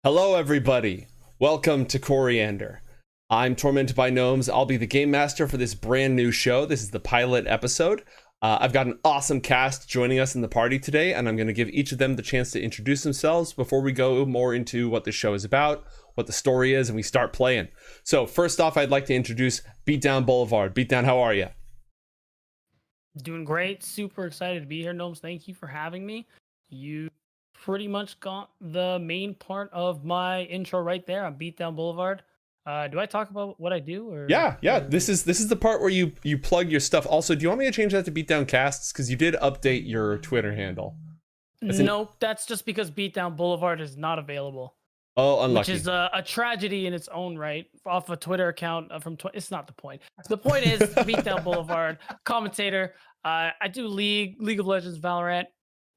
Hello everybody, welcome to Coriander. I'm tormented by gnomes. I'll be the game master for this brand new show. This is the pilot episode. I've got an awesome cast joining us in the party today, and I'm going to give each of them the chance to introduce themselves before we go more into what the show is about, what the story is, and we start playing. So first off, I'd like to introduce Beatdown Boulevard. Beatdown, how are you? Doing great. Super excited to be here, Gnomes. Thank you for having me. You pretty much got the main part of my intro right there on Beatdown Boulevard. Do I talk about what I do? Or Yeah. This is the part where you plug your stuff. Also, do you want me to change that to Beatdown Casts? Because you did update your Twitter handle. Nope, that's just because Beatdown Boulevard is not available. Oh, unlucky. Which is a tragedy in its own right. Off a Twitter account from it's not the point. The point is Beatdown Boulevard commentator. I do League of Legends, Valorant,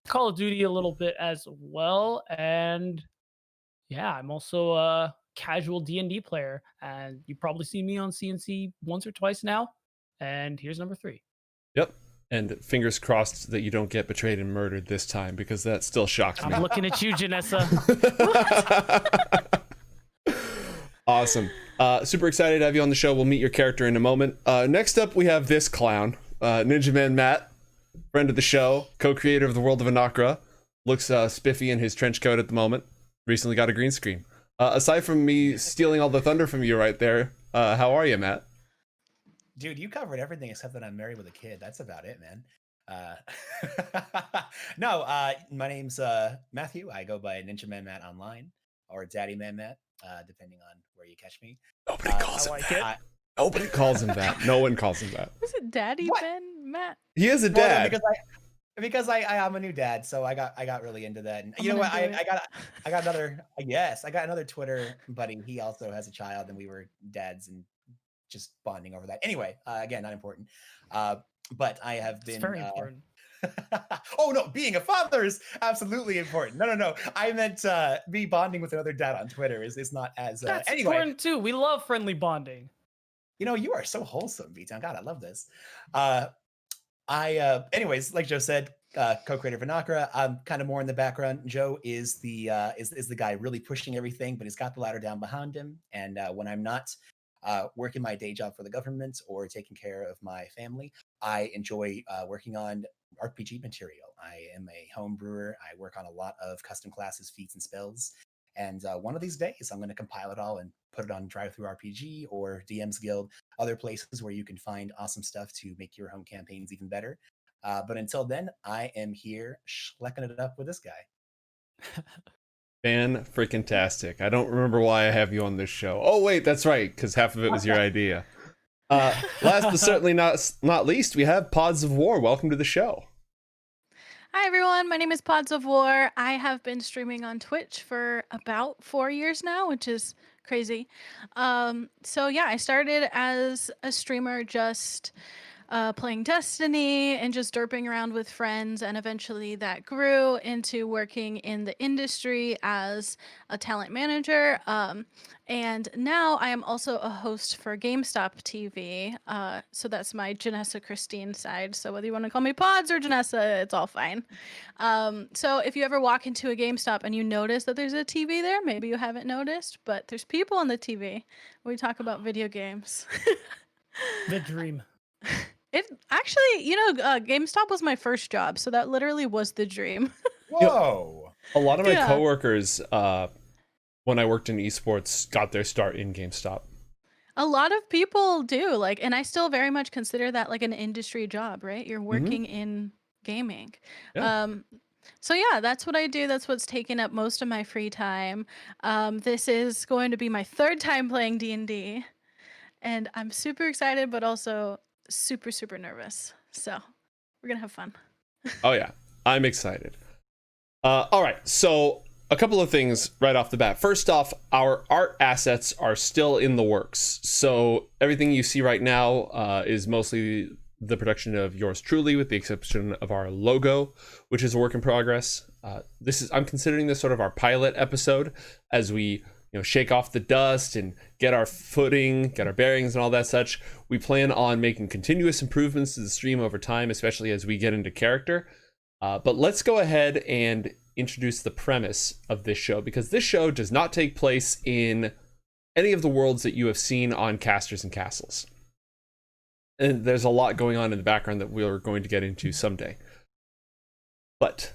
Call of Duty a little bit as well, and yeah, I'm also a casual D&D player, and you probably see me on CNC once or twice now. And here's number 3. Yep. And fingers crossed that you don't get betrayed and murdered this time, because that still shocks me. I'm looking at you, Janessa. Awesome. Super excited to have you on the show. We'll meet your character in a moment. Next up, we have this clown, Ninja Man Matt, friend of the show, co-creator of the World of Anakra. Looks spiffy in his trench coat at the moment. Recently got a green screen. Aside from me stealing all the thunder from you right there, how are you, Matt? Dude, you covered everything except that I'm married with a kid. That's about it, man. No, my name's Matthew. I go by Ninja Man Matt online, or Daddy Man Matt, depending on where you catch me. Nobody calls him that. Nobody calls him that. No one calls him that. Is it Daddy Ben Matt? He is a dad. Well, because I am a new dad, so I got really into that. And you know what? I got another Twitter buddy. He also has a child, and we were dads and just bonding over that. Anyway, again, not important. But I have been. It's very important. Oh no, being a father is absolutely important. No. I meant me bonding with another dad on Twitter is not as. That's anyway. important too. We love friendly bonding. You know, you are so wholesome, B-Town. God, I love this. Anyways, like Joe said, co-creator of Anakra. I'm kind of more in the background. Joe is the guy really pushing everything, but he's got the ladder down behind him. And when I'm not working my day job for the government or taking care of my family, I enjoy working on RPG material. I am a home brewer. I work on a lot of custom classes, feats, and spells. And one of these days, I'm going to compile it all and put it on Drive Through RPG or DM's Guild, other places where you can find awesome stuff to make your home campaigns even better. But until then, I am here schlecking it up with this guy. Fan-freaking-tastic. I don't remember why I have you on this show. Oh, wait, that's right, because half of it was your idea. Last but certainly not least, we have Pods of War. Welcome to the show. Hi everyone, my name is Pods of War. I have been streaming on Twitch for about 4 years now, which is crazy. So yeah, I started as a streamer just playing Destiny and just derping around with friends, and eventually that grew into working in the industry as a talent manager. And now I am also a host for GameStop TV. So that's my Janessa Christine side. So whether you want to call me Pods or Janessa, it's all fine. So if you ever walk into a GameStop and you notice that there's a TV there, maybe you haven't noticed, but there's people on the TV. We talk about video games. The dream. It actually, GameStop was my first job, so that literally was the dream. Whoa! A lot of my coworkers, when I worked in esports, got their start in GameStop. A lot of people do, and I still very much consider that like an industry job, right? You're working in gaming. Yeah. So yeah, that's what I do. That's what's taking up most of my free time. This is going to be my 3rd time playing D&D, and I'm super excited, but also super, super nervous. So we're gonna have fun. Oh yeah, I'm excited. All right, so a couple of things right off the bat. First off, our art assets are still in the works. So everything you see right now is mostly the production of yours truly, with the exception of our logo, which is a work in progress. I'm considering this sort of our pilot episode as we shake off the dust and get our footing, get our bearings and all that such. We plan on making continuous improvements to the stream over time, especially as we get into character. But let's go ahead and introduce the premise of this show, because this show does not take place in any of the worlds that you have seen on Casters and Castles. And there's a lot going on in the background that we're going to get into someday. But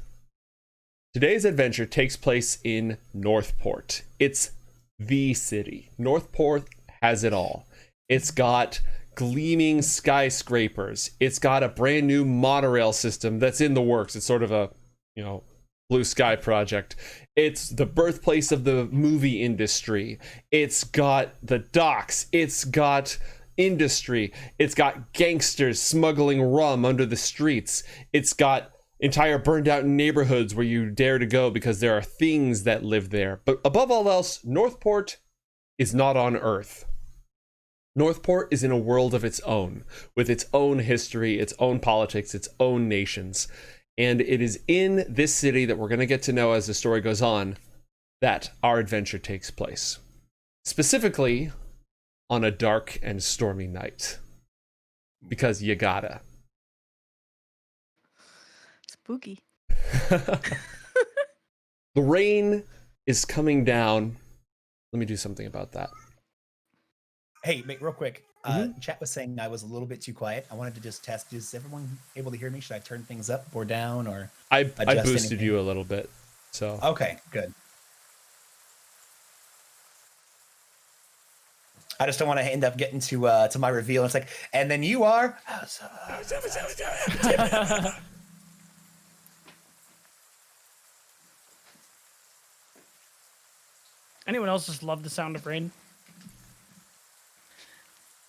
today's adventure takes place in Northport. It's the city. Northport has it all. It's got gleaming skyscrapers. It's got a brand new monorail system that's in the works. It's sort of a, blue sky project. It's the birthplace of the movie industry. It's got the docks. It's got industry. It's got gangsters smuggling rum under the streets. It's got entire burned out neighborhoods where you dare to go because there are things that live there. But above all else, Northport is not on Earth. Northport is in a world of its own, with its own history, its own politics, its own nations. And it is in this city that we're going to get to know as the story goes on that our adventure takes place. Specifically, on a dark and stormy night. Because you gotta. Spooky. The rain is coming down. Let me do something about that. Hey, real quick. Chat was saying I was a little bit too quiet. I wanted to just test. Is everyone able to hear me? Should I turn things up or down, or I adjust boosted anything? you a little bit. So Okay, good. I just don't want to end up getting to my reveal. It's like, and then you are. Anyone else just love the sound of rain?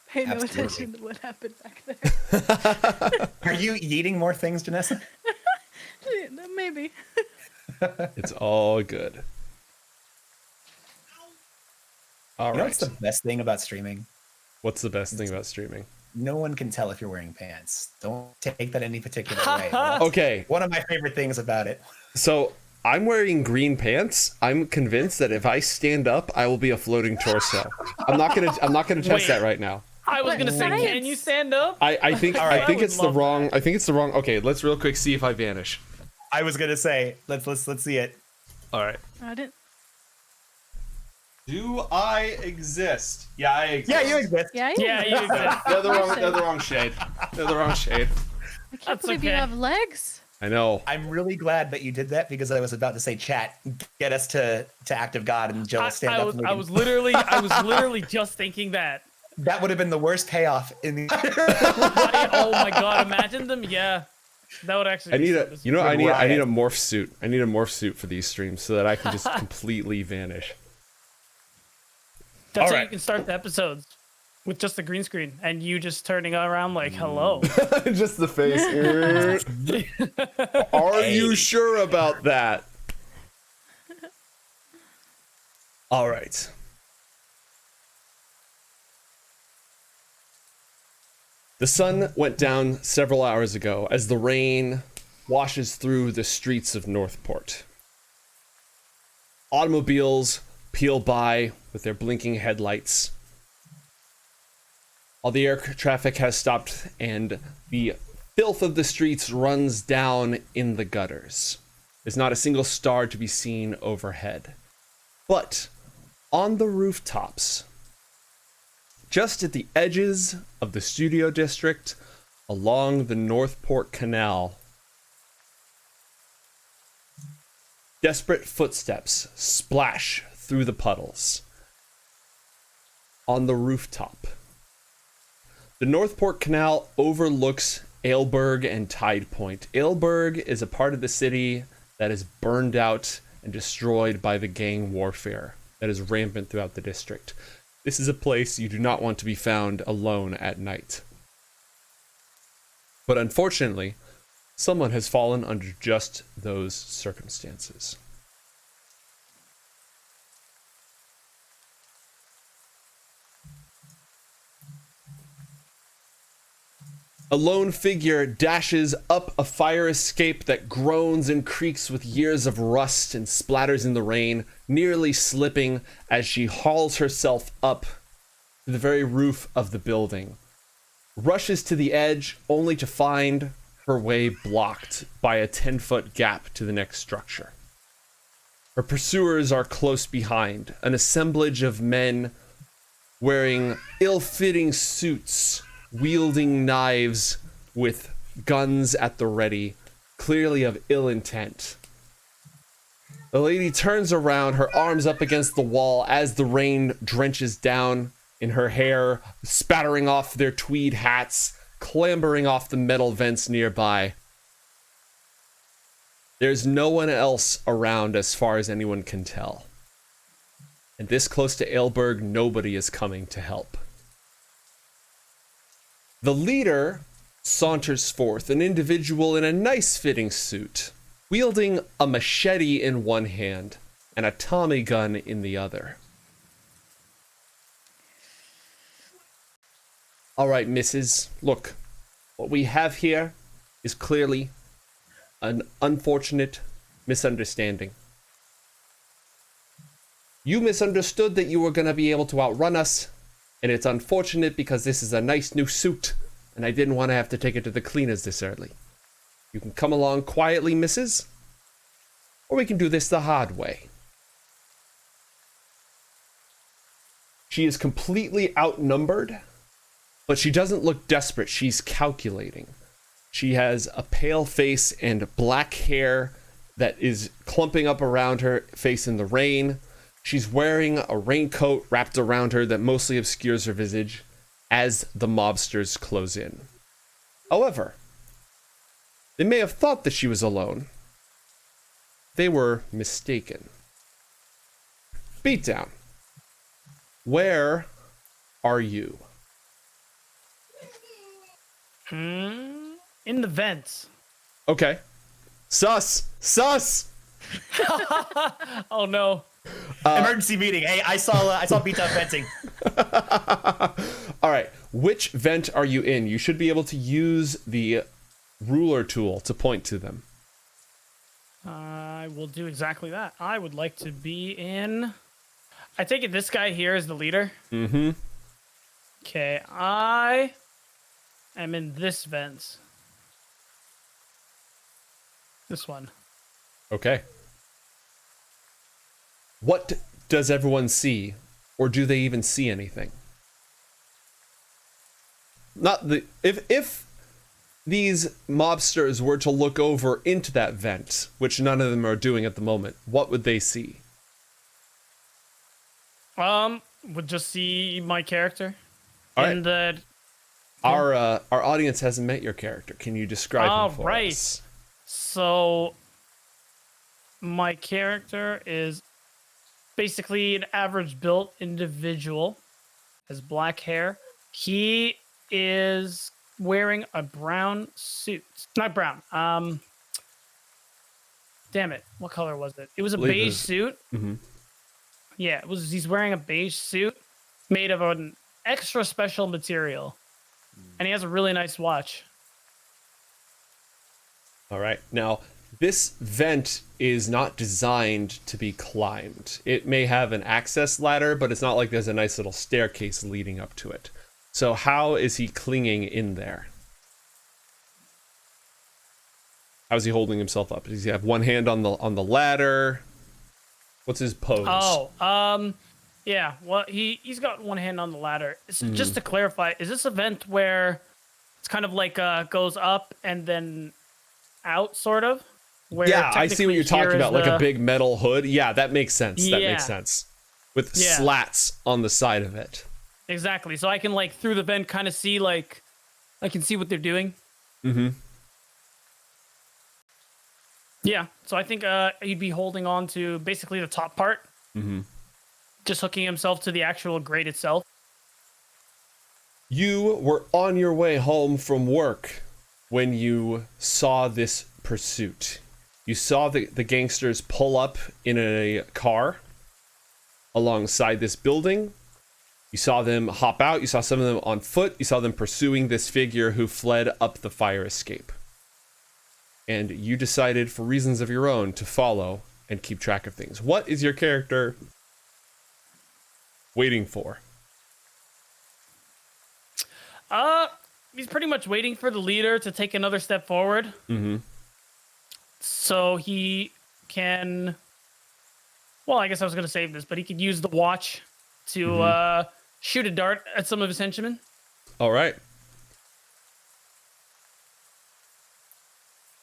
Pay no Absolutely. attention to what happened back there. Are you eating more things, Janessa? Maybe. it's all good. All You know what's right. the best thing about streaming? What's the best thing about streaming? No one can tell if you're wearing pants. Don't take that any particular way. That's Okay, one of my favorite things about it. so I'm wearing green pants. I'm convinced that if I stand up, I will be a floating torso. I'm not gonna test Wait. that right now. I was gonna say, Science. can you stand up? I think All right. I think I would it's the love wrong. I think it's the wrong. Okay, let's real quick see if I vanish. I was gonna say, let's see it. All right. I didn't. Do I exist? Yeah, I exist. Yeah, you exist. Yeah, Yeah, you exist. They're the wrong shade. They're the wrong shade. I can't That's believe you okay. have legs. I know. I'm really glad that you did that because I was about to say, chat, get us to Act of God, and Joe will stand I up. was, and we I can- was literally just thinking that. That would have been the worst payoff in the. Oh my god, imagine them. Yeah, that would actually. I need a. You know, I need a riot. morph suit. I need a morph suit for these streams so that I can just completely vanish. That's how Alright. you can start the episodes with just the green screen and you just turning around like, hello. Just the face. Are you sure about that? All right. The sun went down several hours ago as the rain washes through the streets of Northport. Automobiles peel by with their blinking headlights. All the air traffic has stopped and the filth of the streets runs down in the gutters. There's not a single star to be seen overhead. But on the rooftops, just at the edges of the studio district, along the Northport Canal, desperate footsteps splash through the puddles. On the rooftop, the Northport Canal overlooks Aylburg and Tide Point. Aylburg is a part of the city that is burned out and destroyed by the gang warfare that is rampant throughout the district. This is a place you do not want to be found alone at night. But unfortunately, someone has fallen under just those circumstances. A lone figure dashes up a fire escape that groans and creaks with years of rust and splatters in the rain, nearly slipping as she hauls herself up to the very roof of the building. Rushes to the edge only to find her way blocked by a 10-foot gap to the next structure. Her pursuers are close behind, an assemblage of men wearing ill-fitting suits, wielding knives with guns at the ready, clearly of ill intent. The lady turns around, her arms up against the wall as the rain drenches down in her hair, spattering off their tweed hats, clambering off the metal vents nearby. There's no one else around as far as anyone can tell. And this close to Aelberg, nobody is coming to help. The leader saunters forth, an individual in a nice-fitting suit, wielding a machete in one hand and a Tommy gun in the other. All right, missus, look, what we have here is clearly an unfortunate misunderstanding. You misunderstood that you were going to be able to outrun us, and it's unfortunate because this is a nice new suit, and I didn't want to have to take it to the cleaners this early. You can come along quietly, missus, or we can do this the hard way. She is completely outnumbered, but she doesn't look desperate. She's calculating. She has a pale face and black hair that is clumping up around her face in the rain. She's wearing a raincoat wrapped around her that mostly obscures her visage as the mobsters close in. However, they may have thought that she was alone. They were mistaken. Beatdown. Where are you? In the vents. Okay. Sus! Oh no. Emergency meeting. Hey, I saw beat-down fencing. All right. Which vent are you in? You should be able to use the ruler tool to point to them. I will do exactly that. I would like to be in... I take it this guy here is the leader? Mm-hmm. Okay, I am in this vent. This one. Okay. What does everyone see? Or do they even see anything? If these mobsters were to look over into that vent, which none of them are doing at the moment, what would they see? Would just see my character. All and right. Our audience hasn't met your character. Can you describe him for us? So my character is basically an average built individual, has black hair. He is wearing a brown suit. Not brown. Damn it. What color was it? It was a beige suit. Mm-hmm. Yeah, it was. He's wearing a beige suit made of an extra special material. And he has a really nice watch. All right. Now, this vent is not designed to be climbed. It may have an access ladder, but it's not like there's a nice little staircase leading up to it. So how is he clinging in there? How's he holding himself up? Does he have one hand on the ladder? What's his pose? Yeah. Well, he's got one hand on the ladder. Just to clarify, is this event where it's kind of like goes up and then out, sort of? Where yeah, I see what you're talking about, like a big metal hood. Yeah, that makes sense. Yeah. That makes sense. With slats on the side of it. Exactly. So I can, like, through the vent kind of see, like, I can see what they're doing. Mm-hmm. Yeah. So I think he'd be holding on to basically the top part. Mm-hmm. Just hooking himself to the actual grate itself. You were on your way home from work when you saw this pursuit. You saw the gangsters pull up in a car alongside this building. You saw them hop out. You saw some of them on foot. You saw them pursuing this figure who fled up the fire escape. And you decided, for reasons of your own, to follow and keep track of things. What is your character waiting for? He's pretty much waiting for the leader to take another step forward. Mm-hmm. So he can Well, I guess I was going to save this, but he could use the watch to shoot a dart at some of his henchmen. All right.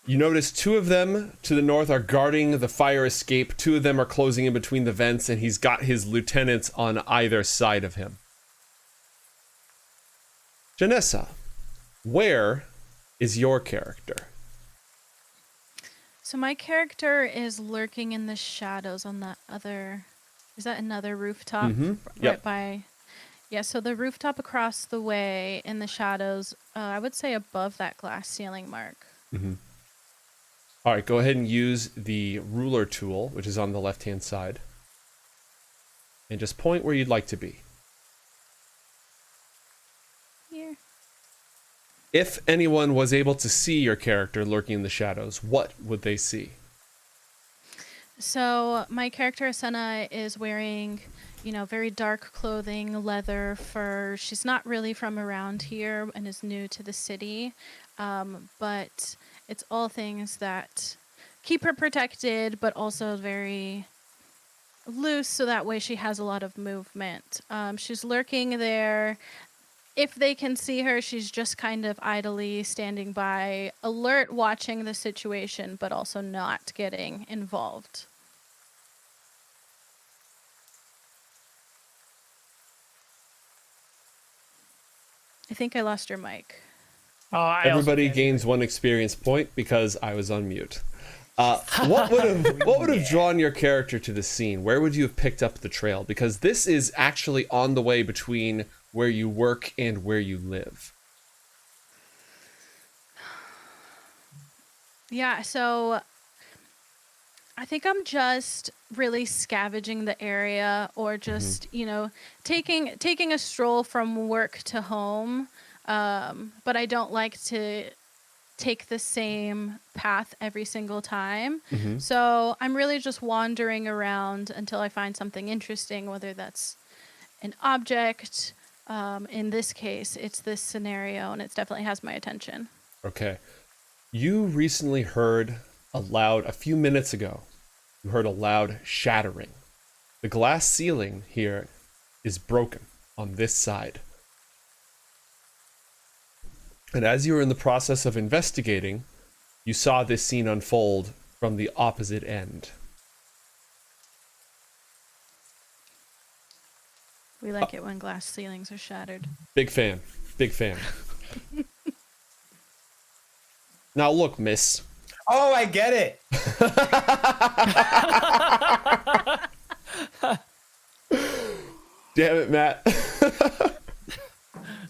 You notice 2 of them to the north are guarding the fire escape. 2 of them are closing in between the vents, and he's got his lieutenants on either side of him. Janessa, where is your character? So my character is lurking in the shadows on that other. Is that another rooftop? Right Yep. by. Yeah, so the rooftop across the way in the shadows, I would say above that glass ceiling mark. All right, go ahead and use the ruler tool, which is on the left-hand side, and just point where you'd like to be. Here. If anyone was able to see your character lurking in the shadows, what would they see? So my character Asena is wearing, very dark clothing, leather, fur. She's not really from around here and is new to the city, but it's all things that keep her protected, but also very loose, so that way she has a lot of movement. She's lurking there. If they can see her, she's just kind of idly standing by, alert, watching the situation, but also not getting involved. I think I lost your mic. Everybody gains 1 experience point because I was on mute. What would have drawn your character to the scene? Where would you have picked up the trail? Because this is actually on the way between where you work and where you live. Yeah, so I think I'm just really scavenging the area, or just, taking a stroll from work to home. But I don't like to take the same path every single time. So I'm really just wandering around until I find something interesting, whether that's an object. In this case, it's this scenario, and it definitely has my attention. Okay. You recently heard a few minutes ago, you heard a loud shattering. The glass ceiling here is broken on this side. And as you were in the process of investigating, you saw this scene unfold from the opposite end. We like it when glass ceilings are shattered. Big fan. Big fan. Now look, miss. Oh, I get it. Damn it, Matt.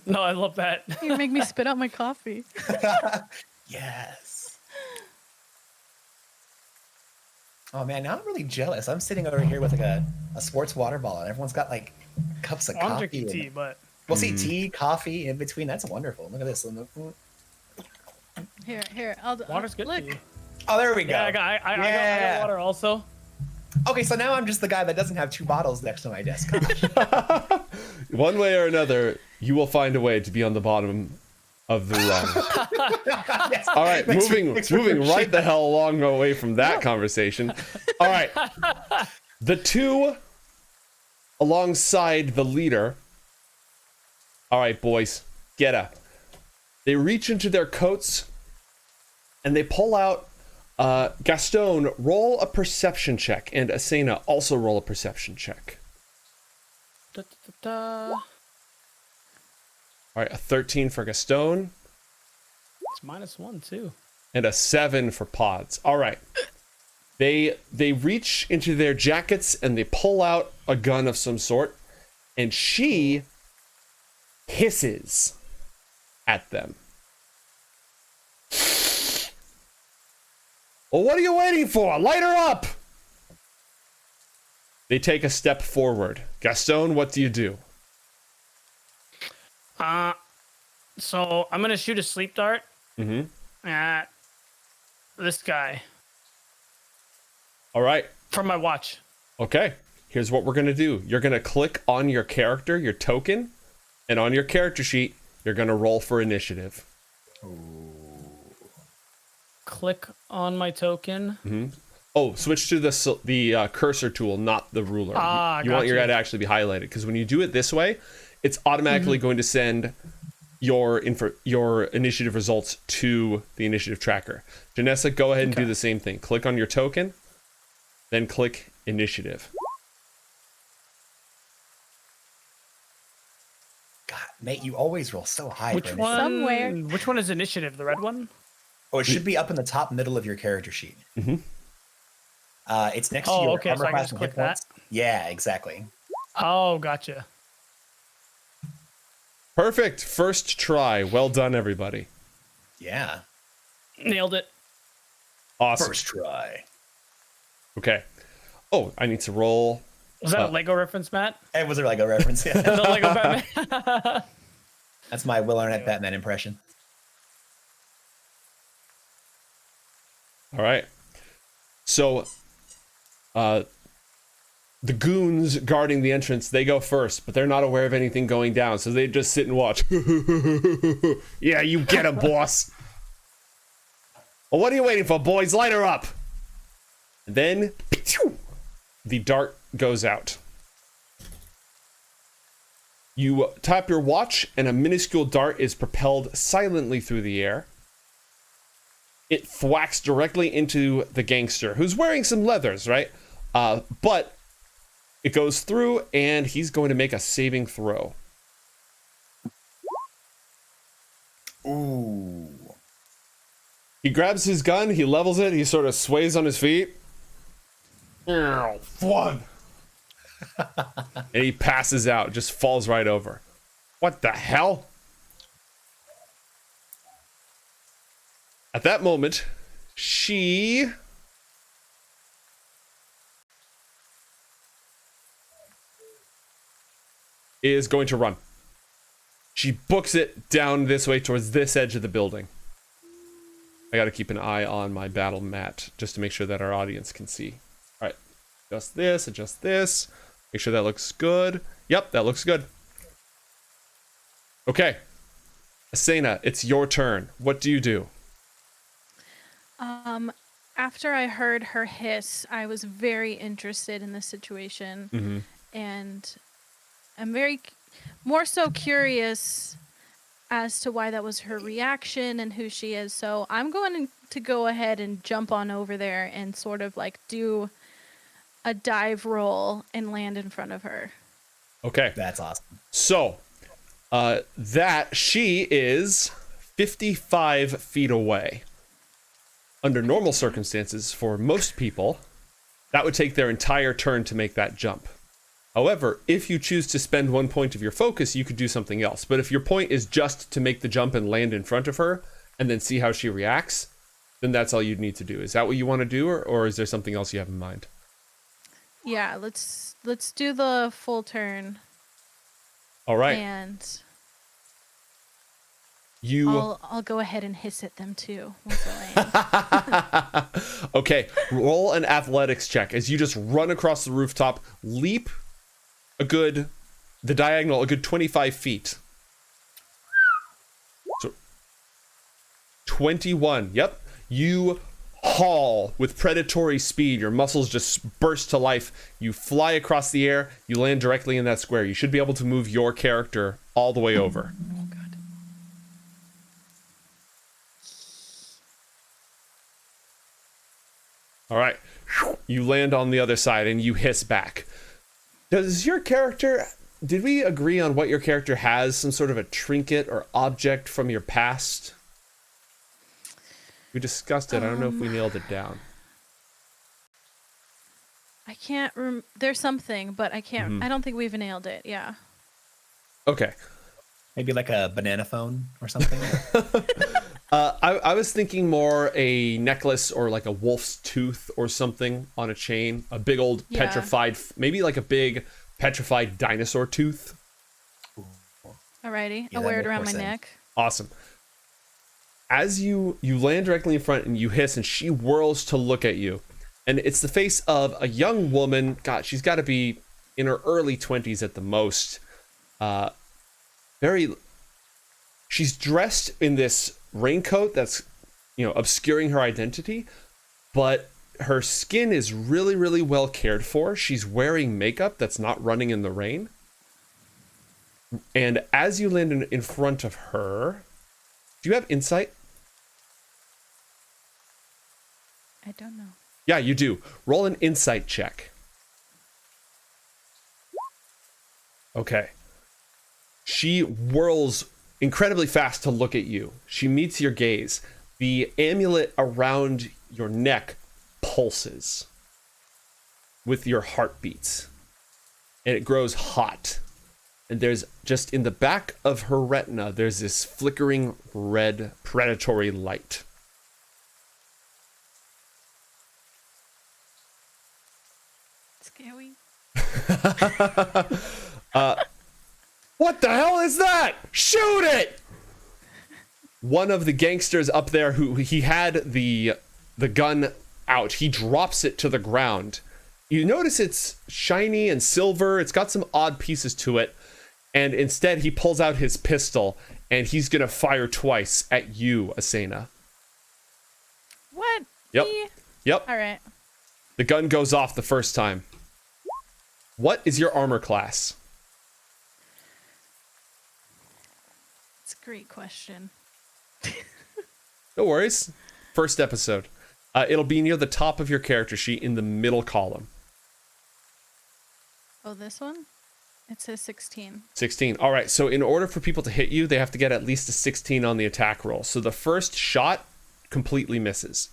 No, I love that. You make me spit out my coffee. Yes. Oh man, now I'm really jealous. I'm sitting over here with like a sports water bottle, and everyone's got like cups of I'm coffee. drinking tea, but We'll see tea, coffee in between. That's wonderful. Look at this. Here. water's good. Look. For you. Oh, there we go. Yeah, I got water also. Okay, so now I'm just the guy that doesn't have 2 bottles next to my desk. One way or another, you will find a way to be on the bottom of the rung. Yes. All right, moving right the hell along away from that conversation. All right, the 2 alongside the leader. All right, boys, get up. They reach into their coats and they pull out. Gaston, roll a perception check, and Asena, also roll a perception check. Da, da, da, da. All right, a 13 for Gaston, It's -1 too. and a 7 for Pods. All right. They reach into their jackets and they pull out a gun of some sort, and she hisses at them. Well, what are you waiting for? Light her up! They take a step forward. Gaston, what do you do? So I'm gonna shoot a sleep dart at this guy All right. from my watch. Okay. Here's what we're going to do. You're going to click on your character, your token, and on your character sheet, you're going to roll for initiative. Click on my token. Oh, switch to the cursor tool, not the ruler. You want your guy to actually be highlighted, because when you do it this way, it's automatically going to send your initiative results to the initiative tracker. Janessa, go ahead and do the same thing. Click on your token, then click initiative. God, mate, you always roll so high. Which for one? Somewhere. Which one is initiative? The red one? Oh, it should be up in the top middle of your character sheet. Mm-hmm. It's next to your okay, armor so I can class just and click hit points. Yeah, exactly. Oh, gotcha. Perfect. First try. Well done, everybody. Yeah. Nailed it. Awesome. First try. Okay. Oh, I need to roll. Was that a Lego reference, Matt? It was a Lego reference. Yeah. The Lego Batman. That's my Will Arnett Batman impression. All right. So, the goons guarding the entrance, they go first, but they're not aware of anything going down, so they just sit and watch. Yeah, you get him, boss. Well, what are you waiting for, boys? Light her up. And then the dart goes out. You tap your watch, and a minuscule dart is propelled silently through the air. It thwacks directly into the gangster, who's wearing some leathers, right? But it goes through, and he's going to make a saving throw. Ooh. He grabs his gun, he levels it, he sort of sways on his feet. One. And he passes out, just falls right over. What the hell? At that moment, she is going to run. She books it down this way towards this edge of the building. I got to keep an eye on my battle mat just to make sure that our audience can see. All right, adjust this, make sure that looks good. Yep, that looks good. Okay, Asena, it's your turn. What do you do? After I heard her hiss, I was very interested in the situation, and I'm more so curious as to why that was her reaction and who she is. So I'm going to go ahead and jump on over there and sort of like do a dive roll and land in front of her. Okay, That's awesome. so she is 55 feet away. Under normal circumstances, for most people, that would take their entire turn to make that jump. However, if you choose to spend 1 point of your focus, you could do something else. But if your point is just to make the jump and land in front of her and then see how she reacts, then that's all you'd need to do. Is that what you want to do, or is there something else you have in mind? Yeah, let's do the full turn. All right. And I'll go ahead and hiss at them too once I land. Okay, roll an athletics check as you just run across the rooftop, leap the diagonal, a good 25 feet. So 21. Yep. You haul with predatory speed. Your muscles just burst to life. You fly across the air. You land directly in that square. You should be able to move your character all the way over. Oh god. All right. You land on the other side and you hiss back. Did we agree on what your character has? Some sort of a trinket or object from your past? We discussed it. I don't know if we nailed it down. I can't there's something, but I can't I don't think we've nailed it. Yeah. Okay. Maybe like a banana phone or something. I was thinking more a necklace or like a wolf's tooth or something on a chain. A big old petrified, maybe like a big petrified dinosaur tooth. Alrighty. Yeah, I'll that wear it makes around more my sense. neck. Awesome. As you land directly in front and you hiss and she whirls to look at you. And it's the face of a young woman. God, she's got to be in her early 20s at the most. She's dressed in this raincoat that's, obscuring her identity, but her skin is really, really well cared for. She's wearing makeup that's not running in the rain. And as you land in front of her, do you have insight? I don't know. Yeah, you do. Roll an insight check. Okay. She whirls incredibly fast to look at you. She meets your gaze. The amulet around your neck pulses with your heartbeats, and it grows hot. And there's just in the back of her retina, there's this flickering red predatory light. Scary. What the hell is that? Shoot it! One of the gangsters up there who he had the gun out, he drops it to the ground. You notice it's shiny and silver. It's got some odd pieces to it. And instead he pulls out his pistol and he's gonna fire twice at you, Asena. What? Yep. Me? Yep. All right. The gun goes off the first time. What is your armor class? It's a great question. No worries. First episode. It'll be near the top of your character sheet in the middle column. Oh, this one? It says 16. 16. All right. So in order for people to hit you, they have to get at least a 16 on the attack roll. So the first shot completely misses.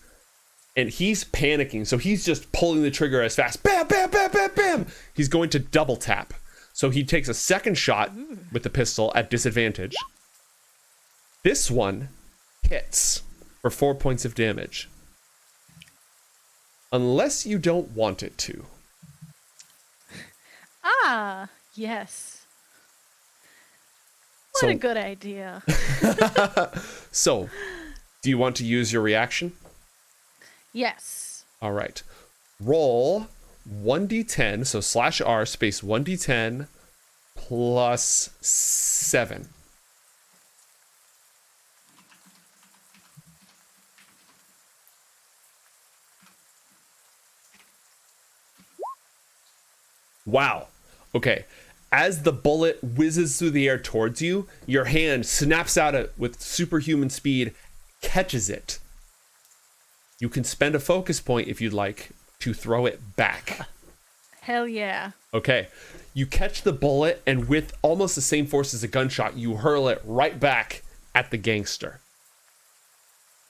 And he's panicking. So he's just pulling the trigger as fast. Bam, bam, bam, bam, bam. He's going to double tap. So he takes a second shot with the pistol at disadvantage. This one hits for 4 points of damage. Unless you don't want it to. Ah, yes. What a good idea. So, do you want to use your reaction? Yes. All right. Roll 1d10, so /r space 1d10 plus 7. Wow. Okay. As the bullet whizzes through the air towards you, your hand snaps out it with superhuman speed, catches it. You can spend a focus point if you'd like to throw it back. Hell yeah. Okay. You catch the bullet, and with almost the same force as a gunshot, you hurl it right back at the gangster.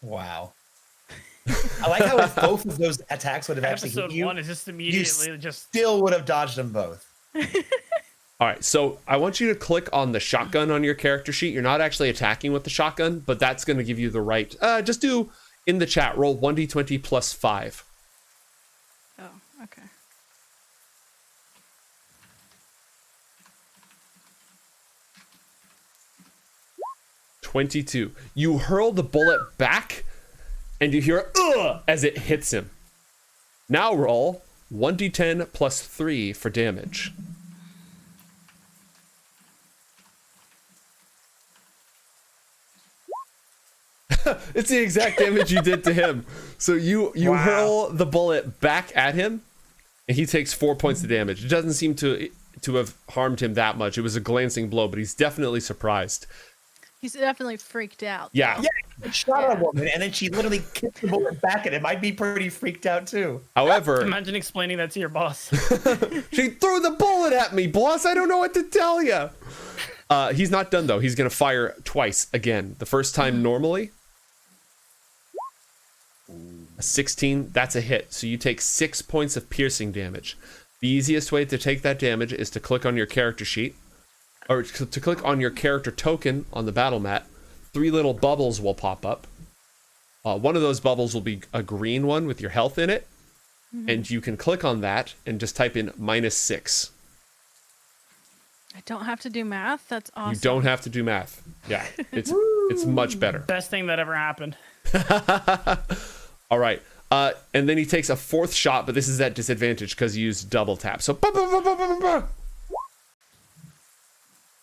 Wow. I like how if both of those attacks would have actually hit Episode you, 1 is just immediately just still would have dodged them both. All right, so I want you to click on the shotgun on your character sheet. You're not actually attacking with the shotgun, but that's going to give you the right. Just do in the chat, roll 1d20 plus 5. Oh, okay. $22. You hurl the bullet back, and you hear "ugh" as it hits him. Now roll 1d10 plus 3 for damage. It's the exact damage you did to him. So you hurl the bullet back at him, and he takes 4 points of damage. It doesn't seem to have harmed him that much. It was a glancing blow, but he's definitely surprised. He's definitely freaked out. Yeah. Yeah, shot at a woman, and then she literally kicked the bullet back at him. I'd be pretty freaked out too. However, imagine explaining that to your boss. she threw the bullet at me, boss. I don't know what to tell you. He's not done though. He's gonna fire twice again. The first time normally. A 16, that's a hit. So you take 6 points of piercing damage. The easiest way to take that damage is to click on your character sheet, or to click on your character token on the battle mat. 3 little bubbles will pop up. One of those bubbles will be a green one with your health in it. Mm-hmm. And you can click on that and just type in -6. I don't have to do math. That's awesome. You don't have to do math. Yeah, it's much better. Best thing that ever happened. All right. And then he takes a 4th shot, but this is at disadvantage because you used double tap. So,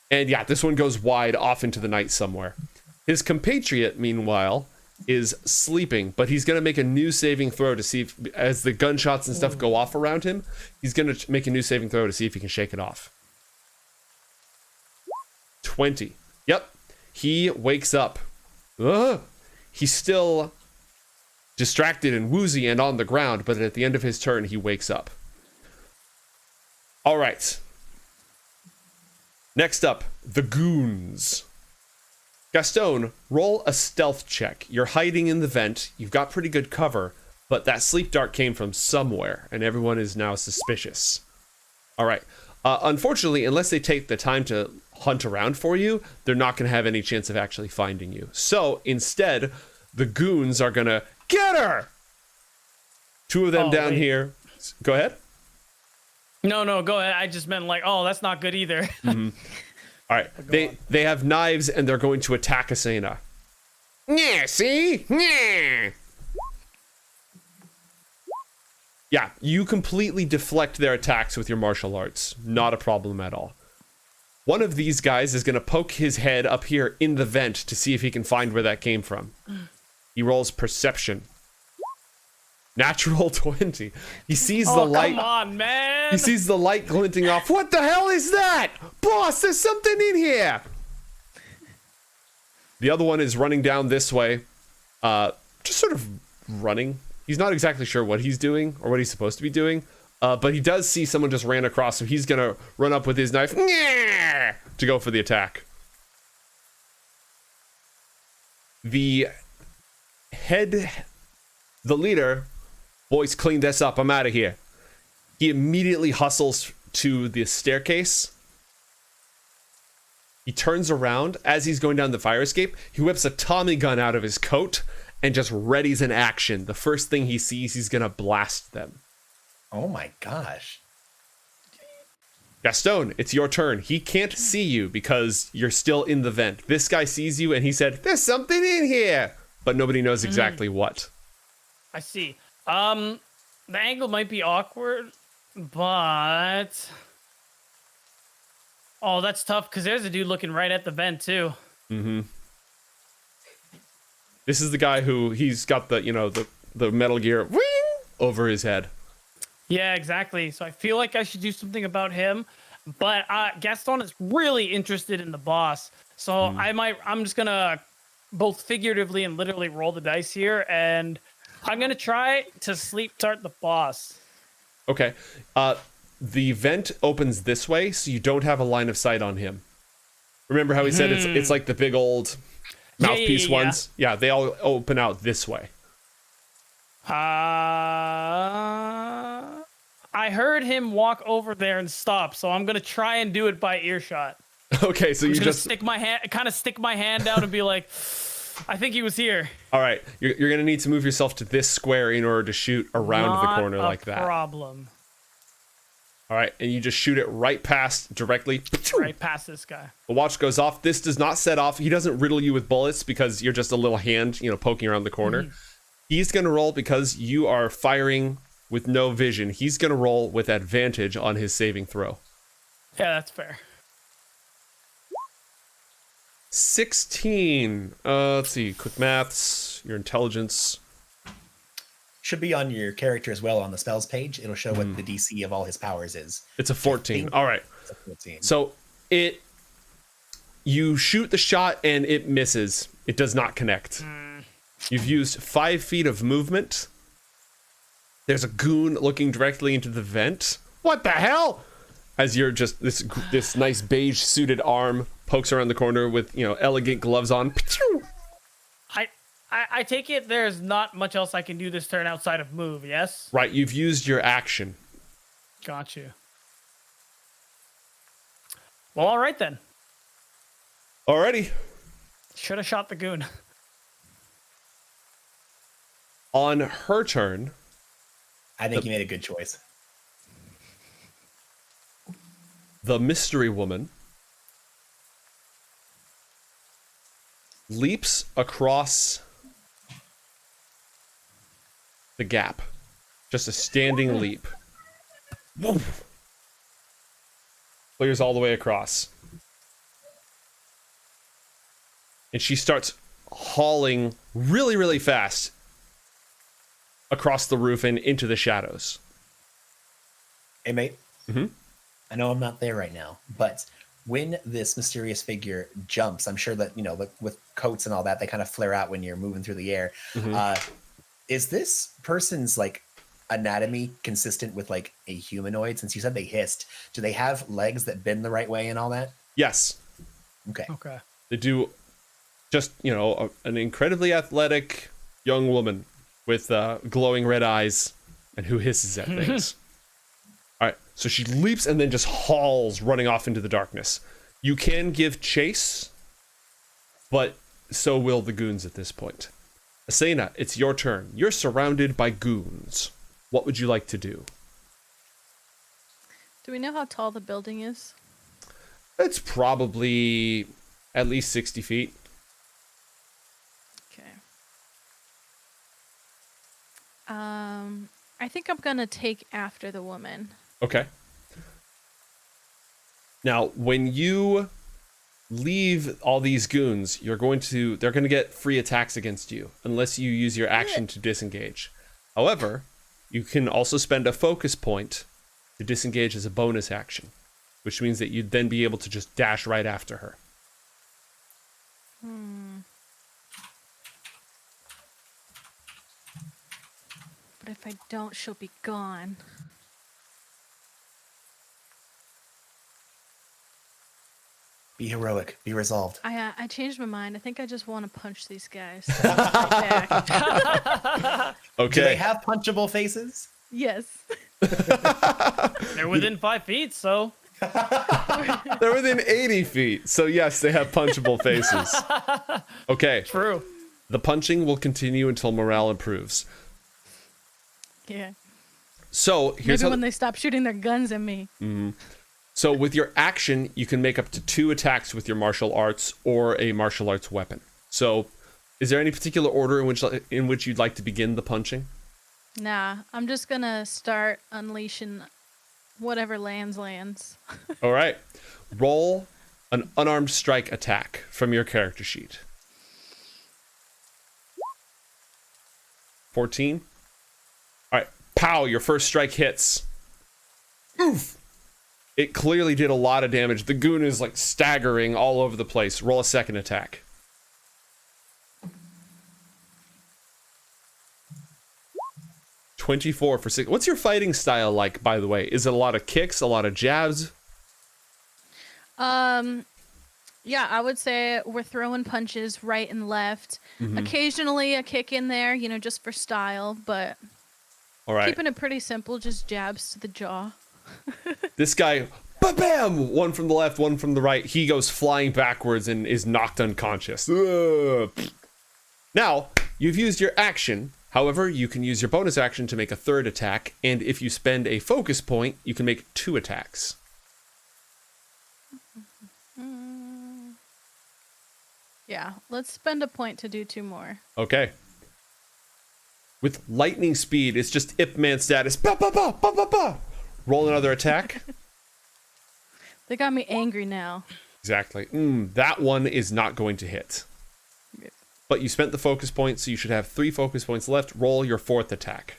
and yeah, this one goes wide off into the night somewhere. His compatriot, meanwhile, is sleeping, but he's going to make a new saving throw to see if, as the gunshots and stuff go off around him, he's going to make a new saving throw to see if he can shake it off. 20. Yep. He wakes up. He's still distracted and woozy and on the ground, but at the end of his turn, he wakes up. All right. Next up, the goons. Gaston, roll a stealth check. You're hiding in the vent. You've got pretty good cover, but that sleep dart came from somewhere, and everyone is now suspicious. All right. Unfortunately, unless they take the time to hunt around for you, they're not going to have any chance of actually finding you. So instead, the goons are going to get her. Two of them down here. Go ahead. No, go ahead. I just meant like, oh, that's not good either. Mm-hmm. All right. They have knives and they're going to attack Asena. Yeah, see? Yeah. Yeah, you completely deflect their attacks with your martial arts. Not a problem at all. One of these guys is going to poke his head up here in the vent to see if he can find where that came from. He rolls perception. Natural 20. He sees the light. Come on, man. He sees the light glinting off. What the hell is that? Boss, there's something in here. The other one is running down this way. Just sort of running. He's not exactly sure what he's doing or what he's supposed to be doing. But he does see someone just ran across, so he's going to run up with his knife to go for the attack. The leader, boys, clean this up. I'm out of here. He immediately hustles to the staircase. He turns around. As he's going down the fire escape, he whips a Tommy gun out of his coat and just readies an action. The first thing he sees, he's going to blast them. Oh my gosh. Gaston, it's your turn. He can't see you because you're still in the vent. This guy sees you and he said, there's something in here, but nobody knows exactly what. I see. The angle might be awkward, but... Oh, that's tough because there's a dude looking right at the vent too. Mm-hmm. This is the guy who he's got the Metal Gear over his head. Yeah, exactly. So I feel like I should do something about him, but Gaston is really interested in the boss. So I'm just gonna both figuratively and literally roll the dice here, and I'm gonna try to sleep start the boss. Okay. The vent opens this way, so you don't have a line of sight on him. Remember how he said it's like the big old mouthpiece ones? Yeah, they all open out this way. I heard him walk over there and stop, so I'm gonna try and do it by earshot. Okay, so you just stick my hand down and be like, I think he was here. All right, you're gonna need to move yourself to this square in order to shoot around the corner like that. Problem. All right, and you just shoot it right past directly. Right past this guy. The watch goes off. This does not set off. He doesn't riddle you with bullets because you're just a little hand, poking around the corner. He's gonna roll because you are firing with no vision. He's gonna roll with advantage on his saving throw. Yeah, that's fair. 16. Let's see. Quick maths. Your intelligence. Should be on your character as well on the spells page. It'll show what the DC of all his powers is. It's a 14. All right. It's a 14. So you shoot the shot and it misses. It does not connect. You've used 5 feet of movement. There's a goon looking directly into the vent. What the hell? As you're just this nice beige suited arm pokes around the corner with elegant gloves on. I take it there's not much else I can do this turn outside of move, yes? Right, you've used your action. Got you. Well, all right then. Alrighty. Should have shot the goon. On her turn, I think you made a good choice. The mystery woman leaps across the gap. Just a standing leap. Clears all the way across. And she starts hauling really, really fast across the roof and into the shadows. Hey, mate. Mm-hmm. I know I'm not there right now, but when this mysterious figure jumps, I'm sure that, with coats and all that, they kind of flare out when you're moving through the air. Mm-hmm. Is this person's like anatomy consistent with like a humanoid? Since you said they hissed, do they have legs that bend the right way and all that? Yes. Okay. They do. Just, an incredibly athletic young woman with glowing red eyes and who hisses at things. All right, so she leaps and then just hauls, running off into the darkness. You can give chase, but so will the goons at this point. Asena, it's your turn. You're surrounded by goons. What would you like to do? Do we know how tall the building is? It's probably at least 60 feet. Okay. I think I'm gonna take after the woman. Okay. Now, when you leave all these goons, they're going to get free attacks against you unless you use your action to disengage. However, you can also spend a focus point to disengage as a bonus action, which means that you'd then be able to just dash right after her. But if I don't, she'll be gone. Be heroic. Be resolved. I changed my mind. I think I just want to punch these guys. Right back. Okay. Do they have punchable faces? Yes. They're within 5 feet, so. They're within 80 feet, so yes, they have punchable faces. Okay. True. The punching will continue until morale improves. Yeah. So here's Maybe how. when they stop shooting their guns at me. So with your action, you can make up to 2 attacks with your martial arts or a martial arts weapon. So, is there any particular order in which you'd like to begin the punching? Nah, I'm just gonna start unleashing whatever lands. All right. Roll an unarmed strike attack from your character sheet. 14. All right. Pow, your first strike hits. Oof. It clearly did a lot of damage. The goon is like staggering all over the place. Roll a second attack. .24 for 6. What's your fighting style like, by the way? Is it a lot of kicks, a lot of jabs? Yeah, I would say we're throwing punches right and left. Occasionally a kick in there, just for style, but All right. keeping it pretty simple, just jabs to the jaw. This guy, bam! One from the left, one from the right. He goes flying backwards and is knocked unconscious. Ugh. Now, you've used your action. However, you can use your bonus action to make a third attack. And if you spend a focus point, you can make 2 attacks. Yeah, let's spend a point to do 2 more. Okay. With lightning speed, it's just Ip Man status. Ba, ba, ba, ba, ba, ba. Roll another attack. They got me angry now. Exactly. That one is not going to hit. Good. But you spent the focus point, so you should have 3 focus points left. Roll your 4th attack.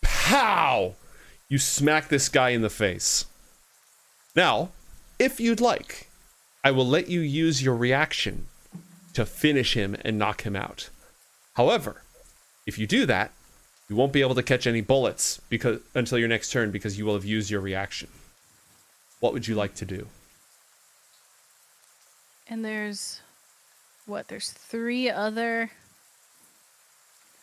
Pow! You smack this guy in the face. Now, if you'd like, I will let you use your reaction to finish him and knock him out. However, if you do that, you won't be able to catch any bullets until your next turn because you will have used your reaction. What would you like to do? And there's 3 other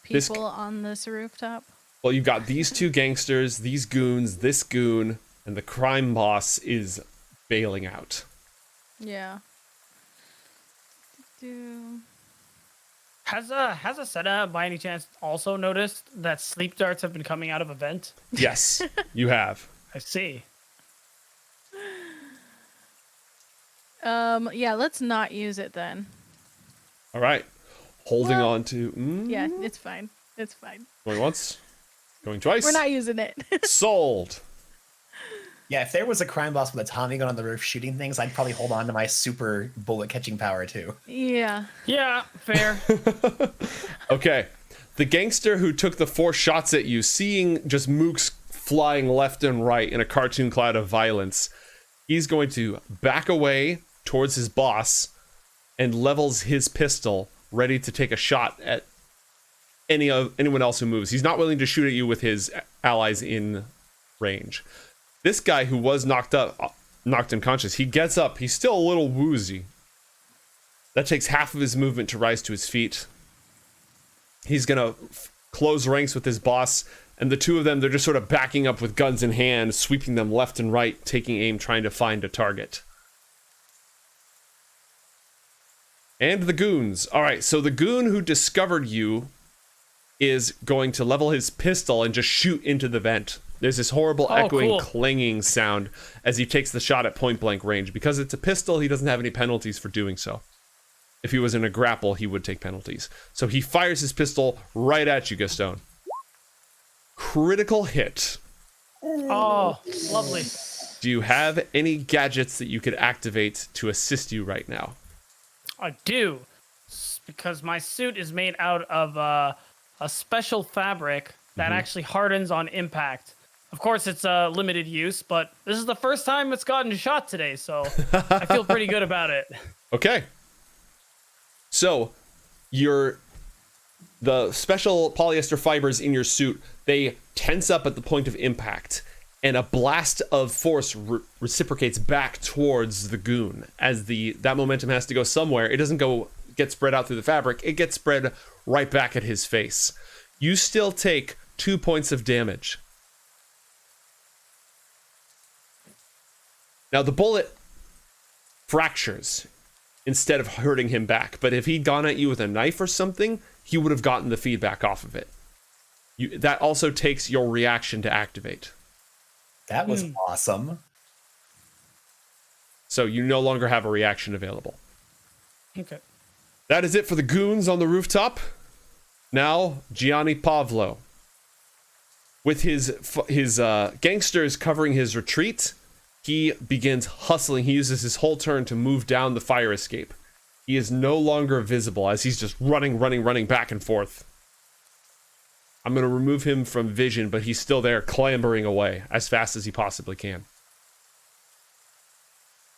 people on this rooftop? Well, you've got these 2 gangsters, these goons, this goon, and the crime boss is bailing out. Yeah. Has Asena by any chance also noticed that sleep darts have been coming out of a vent? Yes, you have. I see. Yeah, let's not use it then. All right. Holding Well, on to... Yeah, it's fine. It's fine. Going once. Going twice. We're not using it. Sold. Yeah, if there was a crime boss with a Tommy gun on the roof shooting things, I'd probably hold on to my super bullet catching power too. Yeah. Yeah, fair. Okay. The gangster who took the 4 shots at you, seeing just mooks flying left and right in a cartoon cloud of violence, he's going to back away towards his boss and levels his pistol, ready to take a shot at anyone else who moves. He's not willing to shoot at you with his allies in range. This guy who was knocked unconscious, he gets up. He's still a little woozy. That takes half of his movement to rise to his feet. He's gonna close ranks with his boss, and the two of them, they're just sort of backing up with guns in hand, sweeping them left and right, taking aim, trying to find a target. And the goons. All right, so the goon who discovered you is going to level his pistol and just shoot into the vent. There's this horrible echoing, clanging sound as he takes the shot at point blank range. Because it's a pistol, he doesn't have any penalties for doing so. If he was in a grapple, he would take penalties. So he fires his pistol right at you, Gaston. Critical hit. Oh, lovely. Do you have any gadgets that you could activate to assist you right now? I do. Because my suit is made out of a special fabric that actually hardens on impact. Of course, it's limited use, but this is the first time it's gotten shot today, so I feel pretty good about it. Okay. So, the special polyester fibers in your suit, they tense up at the point of impact, and a blast of force reciprocates back towards the goon. As that momentum has to go somewhere, it doesn't get spread out through the fabric, it gets spread right back at his face. You still take 2 points of damage. Now the bullet fractures instead of hurting him back, but if he'd gone at you with a knife or something, he would have gotten the feedback off of it. That also takes your reaction to activate. That was awesome. So you no longer have a reaction available. Okay. That is it for the goons on the rooftop. Now, Gianni Pavlo. With his gangsters covering his retreat, he begins hustling. He uses his whole turn to move down the fire escape. He is no longer visible as he's just running back and forth. I'm going to remove him from vision, but he's still there clambering away as fast as he possibly can.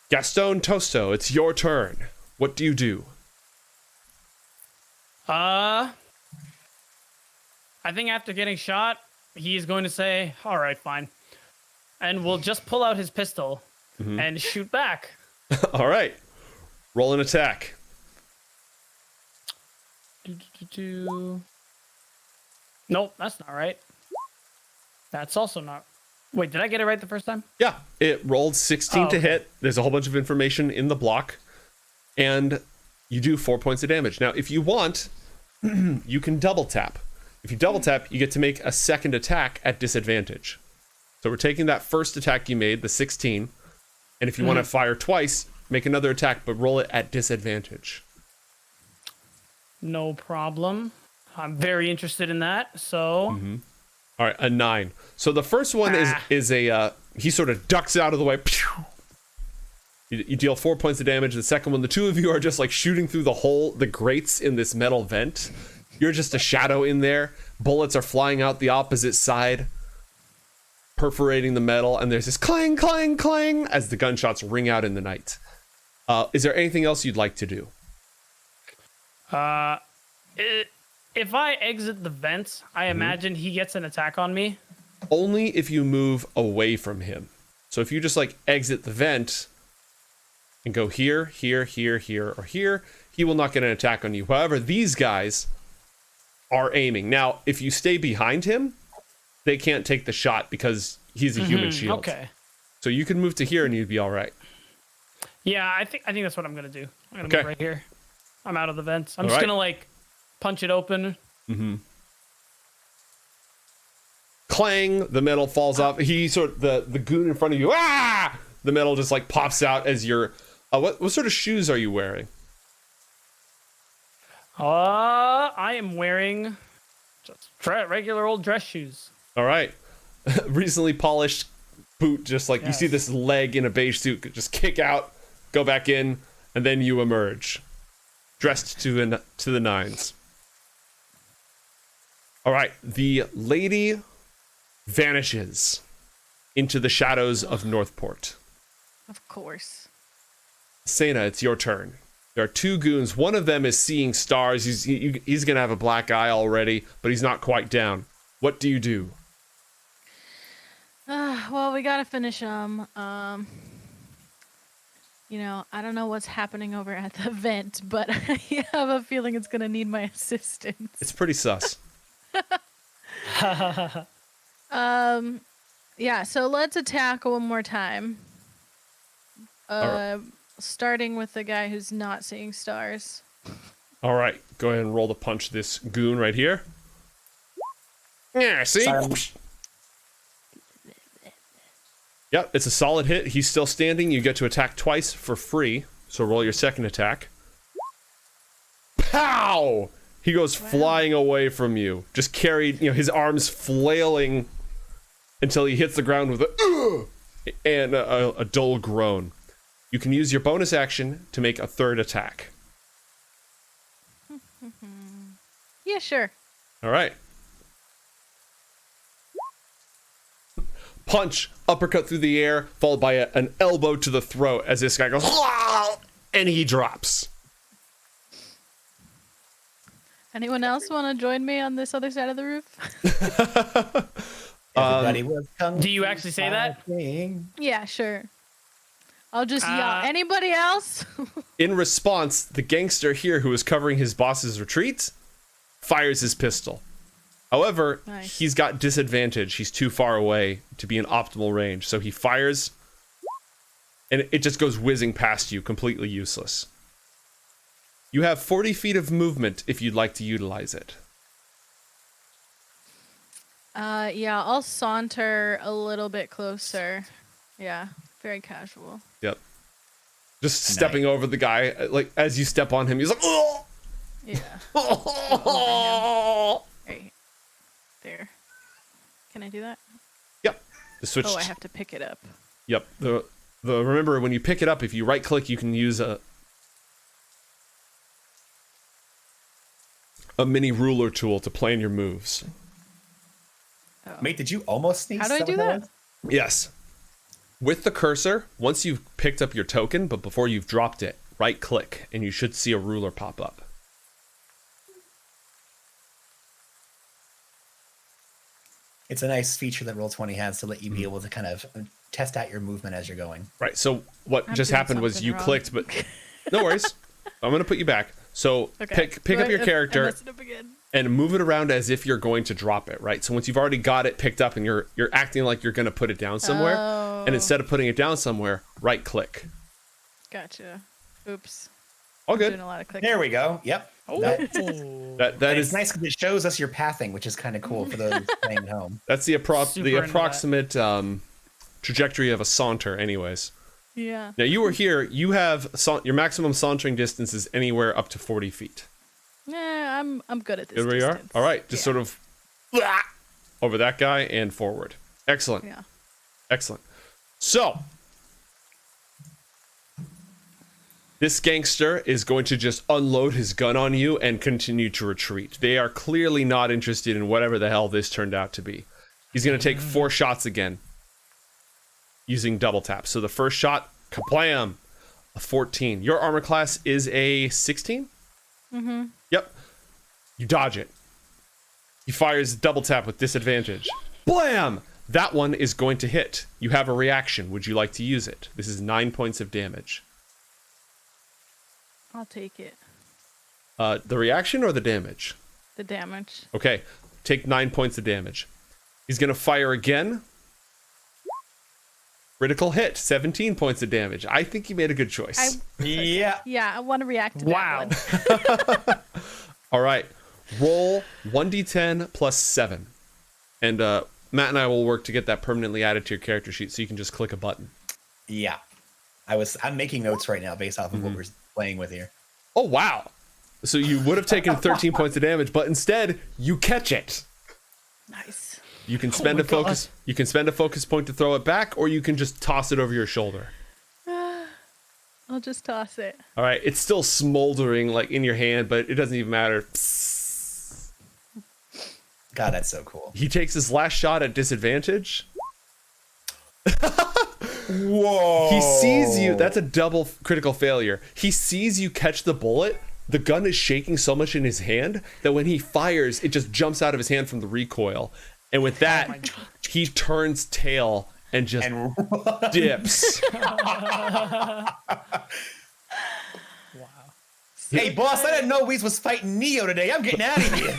Gaston Tosto, it's your turn. What do you do? I think after getting shot, he's going to say, all right, fine. And we'll just pull out his pistol and shoot back. All right. Roll an attack. Nope, that's not right. That's also not. Wait, did I get it right the first time? Yeah, it rolled 16 to hit. There's a whole bunch of information in the block. And you do 4 points of damage. Now, if you want, you can double tap. If you double tap, you get to make a second attack at disadvantage. So we're taking that first attack you made, the 16, and if you want to fire twice, make another attack, but roll it at disadvantage. No problem. I'm very interested in that, so... All right, a 9. So the first one is a, he sort of ducks out of the way. You deal 4 points of damage. The second one, the two of you are just like shooting through the grates in this metal vent. You're just a shadow in there. Bullets are flying out the opposite side, perforating the metal, and there's this clang, clang, clang as the gunshots ring out in the night. Is there anything else you'd like to do? If I exit the vents, I imagine he gets an attack on me. Only if you move away from him. So if you just like exit the vent and go here, here, here, here, or here, he will not get an attack on you. However, these guys are aiming. Now, if you stay behind him, they can't take the shot because he's a human shield. Okay. So you can move to here and you'd be all right. Yeah, I think that's what I'm gonna do. I'm gonna move right here. I'm out of the vents. I'm just gonna like punch it open. Clang! The metal falls off. He the goon in front of you. Ah! The metal just like pops out as you're. What sort of shoes are you wearing? I am wearing just regular old dress shoes. All right. Recently polished boot just like you see this leg in a beige suit just kick out, go back in, and then you emerge, dressed to the nines. All right, the lady vanishes into the shadows of Northport. Of course. Sena, it's your turn. There are two goons. One of them is seeing stars. He's gonna have a black eye already, but he's not quite down. What do you do? Well, we gotta finish them. You know, I don't know what's happening over at the vent, but I have a feeling it's gonna need my assistance. It's pretty sus. Yeah, so let's attack one more time. Alright. Starting with the guy who's not seeing stars. All right, go ahead and roll to punch this goon right here. Yeah, see? Yep, it's a solid hit. He's still standing. You get to attack twice for free. So roll your second attack. Pow! He goes flying away from you. Just carried, his arms flailing until he hits the ground with a dull groan. You can use your bonus action to make a third attack. Yeah, sure. All right. Punch, uppercut through the air, followed by an elbow to the throat as this guy goes, and he drops. Anyone else want to join me on this other side of the roof? Everybody was kung Do you actually say that? fighting. Yeah, sure. I'll just yell. Anybody else? In response, the gangster here who is covering his boss's retreat fires his pistol. However, Nice. he's got disadvantage. He's too far away to be in optimal range. So he fires, and it just goes whizzing past you, completely useless. You have 40 feet of movement if you'd like to utilize it. Yeah, I'll saunter a little bit closer. Yeah, very casual. Yep. Just stepping over the guy, like as you step on him, he's like, oh! Yeah. Right there. Can I do that? Yep. The switch. Oh, I have to pick it up. Yep. The remember when you pick it up, if you right click, you can use a mini ruler tool to plan your moves. Oh. Mate, did you almost sneeze? How do I Is do what that? was? Yes. With the cursor, once you've picked up your token, but before you've dropped it, right click, and you should see a ruler pop up. It's a nice feature that Roll20 has to let you be able to kind of test out your movement as you're going. Right. So what I'm just doing happened was something you wrong. clicked, but no worries. I'm gonna put you back. So Okay. pick up your I character messed it up again. and move it around as if you're going to drop it. Right. So once you've already got it picked up and you're acting like you're gonna put it down somewhere, and Oh. instead of putting it down somewhere, right click. Gotcha. Oops. All Doing good. a lot of clicking. There we go. Yep. Oh. That And is it's nice because it shows us your pathing, which is kind of cool for those playing at home. that's the Super into that. approximate trajectory of a saunter, anyways. Yeah. Now you were here. You have your maximum sauntering distance is anywhere up to 40 feet. Yeah, I'm good at this. Good where you are. distance. All right, just Yeah. sort of over that guy and forward. Excellent. Yeah. Excellent. So this gangster is going to just unload his gun on you and continue to retreat. They are clearly not interested in whatever the hell this turned out to be. He's going to take 4 shots again using double tap. So the first shot, kablam, a 14. Your armor class is a 16? Mm-hmm. Yep. You dodge it. He fires double tap with disadvantage. Blam! That one is going to hit. You have a reaction. Would you like to use it? This is 9 points of damage. I'll take it. The reaction or the damage? The damage. Okay. Take 9 points of damage. He's going to fire again. Critical hit. 17 points of damage. I think he made a good choice. Yeah. Yeah, I want to react to Wow. that one. All right. Roll 1d10 plus 7. And Matt and I will work to get that permanently added to your character sheet so you can just click a button. Yeah. I'm making notes right now based off of what we're playing with here. Oh, wow. So you would have taken 13 points of damage, but instead you catch it. Nice. You can spend a focus. You can spend a focus point to throw it back, or you can just toss it over your shoulder. I'll just toss it. All right, it's still smoldering like in your hand, but it doesn't even matter. God, that's so cool. He takes his last shot at disadvantage. Whoa. He sees you. That's a double critical failure. He sees you catch the bullet. The gun is shaking so much in his hand that when he fires, it just jumps out of his hand from the recoil. And with that, he turns tail and just dips. Wow. Hey, boss, I didn't know Weez was fighting Neo today. I'm getting out of here.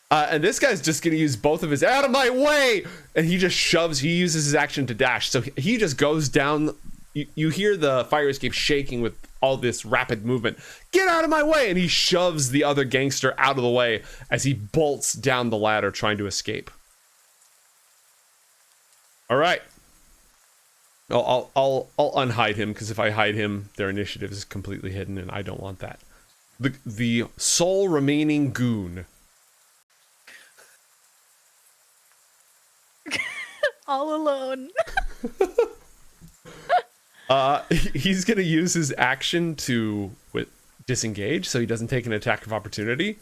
And this guy's just going to use both of his out of my way. And he just shoves. He uses his action to dash. So he just goes down. You hear the fire escape shaking with all this rapid movement. Get out of my way. And he shoves the other gangster out of the way as he bolts down the ladder trying to escape. All right. I'll unhide him, because if I hide him, their initiative is completely hidden, and I don't want that. The sole remaining goon. All alone. He's gonna use his action to disengage, so he doesn't take an attack of opportunity.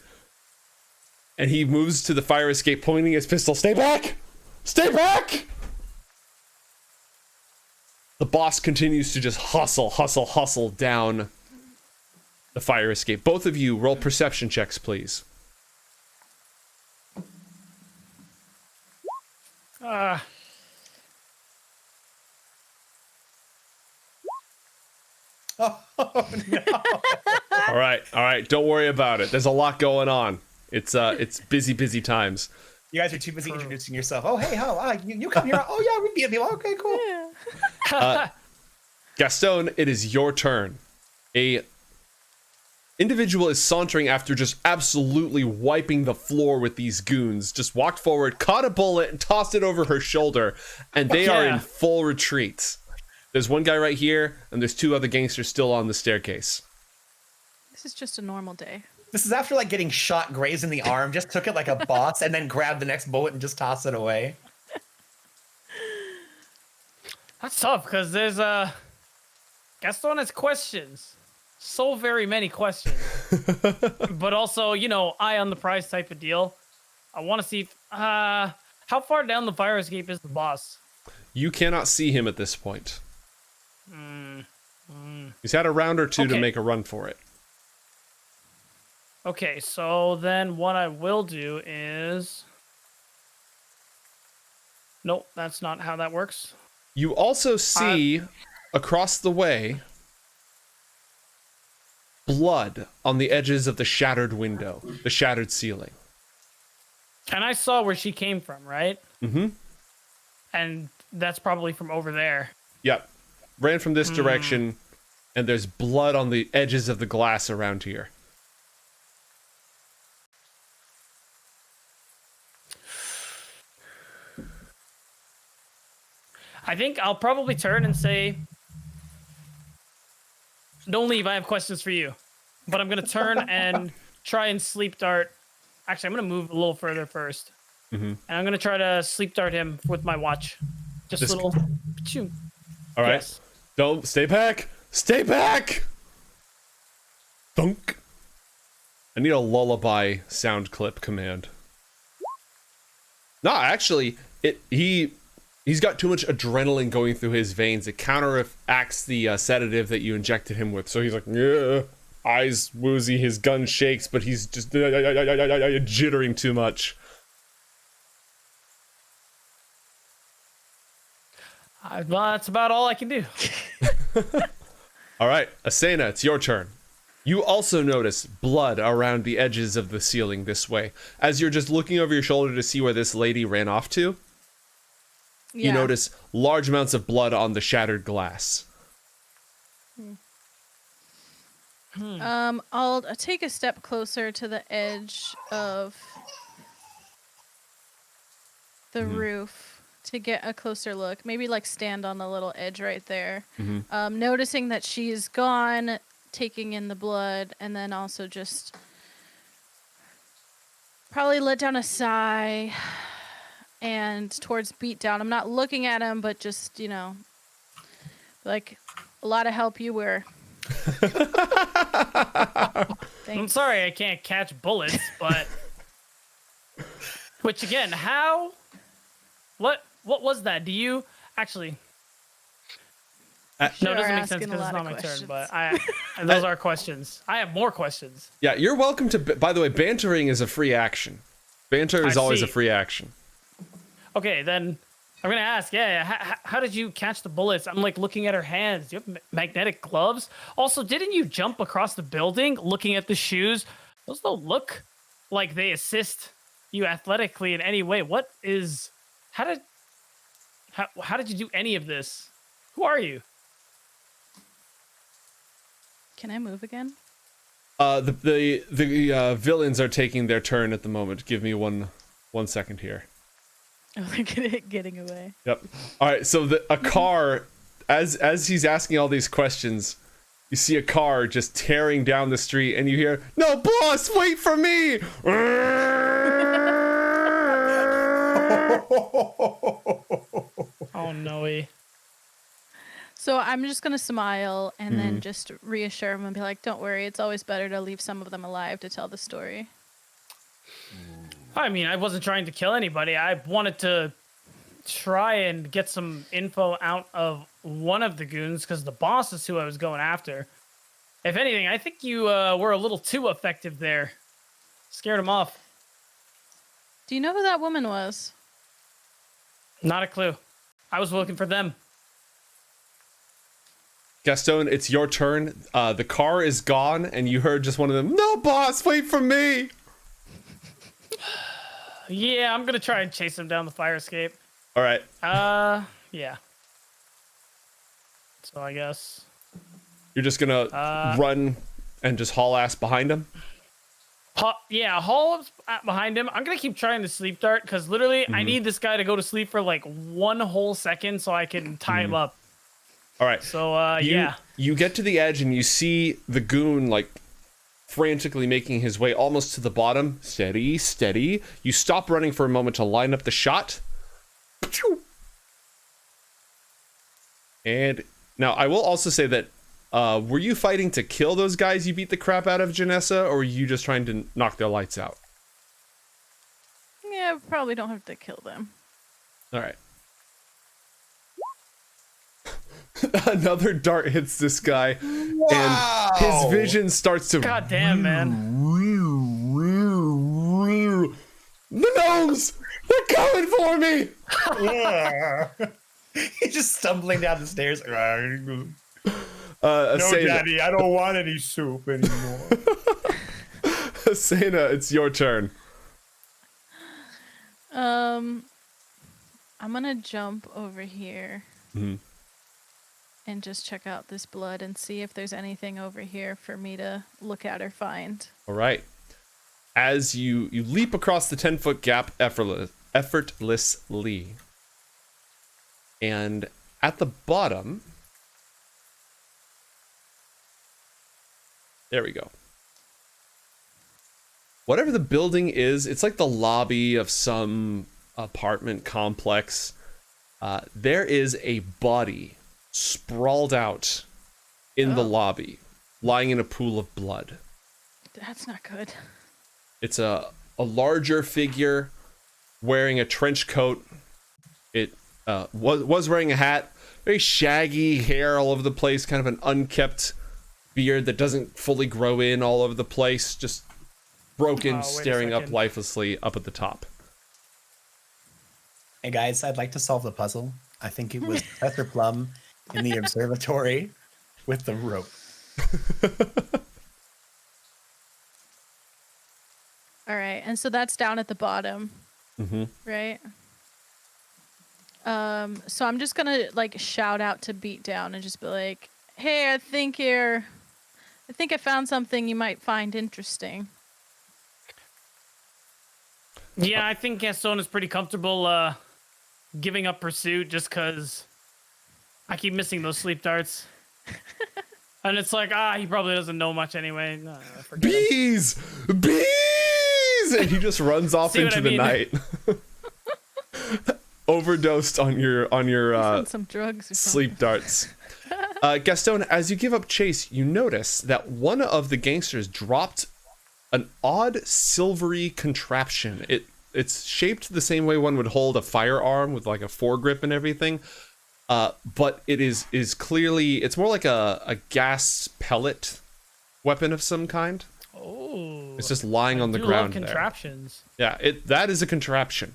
And he moves to the fire escape, pointing his pistol. Stay back! Stay back! The boss continues to just hustle down the fire escape. Both of you roll perception checks, please. Oh, no. All right. Don't worry about it. There's a lot going on. It's busy times. You guys are too busy introducing yourself. Oh, hey, you come here. Oh, yeah, we beat people. Okay, cool. Yeah. Gaston, it is your turn. A individual is sauntering after just absolutely wiping the floor with these goons. Just walked forward, caught a bullet, and tossed it over her shoulder. And they are in full retreat. There's one guy right here, and there's two other gangsters still on the staircase. This is just a normal day. This is after like getting shot, grazed in the arm, just took it like a boss, and then grabbed the next bullet and just tossed it away. That's tough, because there's Gaston has questions. So very many questions. But also, eye on the prize type of deal. I want to see how far down the fire escape is the boss? You cannot see him at this point. He's had a round or two to make a run for it. Okay, so then what I will do is... Nope, that's not how that works. You also see across the way blood on the edges of the shattered window, the shattered ceiling. And I saw where she came from, right? Mm-hmm. And that's probably from over there. Yep. Ran from this direction, and there's blood on the edges of the glass around here. I think I'll probably turn and say, don't leave, I have questions for you. But I'm going to turn and try and sleep dart. Actually, I'm going to move a little further first. And I'm going to try to sleep dart him with my watch. Just a little... Pachoo. All right. Yes. Don't... Stay back! Stay back! Thunk. I need a lullaby sound clip command. No, actually, he's got too much adrenaline going through his veins. It counteracts the sedative that you injected him with. So he's like, yeah, eyes woozy, his gun shakes, but he's just jittering too much. Well, that's about all I can do. All right, Asena, it's your turn. You also notice blood around the edges of the ceiling this way. As you're just looking over your shoulder to see where this lady ran off to, you notice large amounts of blood on the shattered glass. I'll take a step closer to the edge of the roof to get a closer look. Maybe like stand on the little edge right there. Noticing that she's gone, taking in the blood, and then also just Probably let down a sigh and towards beatdown. I'm not looking at him, but just, like a lot of help you were. I'm sorry I can't catch bullets, but which again, how? What was that? Do you actually? No, it doesn't make sense because it's not my turn. But those are questions. I have more questions. Yeah, you're welcome to. By the way, bantering is a free action. Banter is always a free action. Okay, then I'm gonna ask. Yeah, how did you catch the bullets? I'm like looking at her hands. Do you have magnetic gloves? Also, didn't you jump across the building? Looking at the shoes, those don't look like they assist you athletically in any way. What is? How did you do any of this? Who are you? Can I move again? The villains are taking their turn at the moment. Give me one second here. Oh, they're getting away. Yep. All right. So a car, as he's asking all these questions, you see a car just tearing down the street, and you hear, "No, boss, wait for me!" Oh no! So I'm just gonna smile and then just reassure him and be like, "Don't worry, it's always better to leave some of them alive to tell the story." I mean, I wasn't trying to kill anybody. I wanted to try and get some info out of one of the goons because the boss is who I was going after. If anything, I think you were a little too effective there. Scared him off. Do you know who that woman was? Not a clue. I was looking for them. Gaston, it's your turn. The car is gone, and you heard just one of them, "No, boss, wait for me!" Yeah, I'm gonna try and chase him down the fire escape. All right. Yeah. So I guess You're just gonna run and just haul ass behind him? haul up behind him. I'm gonna keep trying to sleep dart because literally I need this guy to go to sleep for like 1 whole second so I can tie him up. All right. So You get to the edge and you see the goon like frantically making his way almost to the bottom. Steady, steady. You stop running for a moment to line up the shot. And now I will also say that were you fighting to kill those guys you beat the crap out of, Janessa, or were you just trying to knock their lights out? Yeah, probably don't have to kill them. All right. Another dart hits this guy, and his vision starts to. God damn, man. The gnomes! They're coming for me! Yeah. He's just stumbling down the stairs. No, Daddy, I don't want any soup anymore. Sena, it's your turn. I'm gonna jump over here and just check out this blood and see if there's anything over here for me to look at or find. All right. As you leap across the 10-foot gap effortlessly. And at the bottom, there we go. Whatever the building is, it's like the lobby of some apartment complex. There is a body sprawled out in the lobby, lying in a pool of blood. That's not good. It's a larger figure wearing a trench coat. It was wearing a hat, very shaggy hair all over the place, kind of an unkept beard that doesn't fully grow in all over the place, just broken, staring up lifelessly up at the top. Hey guys, I'd like to solve the puzzle. I think it was Professor Plum in the observatory with the rope. All right, and so that's down at the bottom, right? So I'm just gonna like shout out to Beatdown and just be like, "Hey, I think I found something you might find interesting." Yeah, I think Gaston is pretty comfortable giving up pursuit just because I keep missing those sleep darts. And it's like, he probably doesn't know much anyway. No, forget him. Bees! Bees! and he just runs off See what into I the mean? night. Overdosed on your He's on some drugs or something. sleep darts. Gaston, as you give up chase, you notice that one of the gangsters dropped an odd silvery contraption. It's shaped the same way one would hold a firearm with like a foregrip and everything. But it is clearly, it's more like a gas pellet weapon of some kind. Oh. It's just lying on the I do ground love there. contraptions. Yeah, that is a contraption.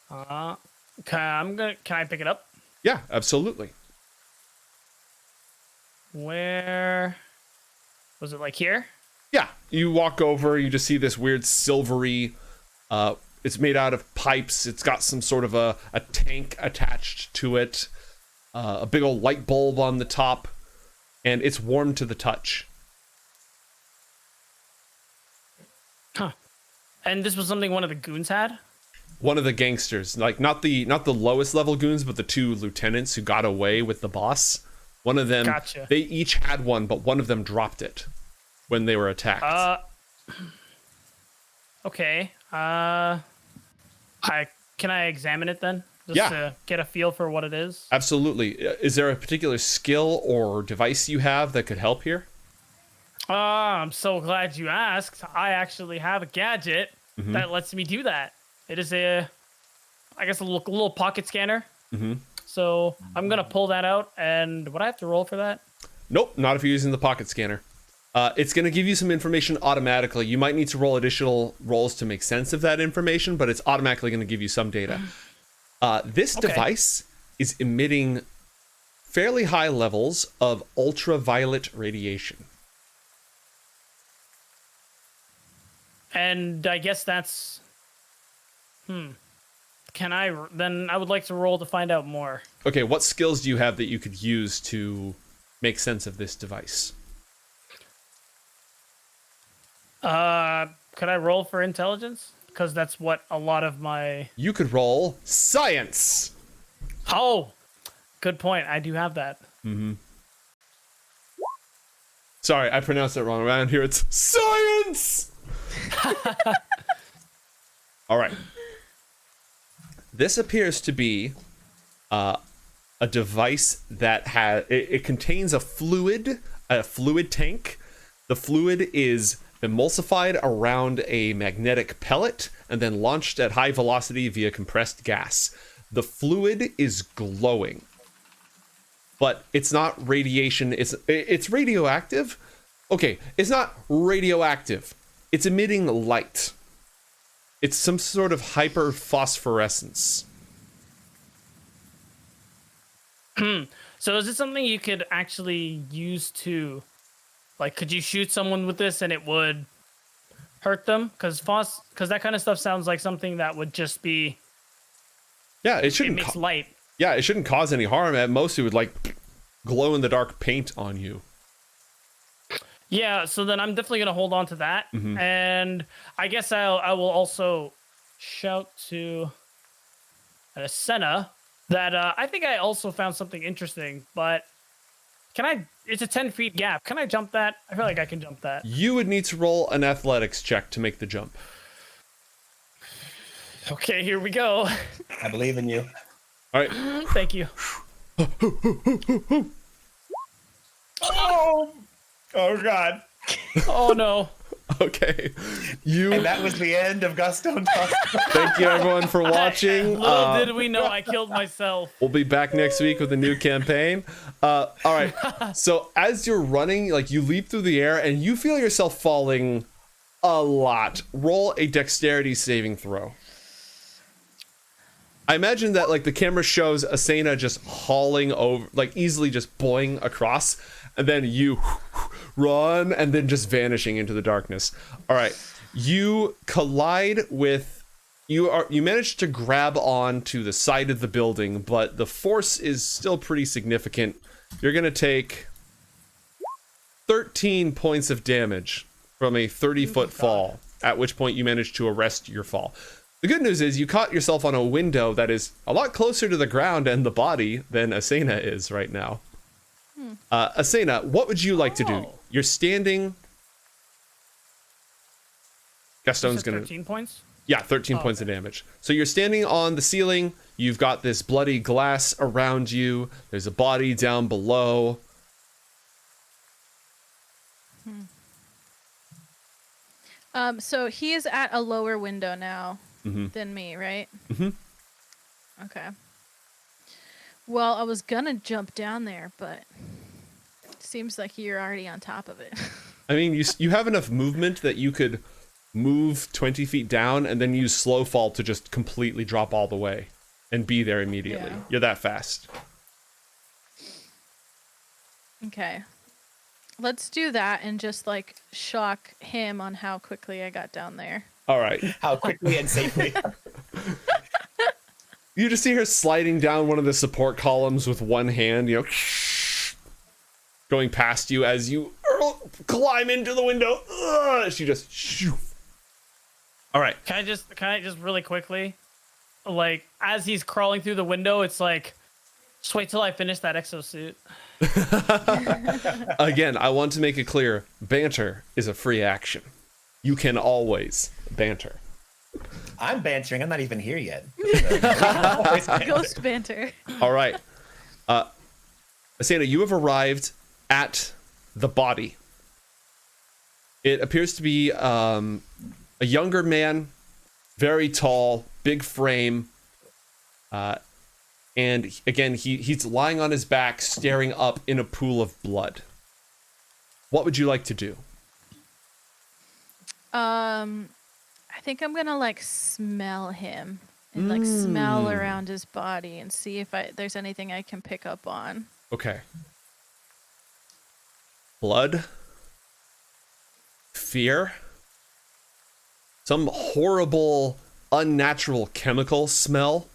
Can I pick it up? Yeah, absolutely. Where was it? Like here? Yeah, you walk over, you just see this weird silvery, it's made out of pipes. It's got some sort of a tank attached to it, a big old light bulb on the top, and it's warm to the touch. Huh. And this was something one of the goons had? One of the gangsters, like not the lowest level goons, but the two lieutenants who got away with the boss. One of them, Gotcha. They each had one, but one of them dropped it when they were attacked. Okay. Can I examine it then? Just Yeah. to get a feel for what it is? Absolutely. Is there a particular skill or device you have that could help here? I'm so glad you asked. I actually have a gadget that lets me do that. It is I guess a little pocket scanner. So I'm gonna pull that out, and would I have to roll for that? Nope, not if you're using the pocket scanner. It's going to give you some information automatically. You might need to roll additional rolls to make sense of that information, but it's automatically going to give you some data. This device is emitting fairly high levels of ultraviolet radiation. And I guess that's... Then I would like to roll to find out more. Okay, what skills do you have that you could use to make sense of this device? Could I roll for intelligence? Because that's what a lot of my... You could roll science. Oh, good point. I do have that. Sorry, I pronounced it wrong. Around here, it's science. All right. This appears to be a device that it contains a fluid tank. The fluid is emulsified around a magnetic pellet and then launched at high velocity via compressed gas. The fluid is glowing, but it's not radiation. It's radioactive. Okay, it's not radioactive. It's emitting light. It's some sort of hyper phosphorescence. So is it something you could actually use to... Like, could you shoot someone with this and it would hurt them? Because that kind of stuff sounds like something that would just be... Yeah, it shouldn't. It makes light. Yeah, it shouldn't cause any harm. At most, it would like glow in the dark paint on you. Yeah, so then I'm definitely gonna hold on to that, and I guess I will also shout to Asena that I think I also found something interesting, but can I? It's a 10 feet gap. Can I jump that? I feel like I can jump that. You would need to roll an athletics check to make the jump. Okay, here we go. I believe in you. All right. Thank you. Oh God. Oh no. Okay. And that was the end of Gaston Talk. Thank you everyone for watching. Little did we know I killed myself. We'll be back next week with a new campaign. All right. So as you're running, like you leap through the air and you feel yourself falling a lot. Roll a dexterity saving throw. I imagine that like the camera shows Asena just hauling over, like easily just boing across, and then you run and then just vanishing into the darkness. All right, you collide with, you manage to grab on to the side of the building, but the force is still pretty significant. You're gonna take 13 points of damage from a 30-foot fall, at which point you manage to arrest your fall. The good news is you caught yourself on a window that is a lot closer to the ground and the body than Asena is right now. Asena, what would you like to do? You're standing Gaston's gonna 13 points. Yeah, 13 points of damage. So you're standing on the ceiling. You've got this bloody glass around you. There's a body down below. So he is at a lower window now than me, right? Okay. Well, I was gonna jump down there, but it seems like you're already on top of it. I mean, you have enough movement that you could move 20 feet down and then use slow fall to just completely drop all the way and be there immediately. Yeah. You're that fast. Okay. Let's do that and just like shock him on how quickly I got down there. All right. How quickly and safely. You just see her sliding down one of the support columns with one hand, going past you as you climb into the window. She just shoo. All right. Can I just really quickly, like, as he's crawling through the window, it's like, just wait till I finish that exosuit. Again, I want to make it clear, banter is a free action. You can always banter. I'm bantering. I'm not even here yet. Ghost banter. All right. Asana, you have arrived at the body. It appears to be a younger man, very tall, big frame. And again, he's lying on his back, staring up in a pool of blood. What would you like to do? I think I'm gonna like smell him and like smell around his body and see if there's anything I can pick up on. Okay. Blood. Fear. Some horrible, unnatural chemical smell.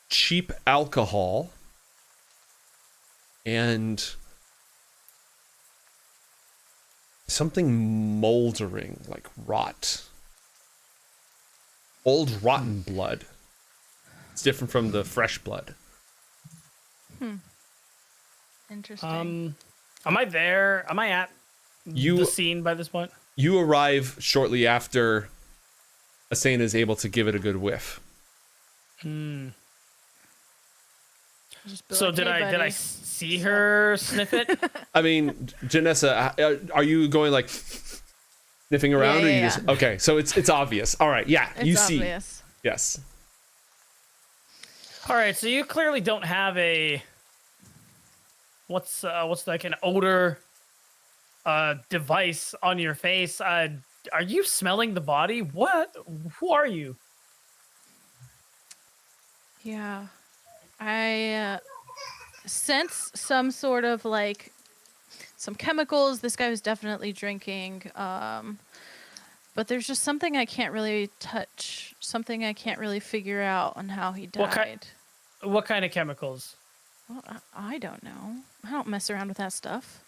Cheap alcohol. And something moldering, like rot. Old rotten blood. It's different from the fresh blood. Interesting. Am I there? Am I at the scene by this point? You arrive shortly after Asana is able to give it a good whiff. Just be So like, did "Hey, I buddy." see her sniff it? I mean, Janessa, are you going like sniffing around, or you yeah. just okay? So it's obvious. All right, yeah, It's you see, obvious. yes. All right, so you clearly don't have a what's like an odor device on your face. Are you smelling the body? What? Who are you? Yeah. I sense some sort of like some chemicals. This guy was definitely drinking. But there's just something I can't really touch. Something I can't really figure out on how he died. What kind of chemicals? Well, I don't know. I don't mess around with that stuff.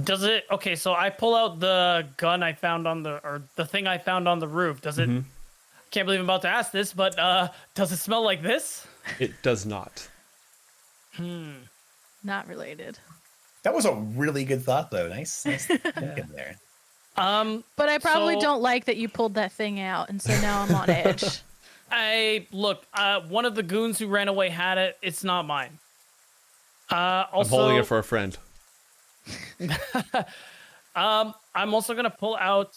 Does it? Okay, so I pull out the gun I found the thing I found on the roof. Does it? Can't believe I'm about to ask this, but does it smell like this? It does not. Not related. That was a really good thought, though. Nice thinking there. But I probably So- don't like that you pulled that thing out, and so now I'm on edge. Look. One of the goons who ran away had it. It's not mine. I'm Also, holding it for a friend. I'm also gonna pull out.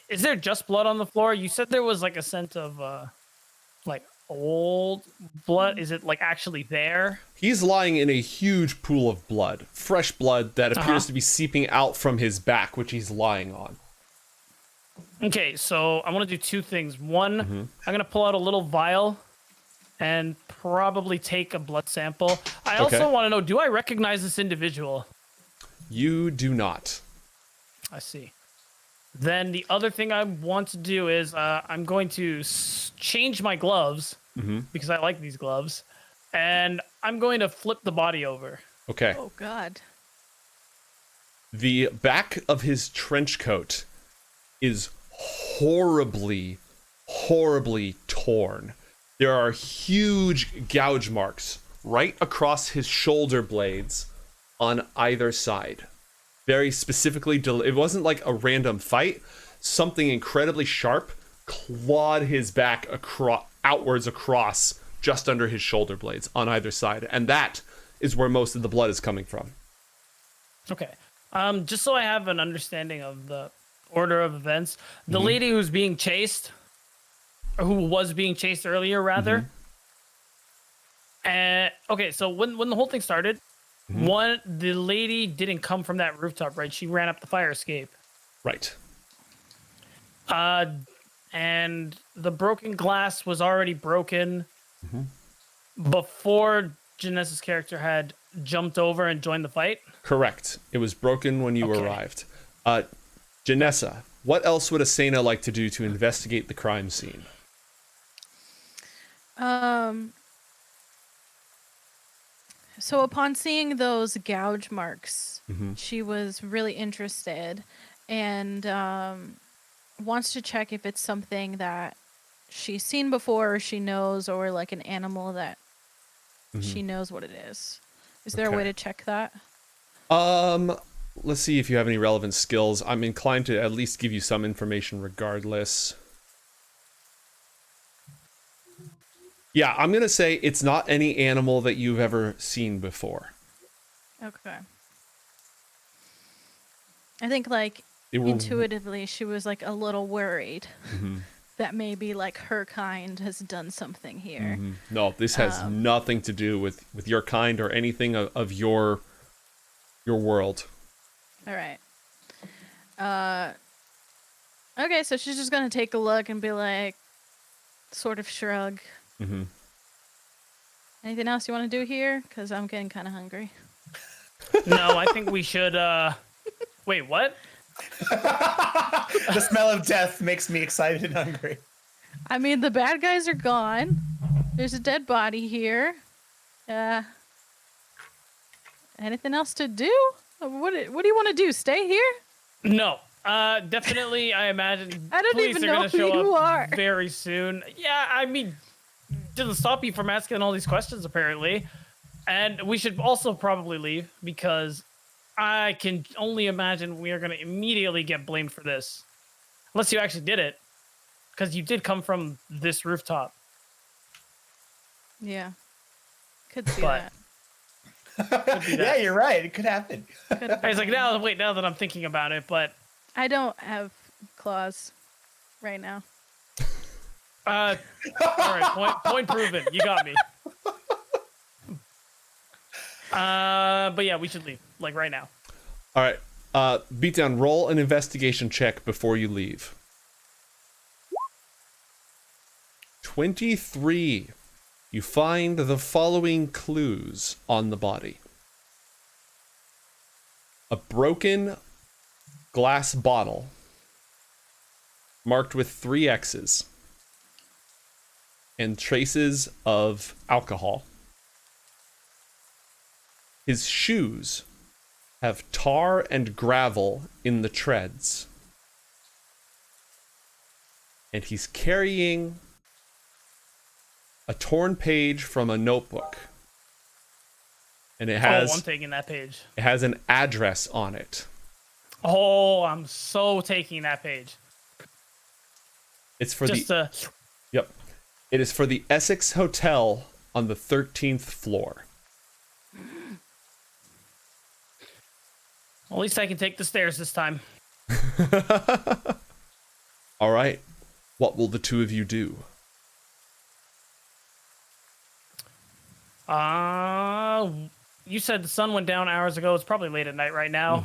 Is there just blood on the floor? You said there was like a scent of like old blood. Is it like actually there? He's lying in a huge pool of blood, fresh blood that appears to be seeping out from his back, which he's lying on. Okay, so I want to do two things. One, I'm gonna pull out a little vial and probably take a blood sample. I also want to know, do I recognize this individual? You do not. I see. Then the other thing I want to do is I'm going to change my gloves because I like these gloves, and I'm going to flip the body over. Okay. Oh, God. The back of his trench coat is horribly, horribly torn. There are huge gouge marks right across his shoulder blades on either side. Very specifically, it wasn't like a random fight. something incredibly sharp clawed his back outwards across just under his shoulder blades on either side. And that is where most of the blood is coming from. Okay. Just so I have an understanding of the order of events, the lady who's being chased, or who was being chased earlier, rather. Okay, so when the whole thing started, the lady didn't come from that rooftop, right? She ran up the fire escape. Right. And the broken glass was already broken before Janessa's character had jumped over and joined the fight. Correct. It was broken when you arrived. Janessa, what else would Asena like to do to investigate the crime scene? So upon seeing those gouge marks, she was really interested and wants to check if it's something that she's seen before or she knows, or like an animal that she knows what it is. Is there a way to check that? Let's see if you have any relevant skills. I'm inclined to at least give you some information regardless. Yeah, I'm going to say it's not any animal that you've ever seen before. Okay. I think like intuitively she was like a little worried that maybe like her kind has done something here. No, this has nothing to do with your kind or anything of your world. All right. Okay, so she's just gonna take a look and be like, sort of shrug. Anything else you want to do here? Because I'm getting kind of hungry. No, I think we should. Wait, what? The smell of death makes me excited and hungry. I mean, the bad guys are gone. There's a dead body here. Anything else to do? What do you want to do? Stay here? No. Definitely, I imagine I don't police even are know gonna who show you up are. very soon. Yeah, I mean, doesn't stop you from asking all these questions, apparently. And we should also probably leave, because I can only imagine we are going to immediately get blamed for this. Unless you actually did it. Because you did come from this rooftop. Yeah. Could see But- that. Could be that. Yeah, you're right. It could happen. Could I was like, now that I'm thinking about it, but... I don't have claws right now. all right, point proven. You got me. But yeah, we should leave, like right now. All right. Beatdown, roll an investigation check before you leave. 23. You find the following clues on the body. A broken glass bottle marked with 3 X's and traces of alcohol. His shoes have tar and gravel in the treads. And he's carrying a torn page from a notebook. And it has I'm taking that page. it has an address on it. Oh, I'm so taking that page. It's for Just Yep. It is for the Essex Hotel on the 13th floor. at least I can take the stairs this time. All right. What will the two of you do? You said the sun went down hours ago. It's probably late at night right now.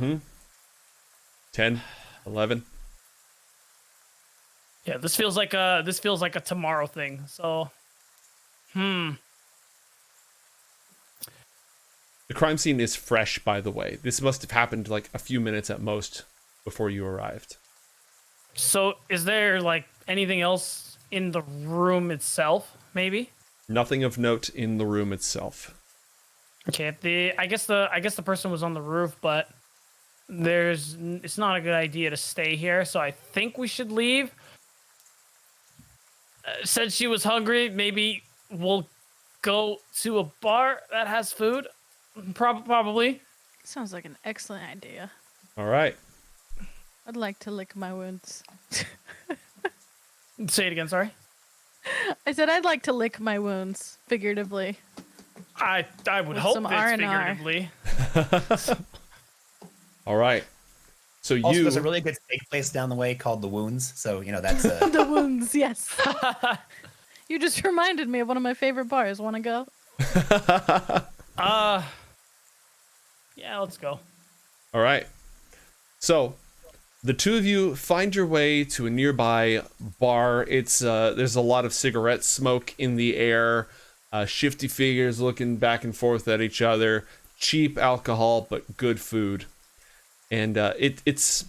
10, 11. Yeah, this feels like a tomorrow thing. So, The crime scene is fresh, by the way. This must have happened like a few minutes at most before you arrived. So is there like anything else in the room itself? Maybe. Nothing of note in the room itself. Okay. I guess the person was on the roof, but it's not a good idea to stay here. So I think we should leave. Said she was hungry. Maybe we'll go to a bar that has food. Probably. Sounds like an excellent idea. All right. I'd like to lick my wounds. Say it again. Sorry. I said I'd like to lick my wounds, figuratively. I would With hope some it's R&R. figuratively. All right. So Also, you there's a really good steak place down the way called The Wounds. So, that's The wounds, yes. You just reminded me of one of my favorite bars. Want to go? Yeah, let's go. All right. So the two of you find your way to a nearby bar. It's there's a lot of cigarette smoke in the air. Shifty figures looking back and forth at each other. Cheap alcohol, but good food. And it's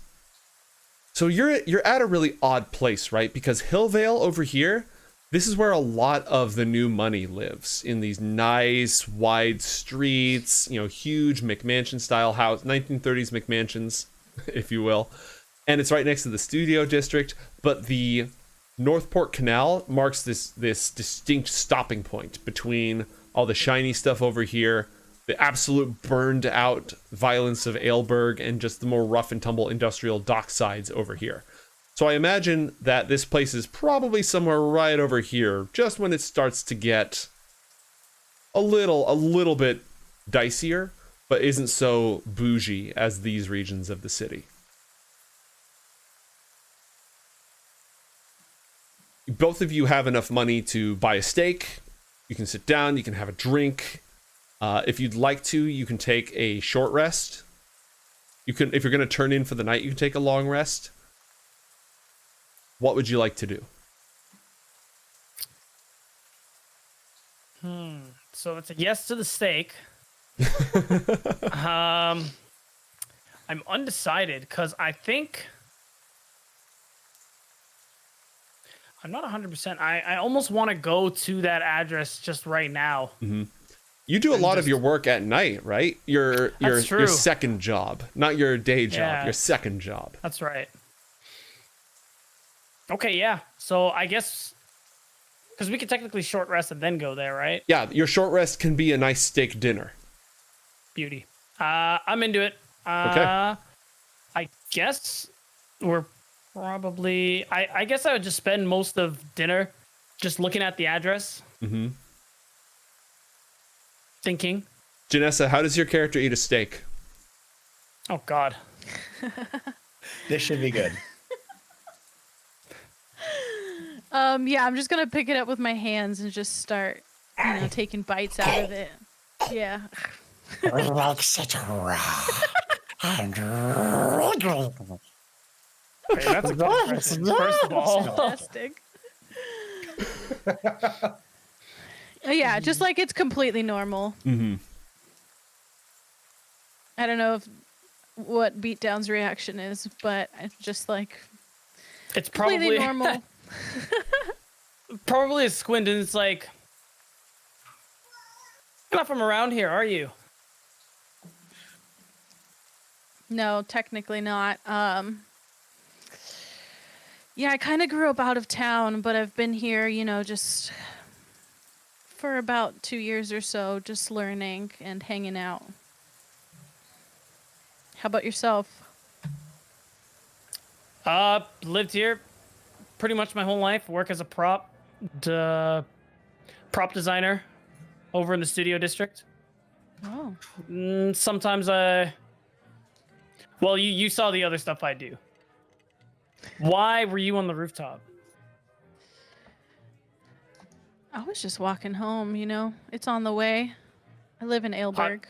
so you're at a really odd place, right? Because Hillvale over here, this is where a lot of the new money lives, in these nice wide streets, huge McMansion style house, 1930s McMansions, if you will. And it's right next to the studio district, but the Northport Canal marks this distinct stopping point between all the shiny stuff over here, the absolute burned out violence of Aylburg, and just the more rough and tumble industrial docksides over here. So I imagine that this place is probably somewhere right over here, just when it starts to get a little bit dicier, but isn't so bougie as these regions of the city. Both of you have enough money to buy a steak. You can sit down, you can have a drink. If you'd like to, you can take a short rest. You can, if you're going to turn in for the night, you can take a long rest. What would you like to do? So it's a yes to the steak. I'm undecided because I think I'm not 100%. I almost want to go to that address just right now. Mm-hmm. You do a lot of your work at night, right? Your second job, not your day job, Yeah. your second job. That's right. Okay, yeah. So I guess because we could technically short rest and then go there, right? Yeah, your short rest can be a nice steak dinner. Beauty. I'm into it. Okay. I guess we're probably. I guess I would just spend most of dinner just looking at the address. Mm-hmm. Thinking. Janessa, how does your character eat a steak? Oh God. This should be good. Yeah, I'm just gonna pick it up with my hands and just start, taking bites out of it. Yeah. We like such raw and wriggling. Okay, that's a good impression, first of all. Fantastic. Yeah, just like it's completely normal. Mm-hmm. I don't know what Beatdown's reaction is, but it's just like It's completely probably normal. probably a squint, and it's like, you're not from around here, are you? No, technically not. Yeah, I kind of grew up out of town, but I've been here, just for about 2 years or so, just learning and hanging out. How about yourself? Lived here pretty much my whole life. Work as a prop designer over in the studio district. Oh. Sometimes well, you saw the other stuff I do. Why were you on the rooftop? I was just walking home, It's on the way. I live in Aylburg.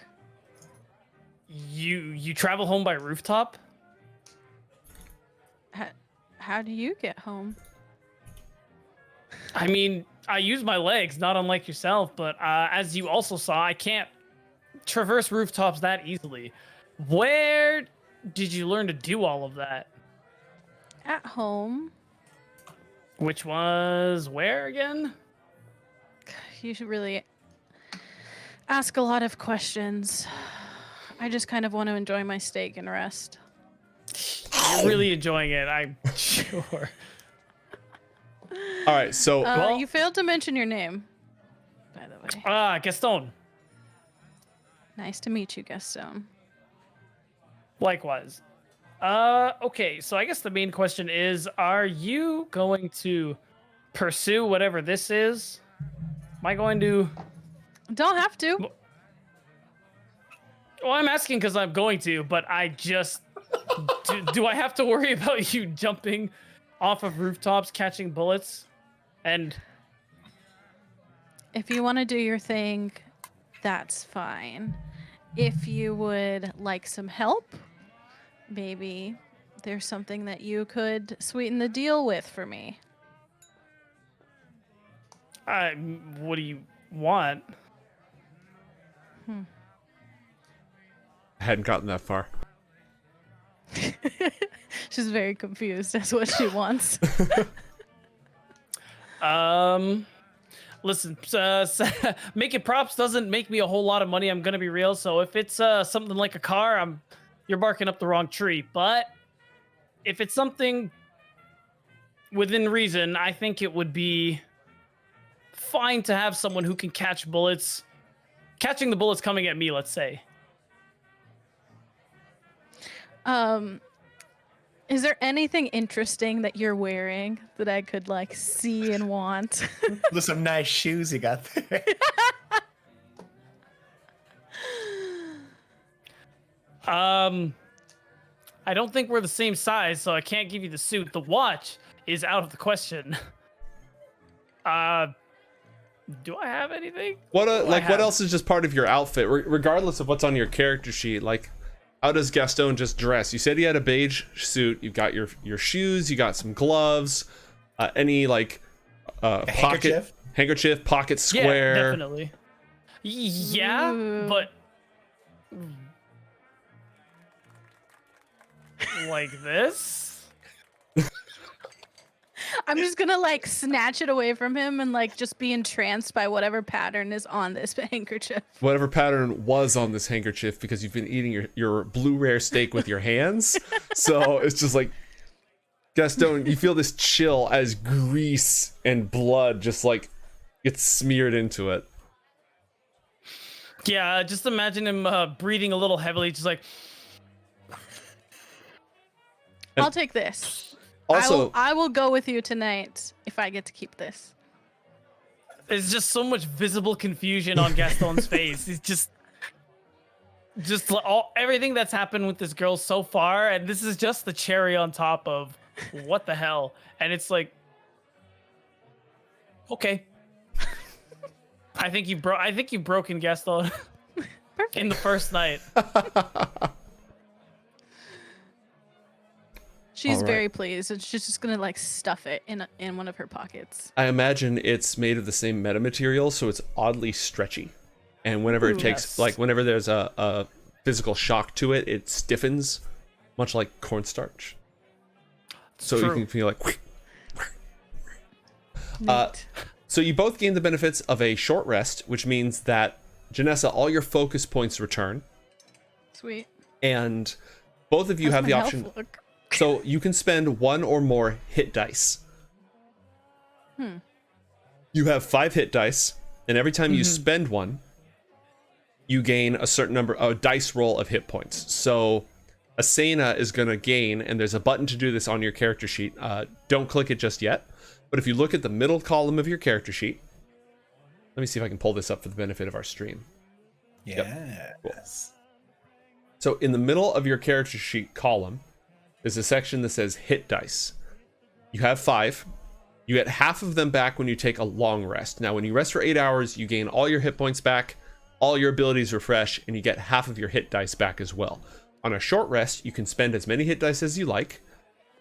You travel home by rooftop? How do you get home? I mean, I use my legs, not unlike yourself, but as you also saw, I can't traverse rooftops that easily. Where did you learn to do all of that? At home. Which was where again? You should really ask a lot of questions. I just kind of want to enjoy my steak and rest. You're really enjoying it, I'm sure. All right, so Well- You failed to mention your name, by the way. Gaston. Nice to meet you, Gaston. Likewise. Okay, so I guess the main question is, are you going to pursue whatever this is? Am I going to... Don't have to. Well, I'm asking because I'm going to, but I just... do I have to worry about you jumping off of rooftops, catching bullets? And... If you want to do your thing, that's fine. If you would like some help, maybe there's something that you could sweeten the deal with for me. What do you want? I hadn't gotten that far. She's very confused as what she wants. Listen, making props doesn't make me a whole lot of money. I'm gonna be real. So if it's something like a car, you're barking up the wrong tree. But if it's something within reason, I think it would be fine to have someone who can catch bullets, catching the bullets coming at me. Let's say. Is there anything interesting that you're wearing that I could like see and want? There's some nice shoes you got there. I don't think we're the same size, so I can't give you the suit. The watch is out of the question. Do I have anything? What else is just part of your outfit, regardless of what's on your character sheet? Like, how does Gaston just dress? You said he had a beige suit. You've got your shoes. You got some gloves. Any like handkerchief, pocket square. Yeah, definitely. Yeah, Ooh. but like this. I'm just gonna like snatch it away from him and like just be entranced by whatever pattern is on this handkerchief. Whatever pattern was on this handkerchief, because you've been eating your blue rare steak with your hands. So it's just like, Gaston, you feel this chill as grease and blood just like gets smeared into it. Yeah, just imagine him breathing a little heavily, just like. I'll take this. Also, I will go with you tonight if I get to keep this. There's just so much visible confusion on Gaston's face. He's just everything that's happened with this girl so far, and this is just the cherry on top of what the hell. And it's like, okay, I think you've broken Gaston in the first night. She's All right. very pleased, and she's just gonna like stuff it in one of her pockets. I imagine it's made of the same metamaterial, so it's oddly stretchy. And whenever it takes, Yes. like, whenever there's a physical shock to it, it stiffens, much like cornstarch. So you True. can feel like. Neat. So you both gain the benefits of a short rest, which means that, Janessa, all your focus points return, Sweet. and both of you How's have the my option. health look? So you can spend one or more hit dice. You have 5 hit dice, and every time you spend one, you gain a certain number of dice roll of hit points. So Asena is going to gain, and there's a button to do this on your character sheet. Don't click it just yet. But if you look at the middle column of your character sheet, let me see if I can pull this up for the benefit of our stream. Yes. Cool. So in the middle of your character sheet column, there's a section that says hit dice. You have 5. You get half of them back when you take a long rest. Now, when you rest for 8 hours, you gain all your hit points back, all your abilities refresh, and you get half of your hit dice back as well. On a short rest, you can spend as many hit dice as you like,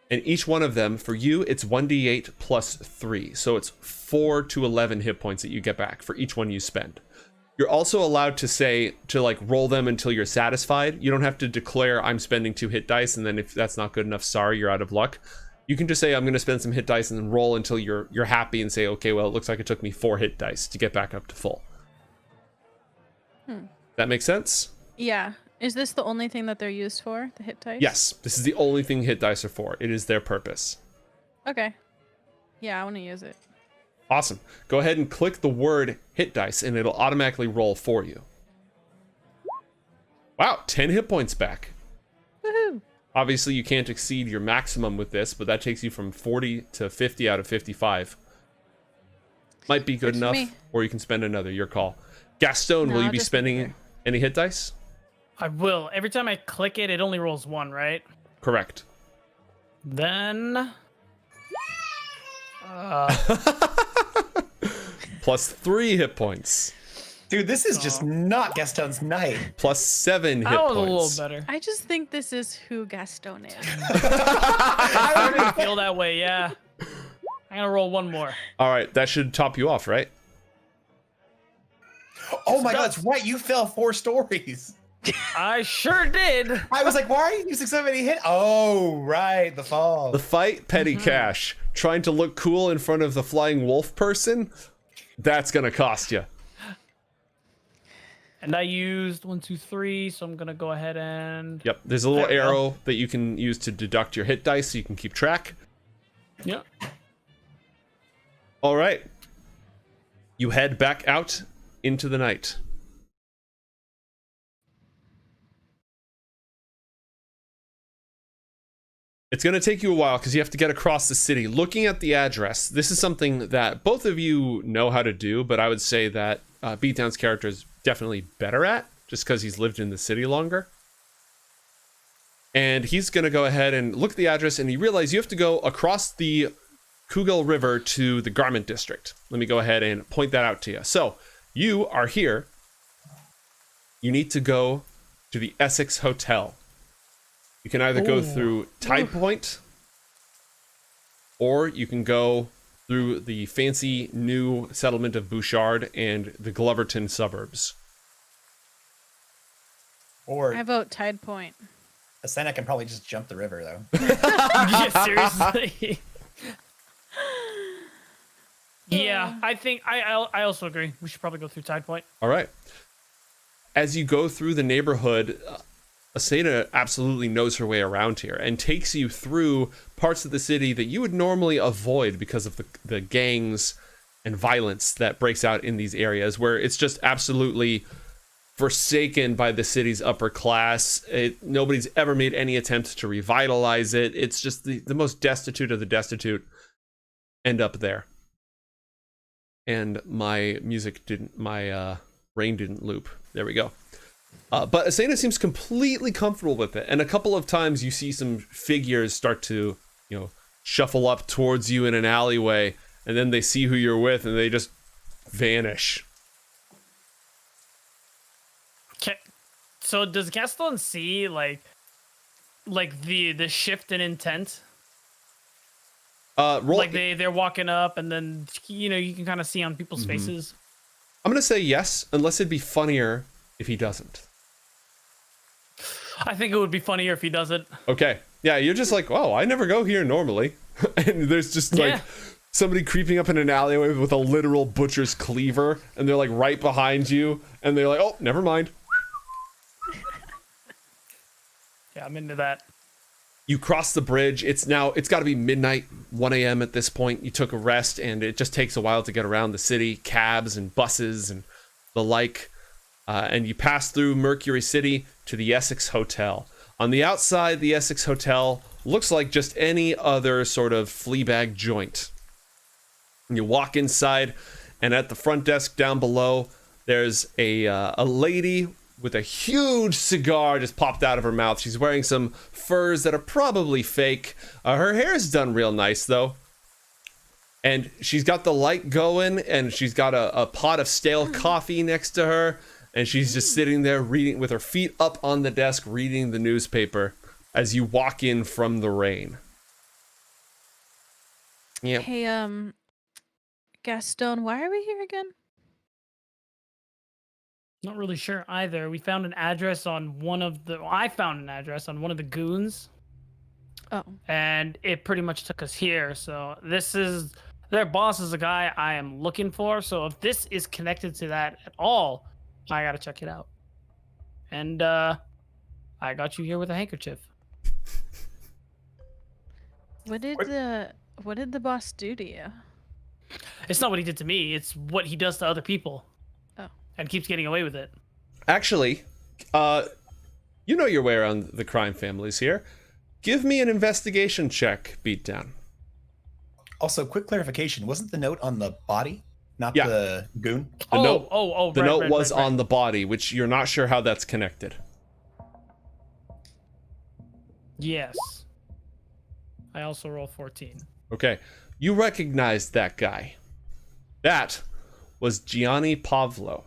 and each one of them, for you, it's 1d8 plus 3. So it's 4 to 11 hit points that you get back for each one you spend. You're also allowed to like roll them until you're satisfied. You don't have to declare I'm spending 2 hit dice, and then if that's not good enough, sorry, you're out of luck. You can just say I'm going to spend some hit dice and then roll until you're happy and say, okay, well, it looks like it took me 4 hit dice to get back up to full. That makes sense? Yeah. Is this the only thing that they're used for? The hit dice? Yes, this is the only thing hit dice are for. It is their purpose. Okay. Yeah, I want to use it. Awesome. Go ahead and click the word hit dice and it'll automatically roll for you. Wow, 10 hit points back. Woohoo! Obviously, you can't exceed your maximum with this, but that takes you from 40 to 50 out of 55. Might be good Works for enough, me. or you can spend another. Your call. Gaston, No, will you I'll be just spending leave her. any hit dice? I will. Every time I click it, it only rolls 1, right? Correct. Then Plus 3 hit points. Dude, this is just not Gaston's night. Plus 7 hit I was a little points. better. I just think this is who Gaston is. I already feel that way, yeah. I'm gonna roll 1 more. All right, that should top you off, right? Oh my god, that's right. You fell 4 stories. I sure did. I was like, why are you using so many hit? Oh, right, the fall. The fight, petty cash. Trying to look cool in front of the flying wolf person, that's gonna cost you. And I used 1, 2, 3, so I'm gonna go ahead and. Yep, there's a little There we go. arrow that you can use to deduct your hit dice so you can keep track. Yep. All right. You head back out into the night. It's going to take you a while because you have to get across the city. Looking at the address, this is something that both of you know how to do, but I would say that Beatdown's character is definitely better at, just because he's lived in the city longer. And he's going to go ahead and look at the address, and you realize you have to go across the Kugel River to the Garment District. Let me go ahead and point that out to you. So, you are here. You need to go to the Essex Hotel. You can either go through Tide Point, or you can go through the fancy new settlement of Bouchard and the Gloverton suburbs. Or I vote Tide Point. Asena can probably just jump the river, though. Yeah, seriously. Yeah, I think I also agree. We should probably go through Tide Point. All right. As you go through the neighborhood, Asena absolutely knows her way around here and takes you through parts of the city that you would normally avoid because of the gangs and violence that breaks out in these areas, where it's just absolutely forsaken by the city's upper class. Nobody's ever made any attempt to revitalize it. It's just the most destitute of the destitute end up there. And my rain didn't loop. There we go. But Asena seems completely comfortable with it. And a couple of times you see some figures start to, shuffle up towards you in an alleyway, and then they see who you're with and they just vanish. Okay. So does Gaston see like the shift in intent? Roll. Like they're walking up and then you can kind of see on people's faces. I'm gonna say yes, unless it'd be funnier if he doesn't. I think it would be funnier if he doesn't. Okay. Yeah, you're just like, oh, I never go here normally. And there's just like somebody creeping up in an alleyway with a literal butcher's cleaver, and they're like right behind you, and they're like, oh, never mind. Yeah, I'm into that. You cross the bridge. It's got to be midnight, 1 a.m. at this point. You took a rest, and it just takes a while to get around the city, cabs and buses and the like. And you pass through Mercury City to the Essex Hotel. On the outside, the Essex Hotel looks like just any other sort of Fleabag joint. And you walk inside, and at the front desk down below, there's a lady with a huge cigar just popped out of her mouth. She's wearing some furs that are probably fake. Her hair's done real nice, though. And she's got the light going, and she's got a pot of stale coffee next to her. And she's just sitting there reading with her feet up on the desk, reading the newspaper as you walk in from the rain. Yeah. Hey, Gaston, why are we here again? Not really sure either. We found an address on I found an address on one of the goons, Oh, and it pretty much took us here. So their boss is a guy I am looking for. So if this is connected to that at all, I gotta check it out. And I got you here with a handkerchief. what did the boss do to you? It's not what he did to me. It's what he does to other people. Oh. And keeps getting away with it. Actually, you know your way around the crime families here. Give me an investigation check, Beatdown. Also, quick clarification: wasn't the note on the body, not Yeah. the goon? The note The note was on the body, which you're not sure how that's connected. Yes. I also roll 14. Okay. You recognize that guy. That was Gianni Pavlo.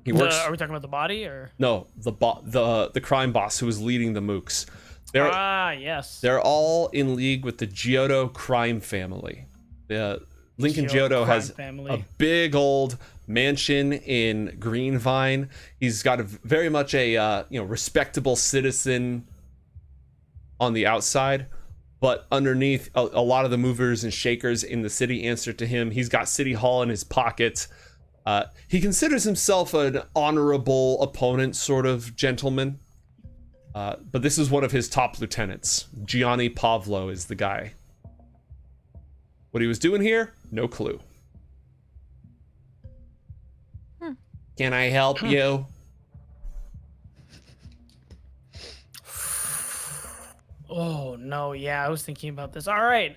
He works. Are we talking about the body or? No, the crime boss who was leading the mooks. Yes. They're all in league with the Giotto crime family. The Lincoln Giotto has a big old mansion in Greenvine. He's got very much a respectable citizen on the outside, but underneath, a lot of the movers and shakers in the city answer to him. He's got City Hall in his pocket. He considers himself an honorable opponent sort of gentleman. But this is one of his top lieutenants. Gianni Pavlo is the guy. What he was doing here? No clue. Can I help you? Oh no, yeah, I was thinking about this. All right.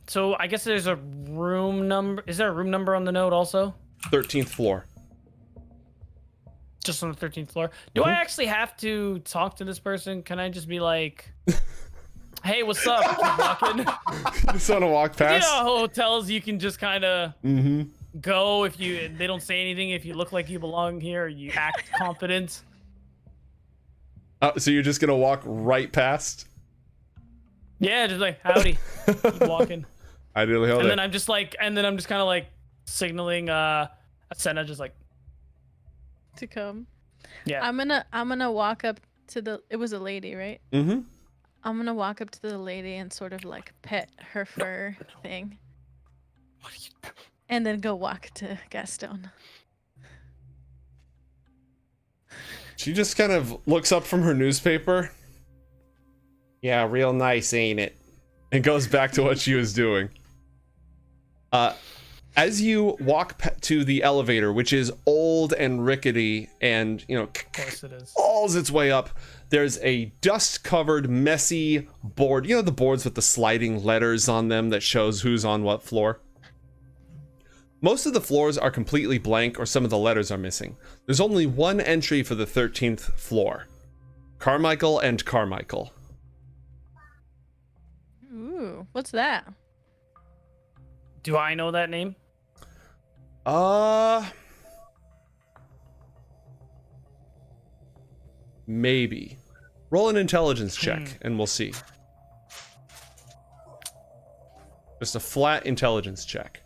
So I guess there's a room number. Is there a room number on the note also? 13th floor. Just on the 13th floor. Do I actually have to talk to this person? Can I just be like, hey, what's up? Keep walking. Just want to walk past. You know, hotels you can just kind of go if they don't say anything. If you look like you belong here, you act confident. So you're just gonna walk right past? Yeah, just like howdy. Keep walking. Ideally, and then I'm just kind of like signaling Asena, just like to come. Yeah. I'm gonna walk up to the. It was a lady, right? Mm-hmm. I'm gonna walk up to the lady and sort of like pet her fur thing. What are you doing? And then go walk to Gaston. She just kind of looks up from her newspaper. Yeah, real nice, ain't it? And goes back to what she was doing. As you walk to the elevator, which is old and rickety and, of course it is, falls its way up, there's a dust-covered, messy board. You know the boards with the sliding letters on them that shows who's on what floor? Most of the floors are completely blank or some of the letters are missing. There's only one entry for the 13th floor. Carmichael and Carmichael. Ooh, what's that? Do I know that name? Maybe. Roll an intelligence check and we'll see. Just a flat intelligence check.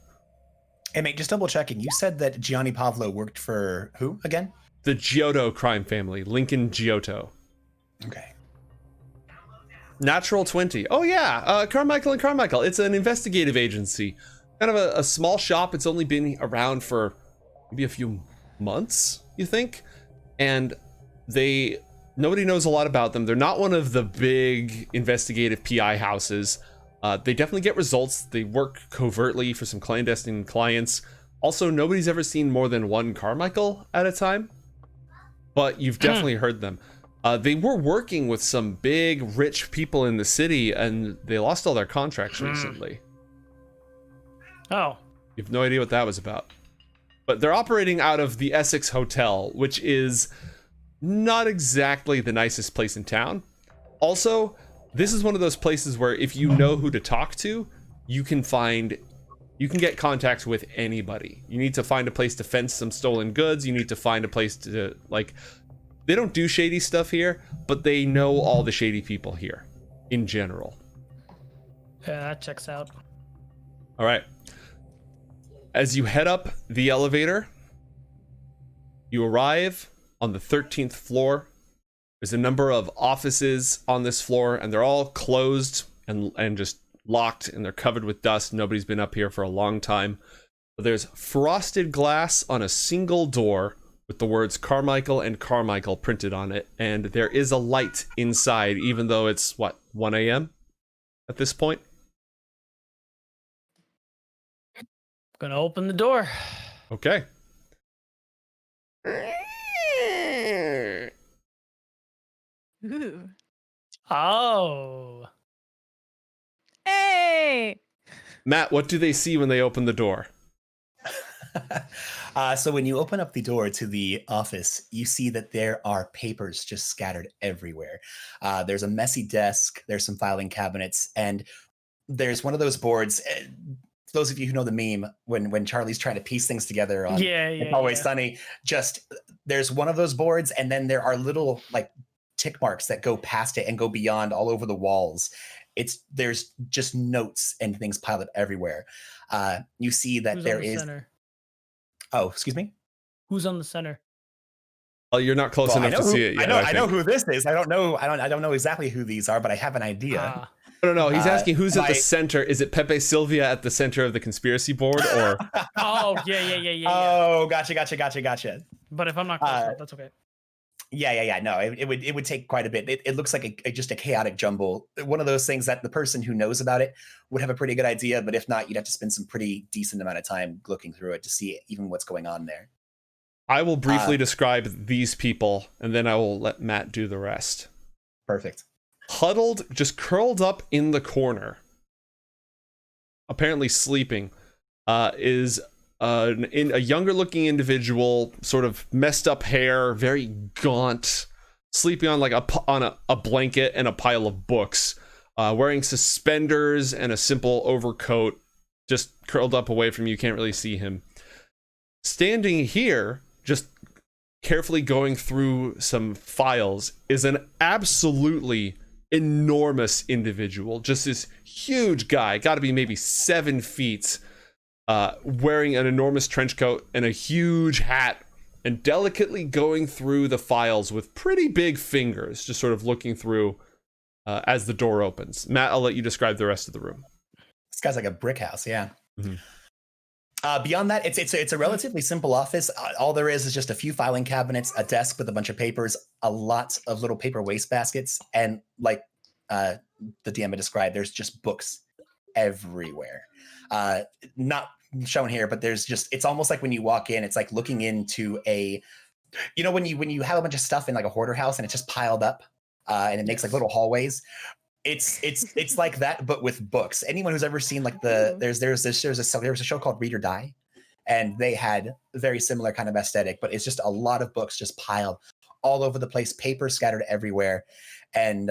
Hey, mate, just double checking. You said that Gianni Pavlo worked for who again? The Giotto crime family, Lincoln Giotto. Okay. Natural 20. Oh yeah, Carmichael and Carmichael. It's an investigative agency. Kind of a small shop. It's only been around for maybe a few months, you think? And nobody knows a lot about them. They're not one of the big investigative PI houses. They definitely get results. They work covertly for some clandestine clients. Also, nobody's ever seen more than one Carmichael at a time, but you've definitely heard them. They were working with some big, rich people in the city, and they lost all their contracts recently. Oh. You have no idea what that was about. But they're operating out of the Essex Hotel, which is not exactly the nicest place in town. Also, this is one of those places where if you know who to talk to, you can get contact with anybody. You need to find a place to fence some stolen goods. You need to find a place to, like, they don't do shady stuff here, but they know all the shady people here in general. Yeah, that checks out. All right. As you head up the elevator, you arrive on the 13th floor. There's a number of offices on this floor, and they're all closed and just locked, and they're covered with dust. Nobody's been up here for a long time. But there's frosted glass on a single door with the words Carmichael and Carmichael printed on it, and there is a light inside, even though it's, 1 a.m. at this point? Gonna open the door. Okay. Ooh. Oh. Hey. Matt, what do they see when they open the door? So when you open up the door to the office, you see that there are papers just scattered everywhere. There's a messy desk, there's some filing cabinets, and there's one of those boards. For those of you who know the meme, when Charlie's trying to piece things together on It's Always Sunny, just there's one of those boards, and then there are little like tick marks that go past it and go beyond all over the walls. There's just notes and things piled up everywhere. You see that Who's there on the is. center? Oh, excuse me. Who's on the center? Well, you're not close enough to see it yet. I know who this is. I don't know exactly who these are, but I have an idea. No. He's asking who's at the center. Is it Pepe Silvia at the center of the conspiracy board, or? Oh, yeah. Oh, gotcha. But if I'm not close enough, that's okay. Yeah. No, it would take quite a bit. It looks like just a chaotic jumble. One of those things that the person who knows about it would have a pretty good idea, but if not, you'd have to spend some pretty decent amount of time looking through it to see even what's going on there. I will briefly describe these people, and then I will let Matt do the rest. Perfect. Huddled, just curled up in the corner, apparently sleeping, is a younger looking individual, sort of messed up hair, very gaunt, sleeping on like a blanket and a pile of books, wearing suspenders and a simple overcoat, just curled up away from you, can't really see him. Standing here, just carefully going through some files, is an absolutely enormous individual, just this huge guy, gotta be maybe 7 feet, wearing an enormous trench coat and a huge hat, and delicately going through the files with pretty big fingers, just sort of looking through as the door opens. Matt, I'll let you describe the rest of the room. This guy's like a brick house, yeah. Mm-hmm. Beyond that, it's a relatively simple office. All there is just a few filing cabinets, a desk with a bunch of papers, a lot of little paper waste baskets, and like the DM described, there's just books everywhere. Not shown here, but it's almost like when you walk in, it's like looking into when you have a bunch of stuff in like a hoarder house and it's just piled up, and it makes like little hallways. It's like that, but with books. Anyone who's ever seen like there's a show called Read or Die, and they had a very similar kind of aesthetic, but it's just a lot of books just piled all over the place, paper scattered everywhere. And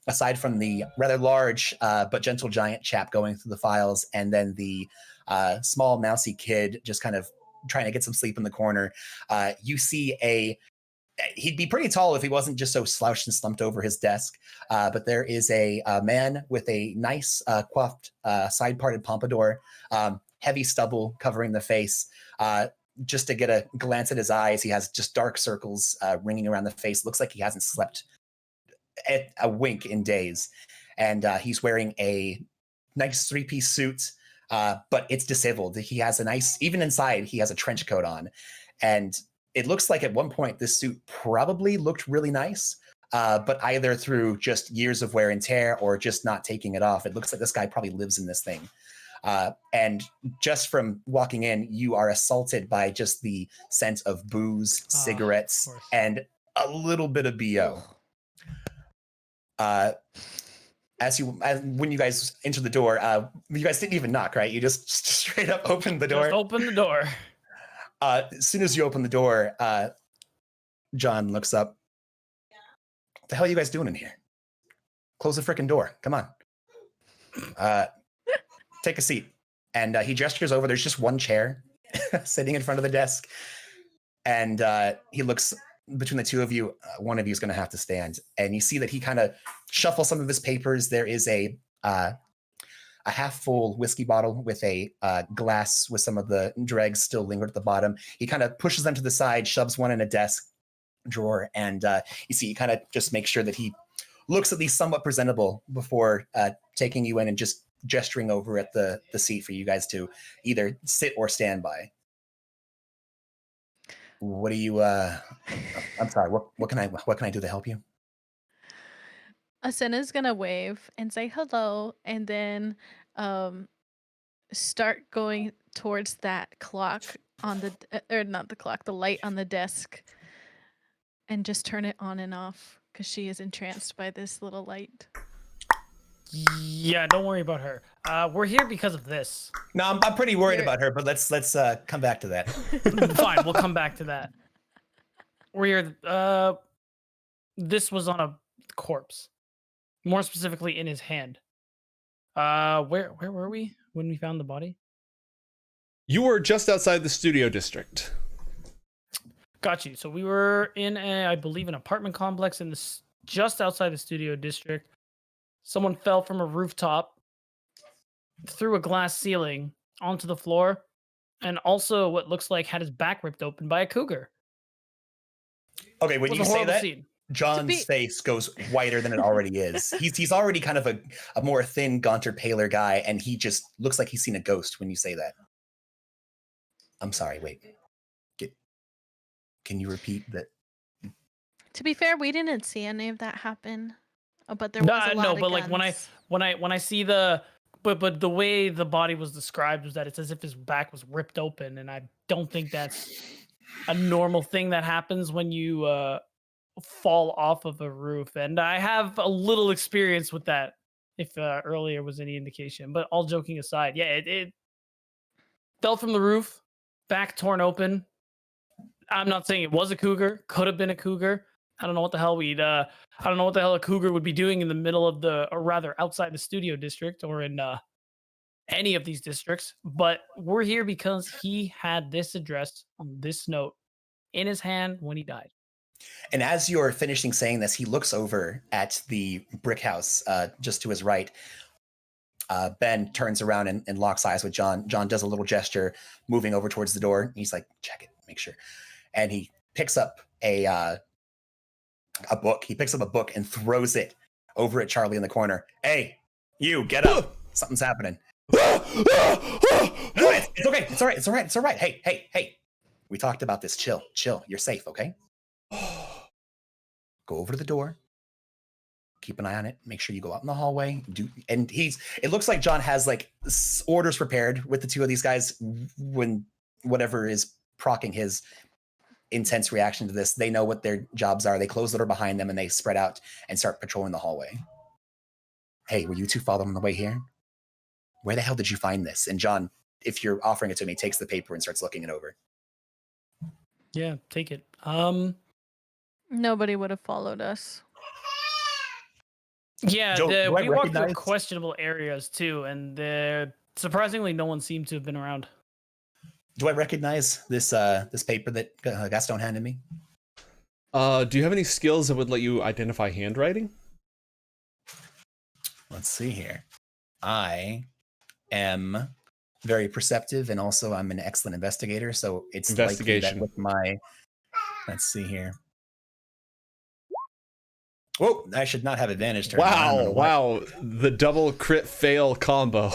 aside from the rather large but gentle giant chap going through the files, and then the small mousy kid just kind of trying to get some sleep in the corner, you see he'd be pretty tall if he wasn't just so slouched and slumped over his desk. But there is a man with a nice coiffed side-parted pompadour, heavy stubble covering the face. Just to get a glance at his eyes, he has just dark circles ringing around the face. Looks like he hasn't slept a wink in days. And he's wearing a nice 3-piece suit, but it's disabled. He has even inside, he has a trench coat on. And it looks like at one point this suit probably looked really nice, but either through just years of wear and tear or just not taking it off, it looks like this guy probably lives in this thing. And just from walking in, you are assaulted by just the scent of booze, cigarettes, and a little bit of BO. When you guys enter the door, you guys didn't even knock, right? You just straight up opened the door. Just open the door. As soon as you open the door, John looks up. What the hell are you guys doing in here? Close the freaking door. Come on. Take a seat. And he gestures over. There's just one chair sitting in front of the desk. And he looks between the two of you. One of you is going to have to stand. And you see that he kind of shuffles some of his papers. There is a half-full whiskey bottle with a glass with some of the dregs still lingered at the bottom. He kind of pushes them to the side, shoves one in a desk drawer, and you see he kind of just makes sure that he looks at least somewhat presentable before taking you in and just gesturing over at the seat for you guys to either sit or stand by. What do you I'm sorry, what can I do to help you? Asena's gonna wave and say hello, and then start going towards that clock on the or not the clock, the light on the desk, and just turn it on and off because she is entranced by this little light. Yeah, don't worry about her. We're here because of this. No, I'm pretty worried You're- about her, but let's come back to that. Fine, we'll come back to that. We're here. This was on a corpse, more specifically in his hand. Where were we when we found the body? You were just outside the studio district. Got you. So we were in I believe, an apartment complex in this just outside the studio district. Someone fell from a rooftop through a glass ceiling onto the floor, and also what looks like had his back ripped open by a cougar. Okay, when It was you a say horrible that, scene. John's face goes whiter than it already is. He's already kind of a more thin, gaunter, paler guy, and he just looks like he's seen a ghost when you say that. I'm sorry, wait. Can you repeat that? To be fair, we didn't see any of that happen, but there was a lot No, of but like when I see the but the way the body was described was that it's as if his back was ripped open, and I don't think that's a normal thing that happens when you fall off of a roof. And I have a little experience with that, if earlier was any indication. But all joking aside, yeah, it fell from the roof, back torn open. I'm not saying it was a cougar. Could have been a cougar. I don't know what the hell I don't know what the hell a cougar would be doing in the middle of or rather outside the studio district or in any of these districts. But we're here because he had this address on this note in his hand when he died. And as you're finishing saying this, he looks over at the brick house just to his right. Ben turns around and locks eyes with John. John does a little gesture, moving over towards the door. He's like, check it, make sure. And he picks up a book. He picks up a book and throws it over at Charlie in the corner. Hey, you, get up. Something's happening. No, it's okay. It's all right. It's all right. It's all right. Hey. We talked about this. Chill. You're safe, okay? Go over to the door. Keep an eye on it. Make sure you go out in the hallway. It looks like John has like orders prepared with the two of these guys when whatever is procking his intense reaction to this. They know what their jobs are. They close the door behind them and they spread out and start patrolling the hallway. Hey, were you two following on the way here? Where the hell did you find this? And John, if you're offering it to him, he takes the paper and starts looking it over. Yeah, take it. Nobody would have followed us. Yeah, Joe, do I we walked through recognize- questionable areas too, and surprisingly, no one seemed to have been around. Do I recognize this paper that Gaston handed me? Do you have any skills that would let you identify handwriting? Let's see here. I am very perceptive, and also I'm an excellent investigator. So it's likely that Investigation. with my. Let's see here. Whoa! I should not have advantage. Turn. I don't know Wow! The double crit fail combo.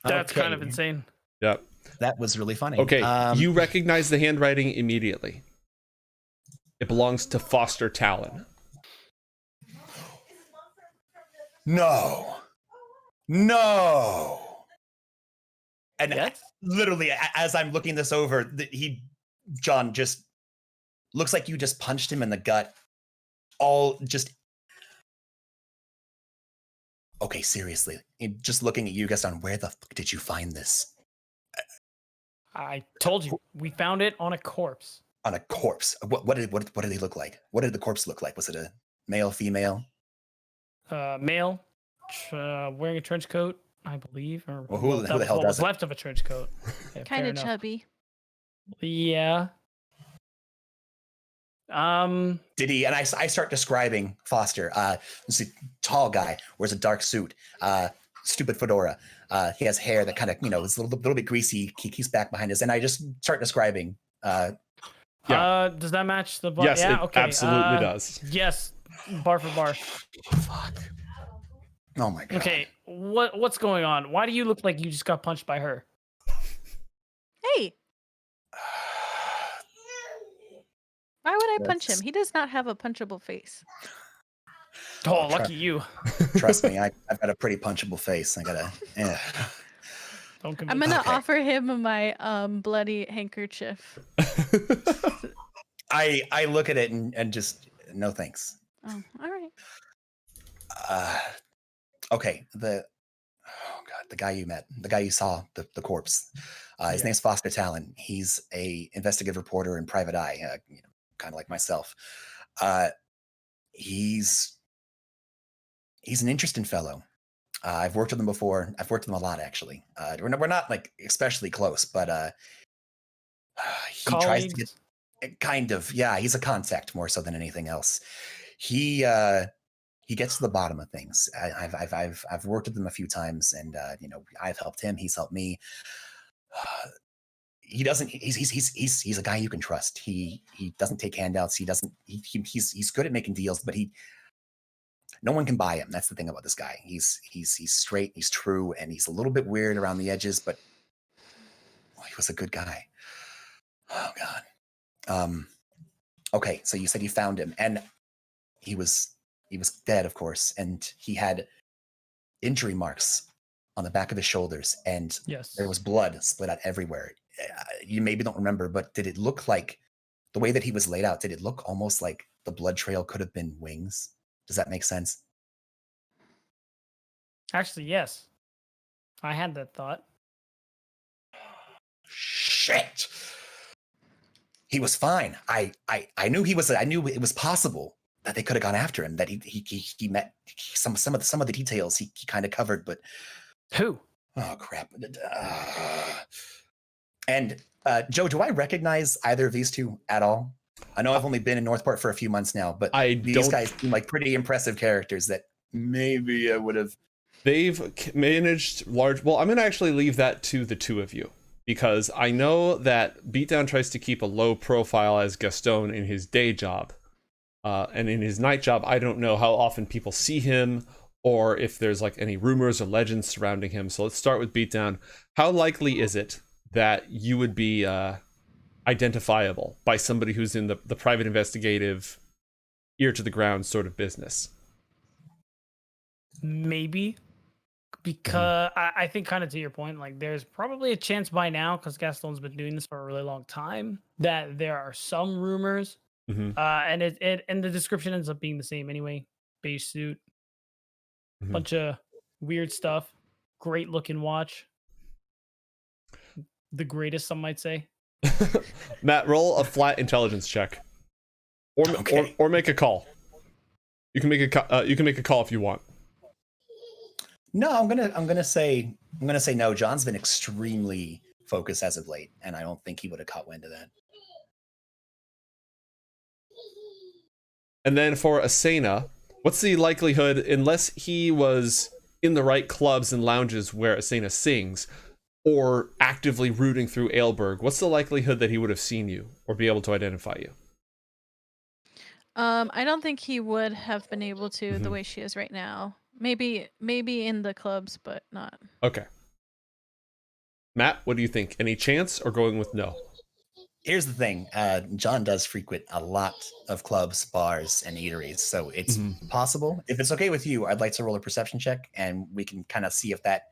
That's kind of Okay, insane. Yep. That was really funny. Okay, you recognize the handwriting immediately. It belongs to Foster Talon. No. And Yes? literally, as I'm looking this over, John just looks like you just punched him in the gut. Okay, seriously. Just looking at you, Gaston, where the fuck did you find this? I told you, we found it on a corpse. On a corpse. What did they look like? What did the corpse look like? Was it a male, female? Male, wearing a trench coat, I believe, or Well, who the that was hell what was doesn't? left of a trench coat. Yeah, Kind fair of enough. chubby. Yeah. Did he? And I start describing Foster. This is a tall guy, wears a dark suit, stupid fedora. He has hair that kind of, is a little bit greasy. He's back behind us, and I just start describing. Yeah. Does that match the bar? Yes, yeah, it okay. absolutely does. Yes, bar for bar. Fuck. Oh my god. Okay, what's going on? Why do you look like you just got punched by her? Hey, why would I punch him? He does not have a punchable face. Oh, lucky you. Trust me, I've got a pretty punchable face. I gotta. Don't I'm convince gonna Okay. offer him my bloody handkerchief. I look at it and just no thanks. Oh, all right. Okay, the guy you met, the guy you saw, the corpse. His name's Foster Talon. He's a investigative reporter in Private Eye, kind of like myself. He's an interesting fellow. I've worked with him before. I've worked with him a lot, actually. We're not like especially close, but he tries to get kind of, yeah. He's a contact more so than anything else. He gets to the bottom of things. I've worked with him a few times, and I've helped him. He's helped me. He doesn't. He's a guy you can trust. He doesn't take handouts. He doesn't. He's good at making deals, but no one can buy him. That's the thing about this guy. He's straight. He's true, and he's a little bit weird around the edges, but he was a good guy. Oh God. Okay, so you said you found him, and he was dead, of course, and he had injury marks on the back of his shoulders, and there was blood split out everywhere. You maybe don't remember, but did it look like the way that he was laid out? Did it look almost like the blood trail could have been wings? Does that make sense? Actually, yes. I had that thought. Shit. He was fine. I knew he was. I knew it was possible that they could have gone after him. That he met some of the details he kind of covered, but who? Oh crap! And Joe, do I recognize either of these two at all? I know I've only been in Northport for a few months now, but these guys seem like pretty impressive characters that maybe I would have. They've managed large. Well, I'm going to actually leave that to the two of you, because I know that Beatdown tries to keep a low profile as Gaston in his day job. And in his night job, I don't know how often people see him or if there's like any rumors or legends surrounding him. So let's start with Beatdown. How likely is it that you would be identifiable by somebody who's in the private investigative, ear to the ground sort of business? Maybe. Because I think kind of to your point, like there's probably a chance by now, because Gaston's been doing this for a really long time, that there are some rumors. And and the description ends up being the same anyway. Beige suit, bunch of weird stuff, great looking watch, the greatest, some might say. Matt, roll a flat intelligence check, or make a call. You can make a call if you want. No, I'm gonna say no. John's been extremely focused as of late, and I don't think he would have caught wind of that. And then for Asena, what's the likelihood, unless he was in the right clubs and lounges where Asena sings, or actively rooting through Aelberg, what's the likelihood that he would have seen you or be able to identify you? I don't think he would have been able to the way she is right now. Maybe in the clubs, but not. Okay. Matt, what do you think? Any chance or going with no? Here's the thing. John does frequent a lot of clubs, bars, and eateries, so it's possible. If it's okay with you, I'd like to roll a perception check, and we can kind of see if that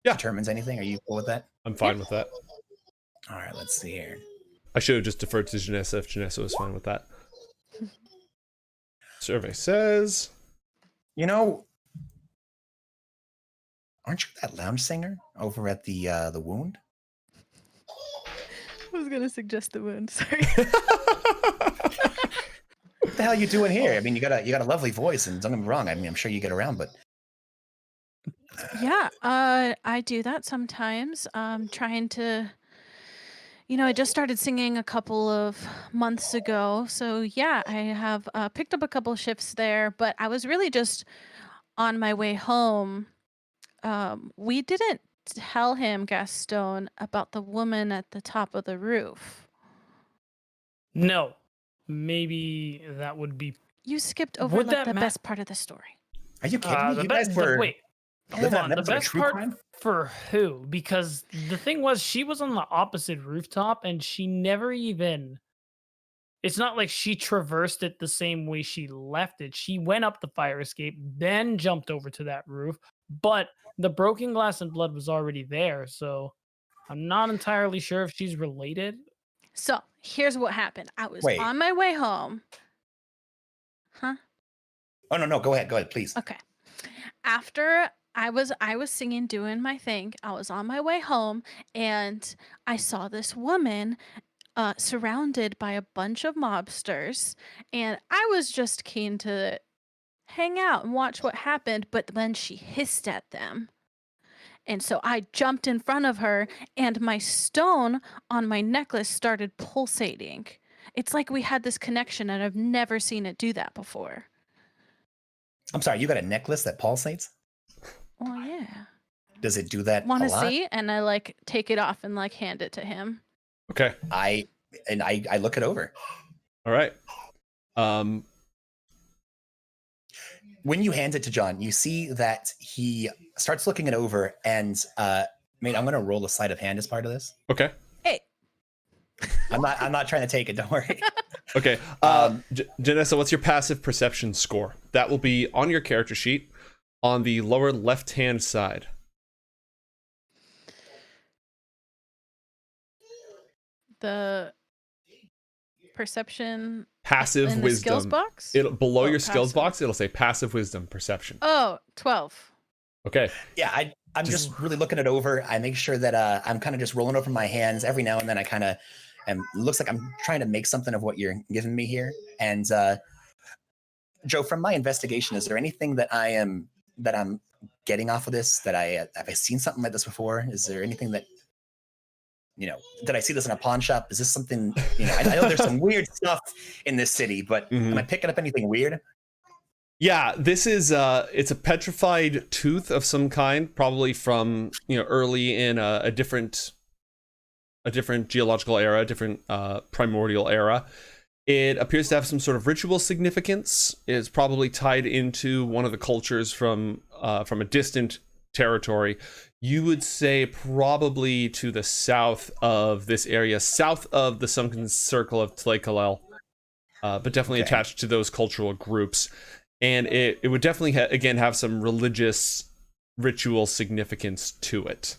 determines anything. Are you cool with that? I'm fine with that. All right, let's see here. I should have just deferred to Janessa if Janessa was fine with that. Survey says... aren't you that lounge singer over at the Wound? I was gonna suggest the Wound. Sorry. What the hell are you doing here? I mean, you got a lovely voice, and don't get me wrong. I mean, I'm sure you get around, but yeah, I do that sometimes. Trying to, I just started singing a couple of months ago, so yeah, I have picked up a couple shifts there. But I was really just on my way home. We didn't tell him, Gaston, about the woman at the top of the roof. No. Maybe that would be... You skipped over the best part of the story. Are you kidding me? You guys were... Wait, hold on. The best part for who? Because the thing was, she was on the opposite rooftop, and she never even... It's not like she traversed it the same way she left it. She went up the fire escape, then jumped over to that roof, but the broken glass and blood was already there, so I'm not entirely sure if she's related. So here's what happened. I was on my way home. Huh? Oh no, go ahead, please. Okay. After I was singing, doing my thing, I was on my way home, and I saw this woman surrounded by a bunch of mobsters, and I was just keen to hang out and watch what happened, but then she hissed at them. And so I jumped in front of her, and my stone on my necklace started pulsating. It's like we had this connection, and I've never seen it do that before. I'm sorry, you got a necklace that pulsates? Oh, yeah. Does it do that Want a to lot? see? And I like take it off and like hand it to him. Okay. I look it over. All right. When you hand it to John, you see that he starts looking it over, and I'm going to roll a sleight of hand as part of this. Okay. Hey. I'm not trying to take it. Don't worry. Okay. Janessa, what's your passive perception score? That will be on your character sheet on the lower left-hand side. The perception Passive in the wisdom. skills box? Below Oh, your skills passive. box, it'll say passive wisdom perception. Oh, 12. Okay. Yeah, I'm just really looking it over. I make sure that I'm kind of just rolling over my hands every now and then. I kind of looks like I'm trying to make something of what you're giving me here. And Joe, from my investigation, is there anything that I'm getting off of this that have I seen something like this before? Is there anything that, did I see this in a pawn shop? Is this something, I know there's some weird stuff in this city, but am I picking up anything weird? Yeah, this is it's a petrified tooth of some kind, probably from early in a different geological era, different primordial era. It appears to have some sort of ritual significance. It's probably tied into one of the cultures from a distant territory. You would say probably to the south of this area, south of the sunken circle of Tlakalel, but definitely attached to those cultural groups. And it would definitely, again, have some religious ritual significance to it.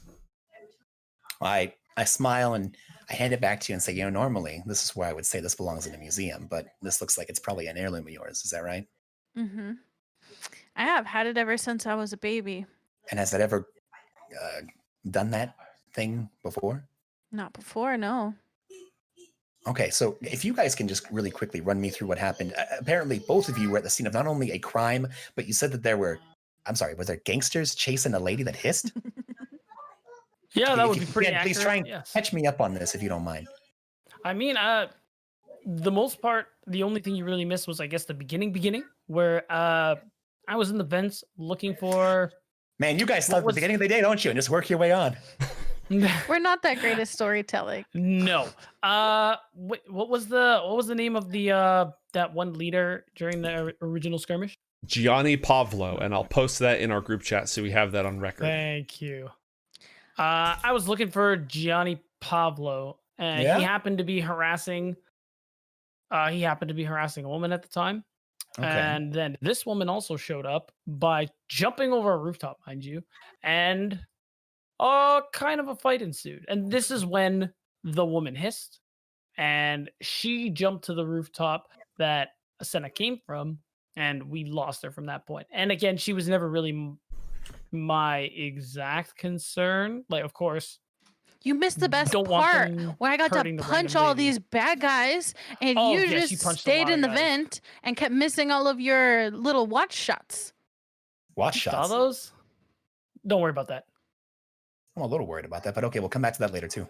I smile and I hand it back to you and say, normally this is where I would say this belongs in a museum, but this looks like it's probably an heirloom of yours. Is that right? Mm-hmm. I have had it ever since I was a baby. And has that ever done that thing before? Not before, no. Okay, so if you guys can just really quickly run me through what happened. Apparently, both of you were at the scene of not only a crime, but you said that were there gangsters chasing a lady that hissed? Yeah, that would be pretty accurate. Please try and yes. catch me up on this if you don't mind. I mean, the most part, the only thing you really missed was, I guess, the beginning, where I was in the vents looking for... Man, you guys start at the beginning of the day, don't you? And just work your way on. We're not that great at storytelling. No. What was the name of the that one leader during the original skirmish? Gianni Pavlo, and I'll post that in our group chat so we have that on record. Thank you. I was looking for Gianni Pavlo, and he happened to be harassing a woman at the time. Okay. And then this woman also showed up by jumping over a rooftop, mind you, and kind of a fight ensued. And this is when the woman hissed, and she jumped to the rooftop that Asena came from, and we lost her from that point. And again, she was never really my exact concern. Like, of course, you missed the best part where I got to punch all these bad guys, and you just stayed in the vent and kept missing all of your little watch shots. Watch shots? Saw those? Don't worry about that. I'm a little worried about that, but okay, we'll come back to that later too.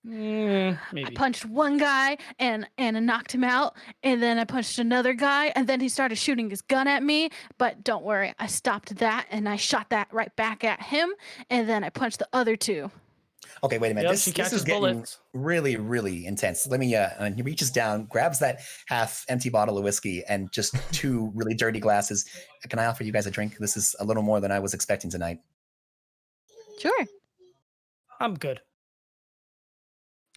Maybe. I punched one guy and I knocked him out, and then I punched another guy, and then he started shooting his gun at me, but don't worry, I stopped that and I shot that right back at him, and then I punched the other two. Okay, wait a minute. Yep, this is getting really, really intense. Let me and he reaches down, grabs that half empty bottle of whiskey and just two really dirty glasses. Can I offer you guys a drink? This is a little more than I was expecting tonight. Sure. I'm good.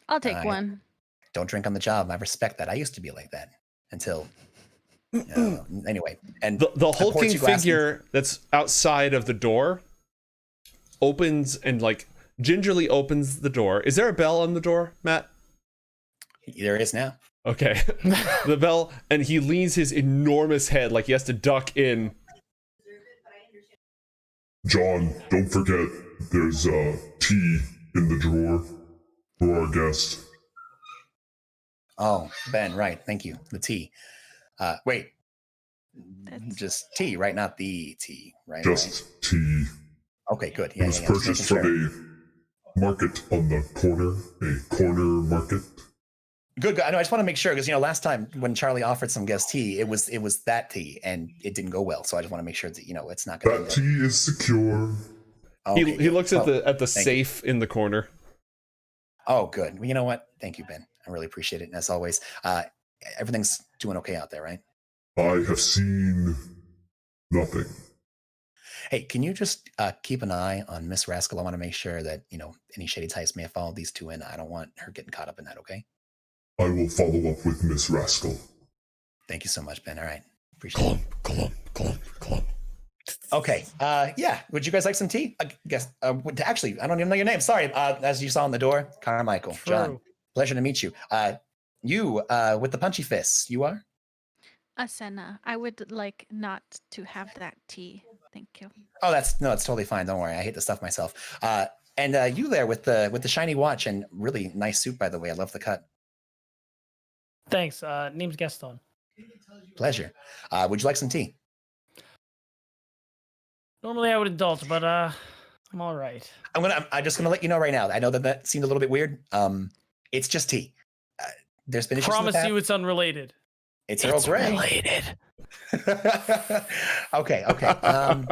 I'll take one. Don't drink on the job. I respect that. I used to be like that until anyway. And the hulking figure that's outside of the door opens and like gingerly opens the door. Is there a bell on the door, Matt? There is now. Okay. The bell, and he leans his enormous head like he has to duck in. John, don't forget, there's tea in the drawer for our guest. Oh, Ben, right. Thank you. The tea. Wait. That's- Just tea, right? Not the tea, right? Just tea. Okay, good. It Yeah, was yeah, purchased just making from a market on the corner, a corner market. Good. I know. I just want to make sure because last time when Charlie offered some guest tea, it was that tea, and it didn't go well. So I just want to make sure that it's not going to. That tea is secure. Okay, He good. looks at Well, the thank safe in the corner. Oh, good. Well, you know what? Thank you, Ben. I really appreciate it. And as always, everything's doing okay out there, right? I have seen nothing. Hey, can you just keep an eye on Miss Rascal? I want to make sure that any shady types may have followed these two in. I don't want her getting caught up in that. Okay. I will follow up with Miss Rascal. Thank you so much, Ben. All right. Appreciate it. Clump. Okay. Yeah. Would you guys like some tea? I guess. Actually, I don't even know your name. Sorry. As you saw on the door, Carmichael. True. John. Pleasure to meet you. You with the punchy fists. You are. Asena, I would like not to have that tea. Thank you. Oh, it's totally fine. Don't worry. I hate the stuff myself. And you there with the shiny watch and really nice suit, by the way. I love the cut. Thanks. Name's Gaston. Pleasure. Would you like some tea? Normally I would indulge, but I'm all right. I'm just gonna let you know right now. I know that seemed a little bit weird. It's just tea. There's been issues in the Promise past. you it's unrelated. It's Earl Grey. related. Okay. I'll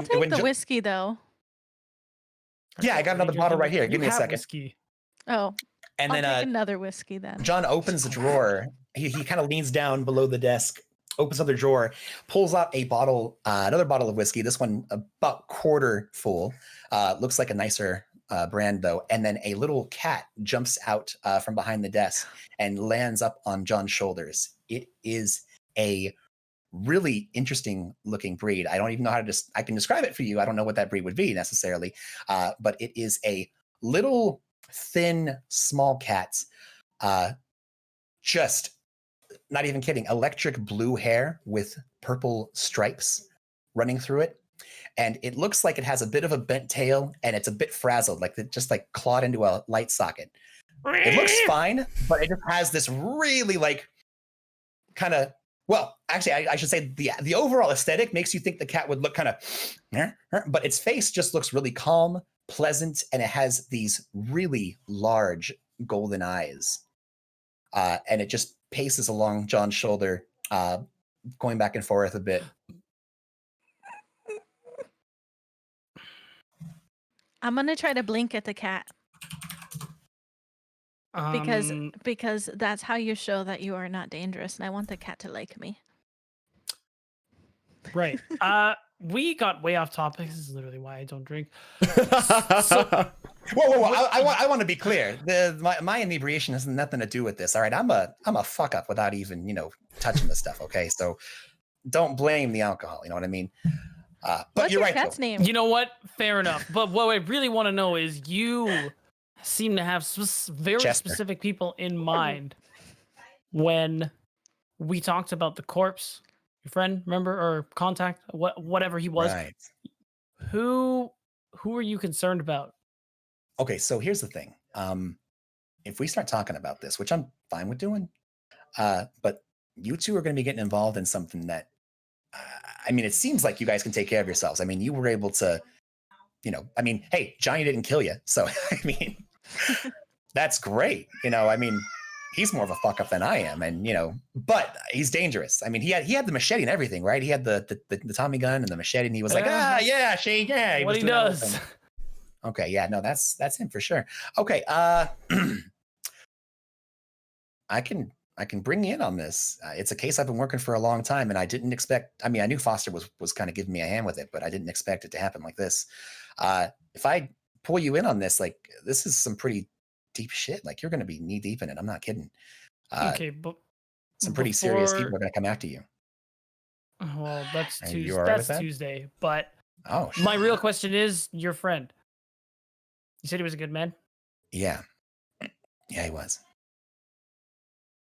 take the whiskey though. Yeah, I got another bottle right here. Give me a second. Whiskey. Oh, And I'll then take another whiskey then. John opens the drawer. He kind of leans down below the desk, opens up the drawer, pulls out a bottle, another bottle of whiskey. This one about quarter full. Looks like a nicer brand though. And then a little cat jumps out from behind the desk and lands up on John's shoulders. It is a really interesting looking breed. I don't even know how to I can describe it for you. I don't know what that breed would be necessarily, but it is a little thin, small cat. Just not even kidding. Electric blue hair with purple stripes running through it. And it looks like it has a bit of a bent tail and it's a bit frazzled, like it just like clawed into a light socket. It looks fine, but it just has this really like kind of, well, actually, I should say the overall aesthetic makes you think the cat would look kind of, but its face just looks really calm, pleasant, and it has these really large golden eyes. And it just paces along John's shoulder, going back and forth a bit. I'm gonna try to blink at the cat because that's how you show that you are not dangerous, and I want the cat to like me. Right. We got way off topic. This is literally why I don't drink. Whoa! I want to be clear. My inebriation has nothing to do with this. All right, I'm a fuck up without even touching the stuff. Okay, so don't blame the alcohol. You know what I mean? But What's you're your right. cat's name? You know what? Fair enough. But what I really want to know is you seem to have very Chester. specific people in mind when we talked about the corpse. Your friend, remember, or contact, whatever he was. Right. Who are you concerned about? Okay, so here's the thing. If we start talking about this, which I'm fine with doing, but you two are going to be getting involved in something that, I mean, it seems like you guys can take care of yourselves. I mean, you were able to, hey, Johnny didn't kill you. So, I mean, that's great. I mean, he's more of a fuck up than I am. And, but he's dangerous. I mean, he had the machete and everything, right? He had the Tommy gun and the machete and he was like, yeah, Shane, yeah. What he does. Okay, yeah, no, that's him for sure. Okay, I can bring you in on this. It's a case I've been working for a long time, and I didn't expect. I mean, I knew Foster was kind of giving me a hand with it, but I didn't expect it to happen like this. If I pull you in on this, like this is some pretty deep shit. Like you're going to be knee deep in it. I'm not kidding. Okay, but some pretty serious people are going to come after you. Well, that's Are you Tuesday. all right That's with that? Tuesday. But Oh, shit. my real question is your friend. You said he was a good man. Yeah, he was.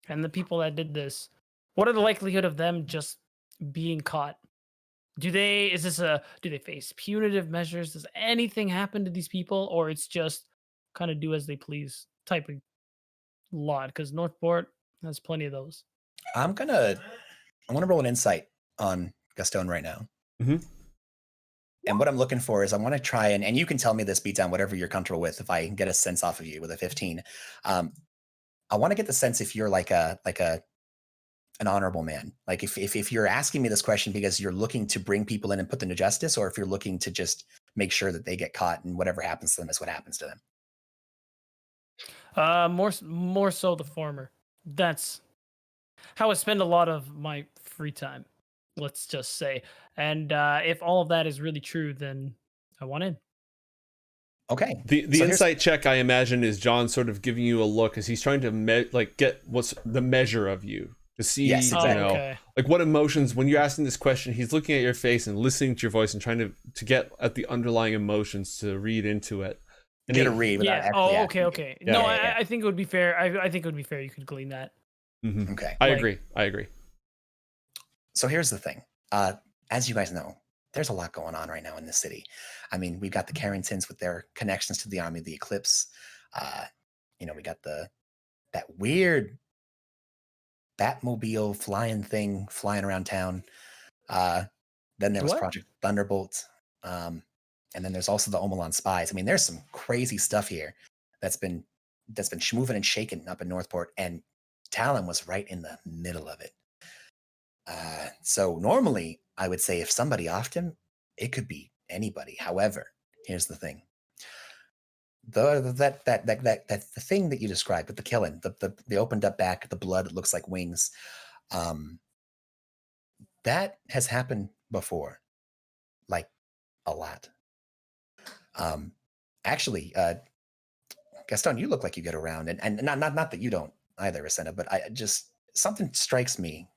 and the people that did this, what are the likelihood of them just being caught? Do they face punitive measures? Does anything happen to these people, or it's just kind of do as they please type of lot? Because Northport has plenty of those. I want to roll an insight on Gaston right now. Mm-hmm. And what I'm looking for is I want to try and you can tell me this beatdown, whatever you're comfortable with, if I can get a sense off of you with a 15. I want to get the sense if you're like an honorable man. Like if you're asking me this question because you're looking to bring people in and put them to justice, or if you're looking to just make sure that they get caught and whatever happens to them is what happens to them. More so the former. That's how I spend a lot of my free time, let's just say. And if all of that is really true, then I want in. Okay. The insight check, I imagine, is John sort of giving you a look as he's trying to get what's the measure of you to see, Yes, exactly. Okay. like what emotions. When you're asking this question, he's looking at your face and listening to your voice and trying to get at the underlying emotions to read into it. And Get a read without Yeah. actually Oh, asking. okay. Yeah. No, Yeah. I think it would be fair. I think it would be fair. You could glean that. Mhm. Okay. I Like- agree. So here's the thing. As you guys know, there's a lot going on right now in the city. I mean, we've got the Carringtons with their connections to the Army of the Eclipse. We got that weird Batmobile flying thing flying around town. Then there was What? Project Thunderbolt. And then there's also the Omalon spies. I mean, there's some crazy stuff here that's been moving and shaking up in Northport, and Talon was right in the middle of it. So normally I would say if somebody offed him, it could be anybody. However, here's the thing. The thing that you described with the killing, the opened up back, the blood that looks like wings, that has happened before, like a lot. Actually, Gaston, you look like you get around, and not that you don't either, Asena, but I just something strikes me,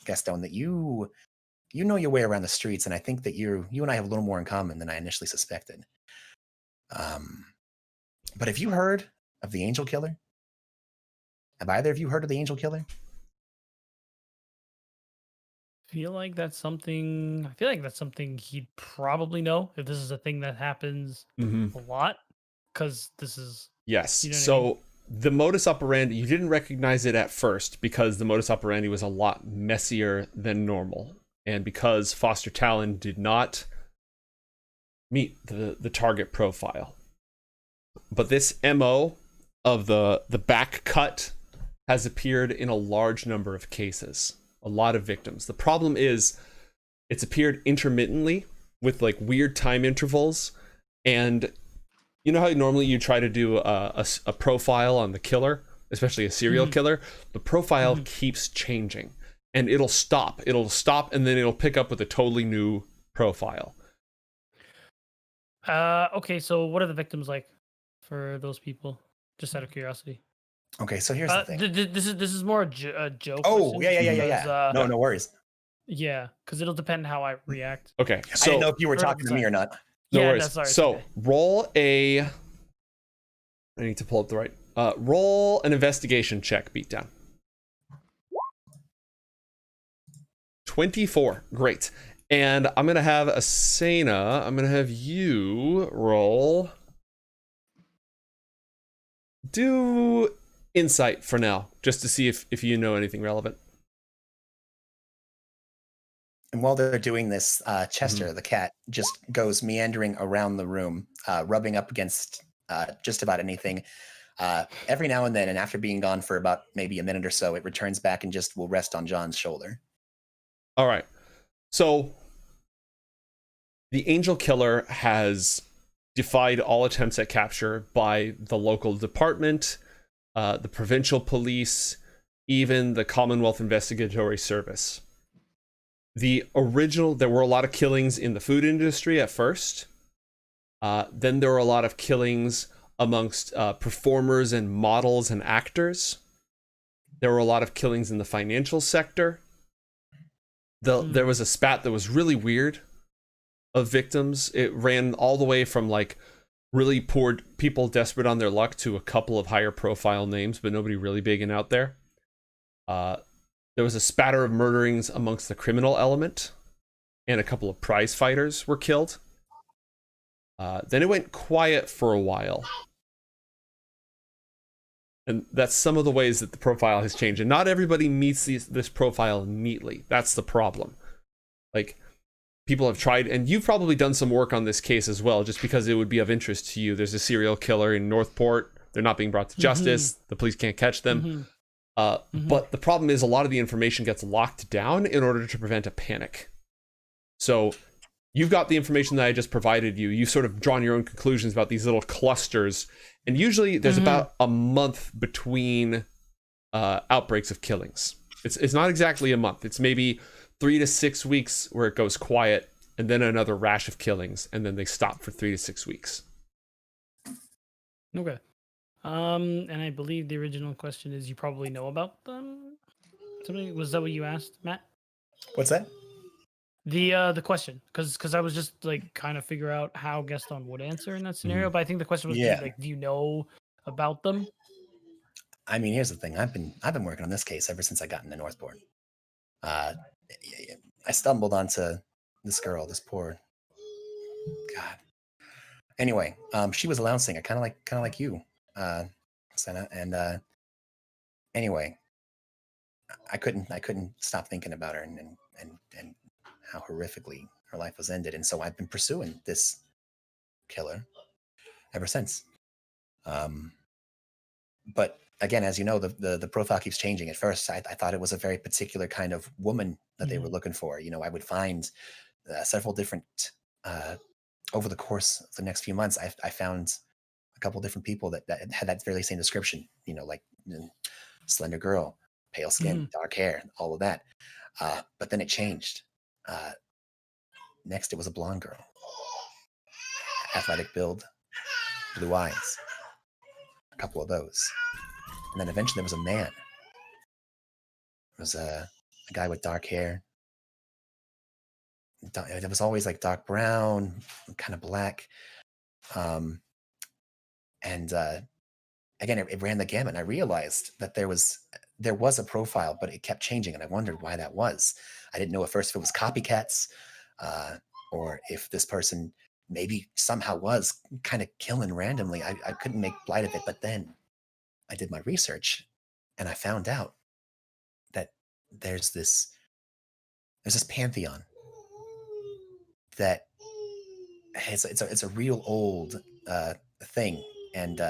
Gaston, that you know your way around the streets, and I think that you and I have a little more in common than I initially suspected. But have you heard of the Angel Killer? Have either of you heard of the Angel Killer? I feel like that's something he'd probably know if this is a thing that happens Mhm. a lot. Because this is Yes. You know what I So the modus operandi, you didn't recognize it at first because the modus operandi was a lot messier than normal. And because Foster Talon did not meet the target profile. But this MO of the back cut has appeared in a large number of cases, a lot of victims. The problem is it's appeared intermittently with like weird time intervals, and you know how normally you try to do a profile on the killer, especially a serial killer? The profile keeps changing, and it'll stop, and then it'll pick up with a totally new profile. okay. So what are the victims like for those people? Just out of curiosity. Okay, so here's the thing. This is more a joke. Oh, question yeah. because, No worries. Yeah, because it'll depend how I react. Okay, I so didn't know if you were Sure, talking to me or not. no Yeah, worries. that's all right, So okay. roll I need to pull up the right. Roll an investigation check, beatdown. 24. Great. And I'm gonna have Asena. I'm gonna have you roll. Do insight for now, just to see if you know anything relevant. And while they're doing this, Chester, the cat, just goes meandering around the room, rubbing up against just about anything. Every now and then, and after being gone for about maybe a minute or so, it returns back and just will rest on John's shoulder. All right. So the Angel Killer has defied all attempts at capture by the local department, the provincial police, even the Commonwealth Investigatory Service. There were a lot of killings in the food industry at first. Then there were a lot of killings amongst performers and models and actors. There were a lot of killings in the financial sector. There was a spat that was really weird of victims. It ran all the way from like really poor people desperate on their luck to a couple of higher profile names, but nobody really big and out there. There was a spatter of murderings amongst the criminal element, and a couple of prize fighters were killed. Then it went quiet for a while. And that's some of the ways that the profile has changed. And not everybody meets this profile neatly. That's the problem. Like, people have tried, and you've probably done some work on this case as well, just because it would be of interest to you. There's a serial killer in Northport. They're not being brought to justice. The police can't catch them. But the problem is a lot of the information gets locked down in order to prevent a panic. So you've got the information that I just provided you. You've sort of drawn your own conclusions about these little clusters. And usually there's about a month between outbreaks of killings. It's not exactly a month. It's maybe 3 to 6 weeks where it goes quiet, and then another rash of killings, and then they stop for 3 to 6 weeks. Okay. And I believe the original question is, you probably know about them? Something, was that what you asked, Matt? What's that? The question, because I was just like kind of figure out how Gaston would answer in that scenario, but I think the question was like, do you know about them? I mean, here's the thing. I've been working on this case ever since I got into Northport. I stumbled onto this girl, this poor God. Anyway, she was a lounge singer, kind of like you, Senna. And anyway, I couldn't stop thinking about her and how horrifically her life was ended. And so I've been pursuing this killer ever since. But again, as you know, the profile keeps changing. At first, I thought it was a very particular kind of woman that they were looking for. You know, I would find several different, over the course of the next few months, I found a couple different people that had that very same description, you know, like slender girl, pale skin, dark hair, all of that. But then it changed. Next, it was a blonde girl, athletic build, blue eyes, a couple of those. And then eventually there was a man. There was a guy with dark hair. It was always like dark brown, kind of black. And again, it ran the gamut. And I realized that there was a profile, but it kept changing. And I wondered why that was. I didn't know at first if it was copycats, or if this person maybe somehow was kind of killing randomly. I couldn't make light of it. But then I did my research and I found out that there's this pantheon that it's a real old thing. And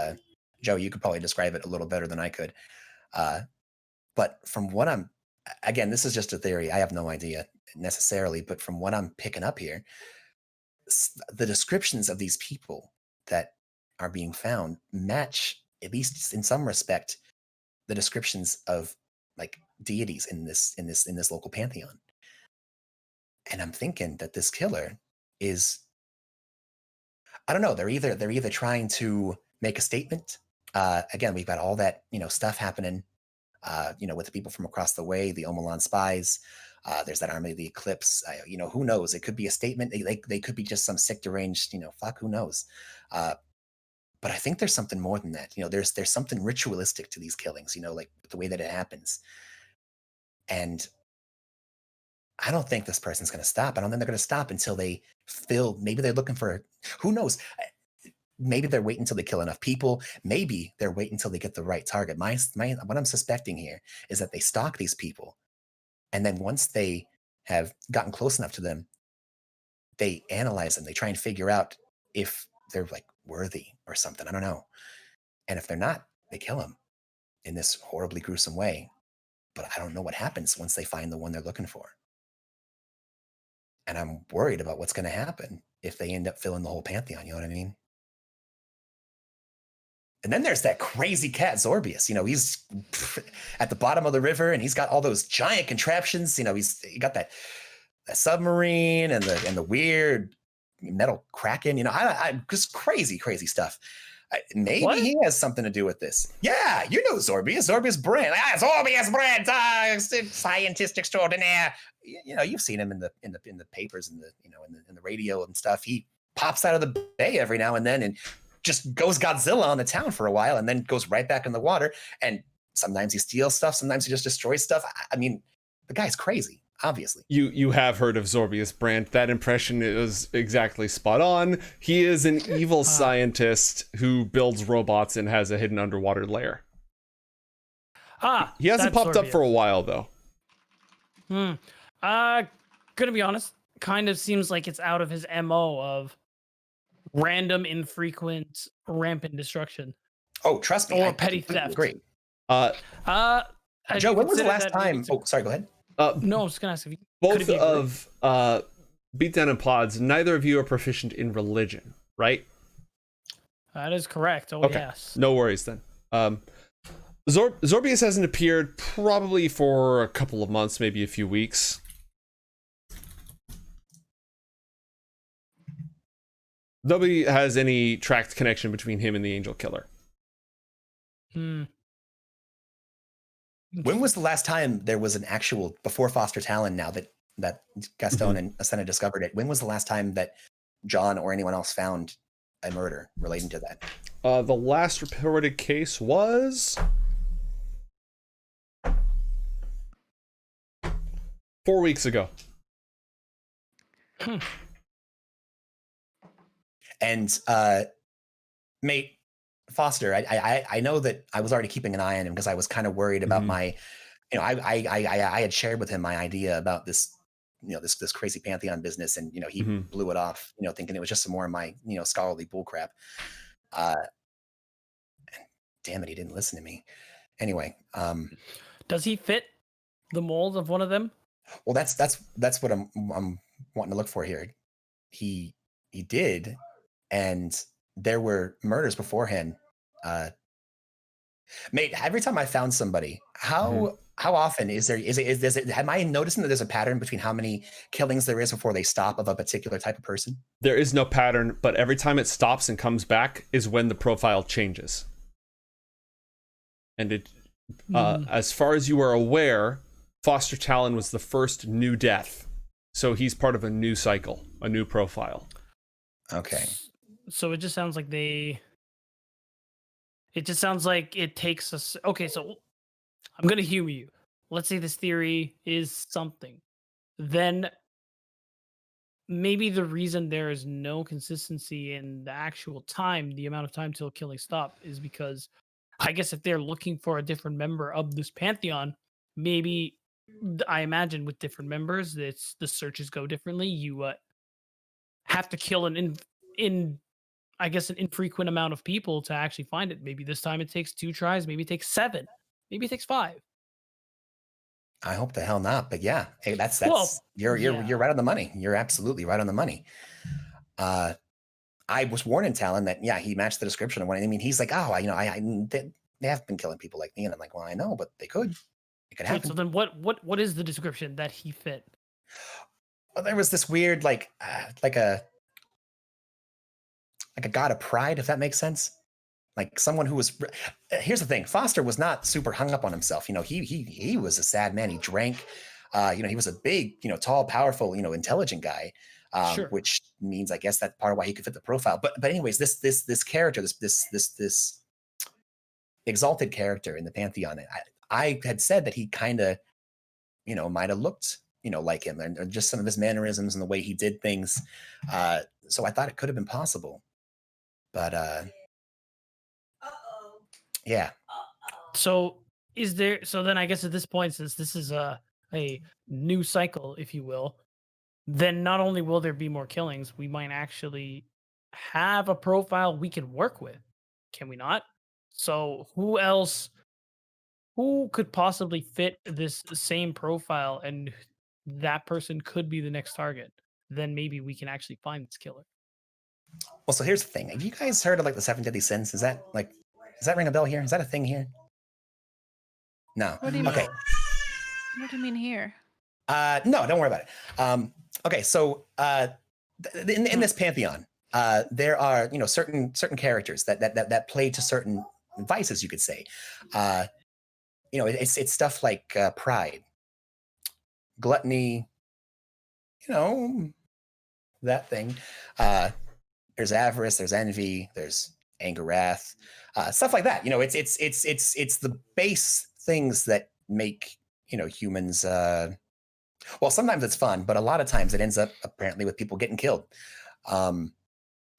Joe, you could probably describe it a little better than I could. But from what again, this is just a theory. I have no idea necessarily, but from what I'm picking up here, the descriptions of these people that are being found match, at least in some respect, the descriptions of like deities in this local pantheon. And I'm thinking that this killer is, I don't know, they're either trying to make a statement. Again, we've got all that, you know, stuff happening, you know, with the people from across the way, the Omelan spies. There's that Army of the Eclipse. You know, who knows? It could be a statement. They could be just some sick, deranged, you know, fuck, who knows? But I think there's something more than that. You know, there's something ritualistic to these killings, you know, like the way that it happens. And I don't think this person's going to stop. I don't think they're going to stop until they maybe they're looking for, who knows? Maybe they're waiting until they kill enough people. Maybe they're waiting until they get the right target. What I'm suspecting here is that they stalk these people. And then once they have gotten close enough to them, they analyze them. They try and figure out if they're like worthy or something. I don't know. And if they're not, they kill them in this horribly gruesome way. But I don't know what happens once they find the one they're looking for. And I'm worried about what's going to happen if they end up filling the whole pantheon. You know what I mean? And then there's that crazy cat Zorbius. You know, he's at the bottom of the river and he's got all those giant contraptions. You know, he got that submarine and the weird metal kraken. You know, I just crazy stuff. Maybe he has something to do with this. Yeah, you know Zorbius. Zorbius Brand. Zorbius Brand, scientist extraordinaire. You know, you've seen him in the papers and in the radio and stuff. He pops out of the bay every now and then and just goes Godzilla on the town for a while and then goes right back in the water and Sometimes he steals stuff. Sometimes he just destroys stuff. I mean, the guy's crazy. Obviously, you have heard of Zorbius Brandt. That impression is exactly spot on. He is an evil scientist who builds robots and has a hidden underwater lair. He hasn't popped up for a while though. Gonna be honest, kind of seems like it's out of his MO of random, infrequent, rampant destruction. Oh, trust me, or petty theft. Great. Joe, when was the last time? Oh, sorry. Go ahead. No, I was gonna ask if you both of Beatdown and Pods. Neither of you are proficient in religion, right? That is correct. Oh, okay. Yes. No worries then. Zorbius hasn't appeared probably for a couple of months, maybe a few weeks. Nobody has any tracked connection between him and the Angel Killer. When was the last time there was an actual, before Foster Talon, now that Gaston and Ascena discovered it, when was the last time that John or anyone else found a murder relating to that? The last reported case was 4 weeks ago. And mate, Foster, I know that I was already keeping an eye on him because I was kind of worried about my, I had shared with him my idea about this, this crazy Pantheon business, and he blew it off, thinking it was just some more of my, scholarly bullcrap. Damn it, he didn't listen to me. Anyway, does he fit the mold of one of them? Well, that's what I'm wanting to look for here. He did, and there were murders beforehand. Mate, every time I found somebody, how often is it, am I noticing that there's a pattern between how many killings there is before they stop of a particular type of person? There is no pattern, but every time it stops and comes back is when the profile changes. And it, as far as you are aware, Foster Talon was the first new death. So he's part of a new cycle, a new profile. Okay. So it just sounds like it takes us. Okay, so I'm going to humor you. Let's say this theory is something. Then maybe the reason there is no consistency in the actual time, the amount of time till killing stop, is because I guess if they're looking for a different member of this pantheon, maybe I imagine with different members, the searches go differently. You have to kill an infrequent amount of people to actually find it. Maybe this time it takes 2 tries. Maybe it takes 7. Maybe it takes 5. I hope the hell not. But yeah, hey, that's you're right on the money. You're absolutely right on the money. I was warning Talon that he matched the description of one. I mean, he's like, they have been killing people like me, and I'm like, well, I know, but they could. It could happen. Wait, so then what is the description that he fit? Well, there was this weird like a god of pride, if that makes sense. Like someone who was. Here's the thing: Foster was not super hung up on himself. He was a sad man. He drank. He was a big, tall, powerful, intelligent guy. Sure. Which means, I guess, that's part of why he could fit the profile. But anyways, this character, this exalted character in the Pantheon, I had said that he kind of, might have looked, like him, and just some of his mannerisms and the way he did things. So I thought it could have been possible. But yeah. So then I guess at this point, since this is a new cycle, if you will, then not only will there be more killings, we might actually have a profile we can work with. Can we not? So who could possibly fit this same profile, and that person could be the next target? Then maybe we can actually find this killer. Well, so here's the thing. Have you guys heard of like the 7 deadly sins? Does that ring a bell here? Is that a thing here? No. What do you mean? Okay. What do you mean here? No, don't worry about it. Okay, so in this pantheon, there are certain characters that play to certain vices, you could say. It's stuff like pride, gluttony, that thing. There's avarice, there's envy, there's anger, wrath, stuff like that. It's the base things that make humans. Well, sometimes it's fun, but a lot of times it ends up apparently with people getting killed.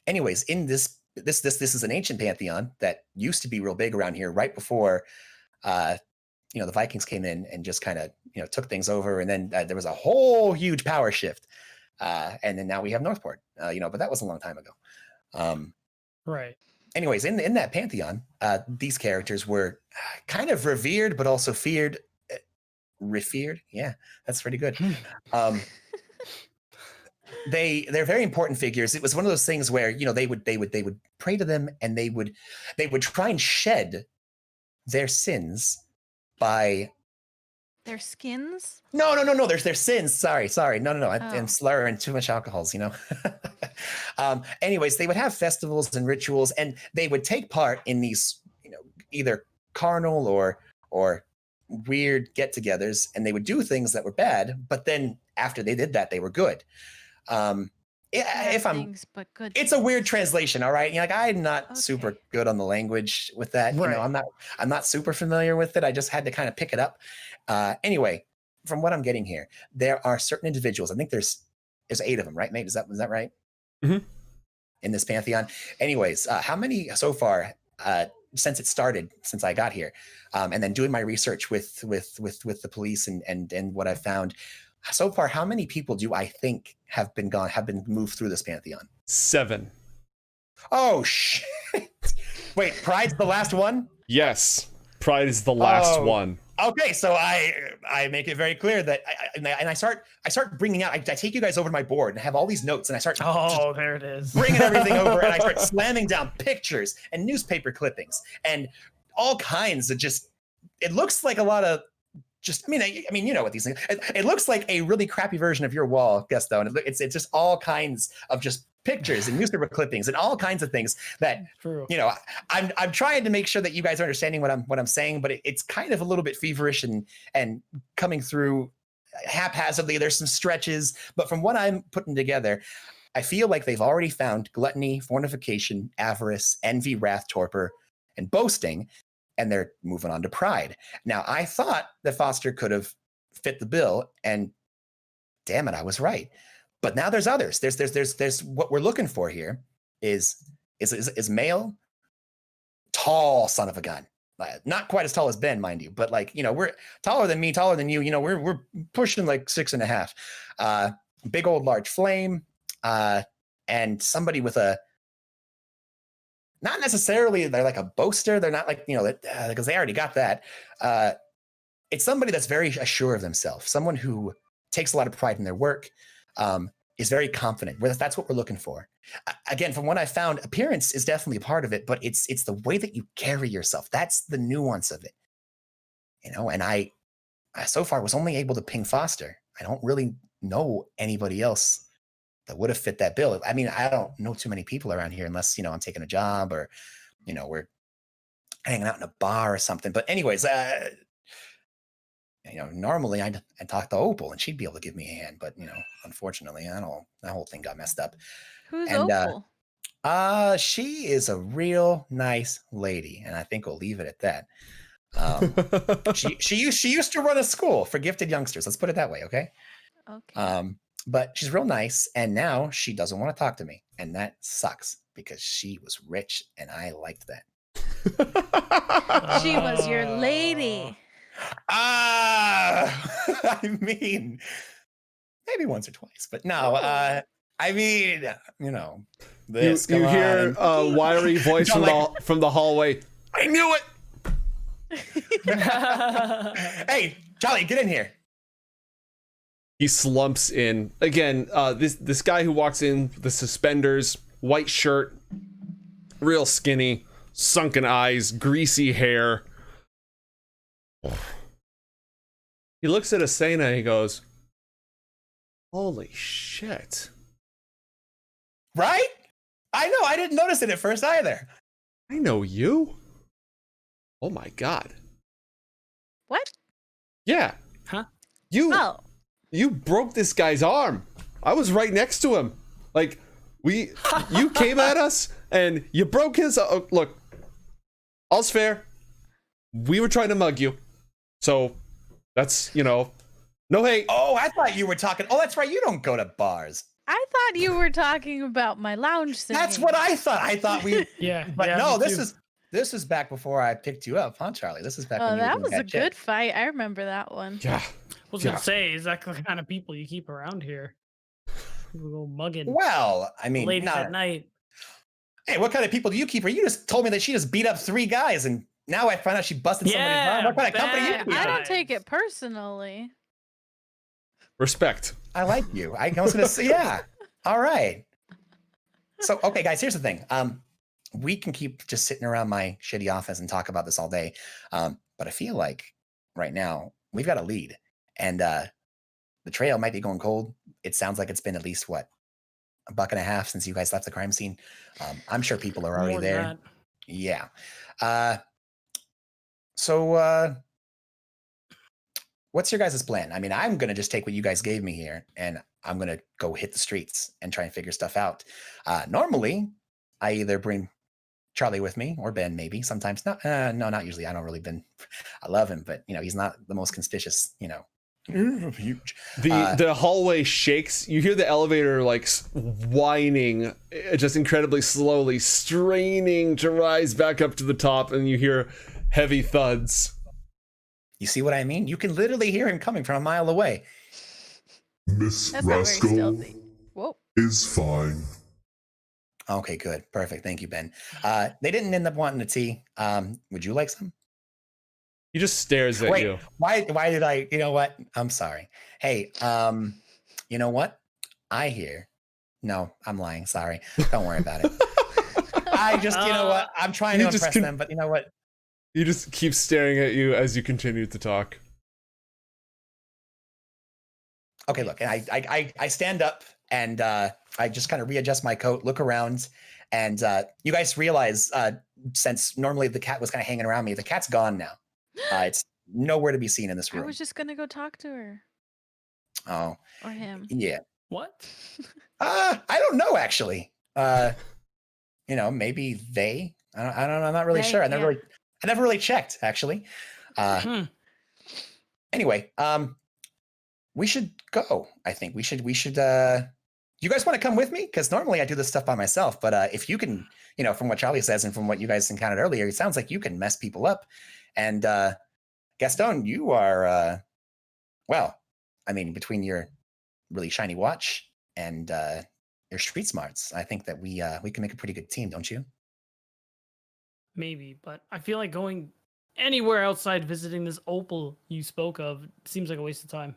Anyways, in this is an ancient pantheon that used to be real big around here right before the Vikings came in and just kind of took things over, and then there was a whole huge power shift, and then now we have Northport. But that was a long time ago. Right. Anyways, in that pantheon, these characters were kind of revered, but also feared. Revered, yeah, that's pretty good. They're very important figures. It was one of those things where they would pray to them, and they would try and shed their sins by Their skins? no their sins. Sorry, no. I'm slurring, too much alcohols. Anyways, they would have festivals and rituals, and they would take part in these either carnal or weird get-togethers, and they would do things that were bad, but then after they did that, they were good. It's a weird translation, all right. I'm not super good on the language with that. Right. I'm not super familiar with it. I just had to kind of pick it up. Anyway, from what I'm getting here, there are certain individuals. I think there's 8 of them, right, mate? Is that right? Mm-hmm. In this pantheon. Anyways, how many so far? Since I got here, and then doing my research with the police and what I've found so far, how many people do I think have been moved through this pantheon? 7. Oh shit! Wait, Pride's the last one? Yes, Pride is the last one. Okay, so I make it very clear that I start bringing out. I take you guys over to my board and have all these notes, and I start. Oh, there it is. Bringing everything over, and I start slamming down pictures and newspaper clippings and all kinds of just. It looks like a lot of just. I mean, you know what these things. It looks like a really crappy version of your wall, Gaston. It's just all kinds of just pictures and newspaper clippings and all kinds of things that True. I'm trying to make sure that you guys are understanding what I'm saying, but it's kind of a little bit feverish and coming through haphazardly. There's some stretches, but from what I'm putting together, I feel like they've already found gluttony, fornication, avarice, envy, wrath, torpor, and boasting, and they're moving on to pride. Now, I thought that Foster could have fit the bill, and damn it, I was right. But now there's others. There's what we're looking for here is male, tall son of a gun. Not quite as tall as Ben, mind you, but we're taller than me, taller than you. We're pushing like 6.5. Big old large flame, and somebody with a not necessarily they're like a boaster. They're not like because they already got that. It's somebody that's very assured of themselves. Someone who takes a lot of pride in their work. Is very confident. That's what we're looking for. Again, from what I found, appearance is definitely a part of it, but it's the way that you carry yourself. That's the nuance of it. And I so far was only able to ping Foster. I don't really know anybody else that would have fit that bill. I mean, I don't know too many people around here unless, I'm taking a job or, we're hanging out in a bar or something. But anyways, normally I'd talk to Opal and she'd be able to give me a hand, but unfortunately, that whole thing got messed up. Who's Opal? She is a real nice lady, and I think we'll leave it at that. She used to run a school for gifted youngsters. Let's put it that way, okay? Okay. But she's real nice, and now she doesn't want to talk to me, and that sucks because she was rich, and I liked that. She was your lady. I mean, maybe once or twice, but no. I mean, this. You hear a wiry voice from the hallway. I knew it. Hey, Charlie, get in here. He slumps in again. This guy who walks in, the suspenders, white shirt, real skinny, sunken eyes, greasy hair. He looks at Asena and he goes, "Holy shit!" Right? I know. I didn't notice it at first either. I know you. Oh my god. What? Yeah. Huh? You broke this guy's arm. I was right next to him. You came at us and you broke his. Look, all's fair. We were trying to mug you. So that's, no hate. Oh, I thought you were talking. Oh, that's right. You don't go to bars. I thought you were talking about my lounge singing. That's what I thought. I thought we. Yeah. But yeah, no, me this too. is back before I picked you up, huh, Charlie? This is back when Oh, you were that doing was a that shit. good fight. I remember that one. Yeah. I was gonna say, is that the kind of people you keep around here? People go mugging Well, I mean, ladies not, at night. hey, what kind of people do you keep? You just told me that she just beat up 3 guys, and now I find out she busted somebody's arm. What kind of company you bad keep? I don't guys. take it personally. Respect. I like you. I was gonna say, yeah. All right. So, okay, guys, here's the thing. We can keep just sitting around my shitty office and talk about this all day. But I feel like right now we've got a lead, and the trail might be going cold. It sounds like it's been at least what, $1.50 since you guys left the crime scene. I'm sure people are already More than there. that. Yeah. So what's your guys' plan? I mean, I'm gonna just take what you guys gave me here, and I'm gonna go hit the streets and try and figure stuff out. Normally, I either bring Charlie with me or Ben, maybe. Sometimes no, not usually. I don't really Ben. I love him, but he's not the most conspicuous. Huge. The hallway shakes. You hear the elevator like whining, just incredibly slowly, straining to rise back up to the top, and you hear heavy thuds. You see what I mean? You can literally hear him coming from a mile away. Miss That's not very Rascal stealthy. Whoa. is fine. Okay, good, perfect. Thank you, Ben. They didn't end up wanting a tea. Would you like some? He just stares at Wait, you. why did I? You know what? I'm sorry. Hey, you know what? I hear. No, I'm lying. Sorry. Don't worry about it. I just, you know what? I'm trying to impress them, but you know what? He just keeps staring at you as you continue to talk. Okay, look, and I stand up and I just kind of readjust my coat, look around, and you guys realize since normally the cat was kind of hanging around me, the cat's gone now. It's nowhere to be seen in this I room. was just gonna go talk to her Oh, or him. yeah. What? I don't know actually. Maybe they. I don't know. I'm not really They, sure. I yeah. never really checked actually. Anyway, we should go. I think we should. You guys want to come with me? Because normally I do this stuff by myself. But if you can, from what Charlie says and from what you guys encountered earlier, it sounds like you can mess people up. And Gaston, you are, between your really shiny watch and your street smarts, I think that we can make a pretty good team, don't you? Maybe, but I feel like going anywhere outside visiting this opal you spoke of seems like a waste of time.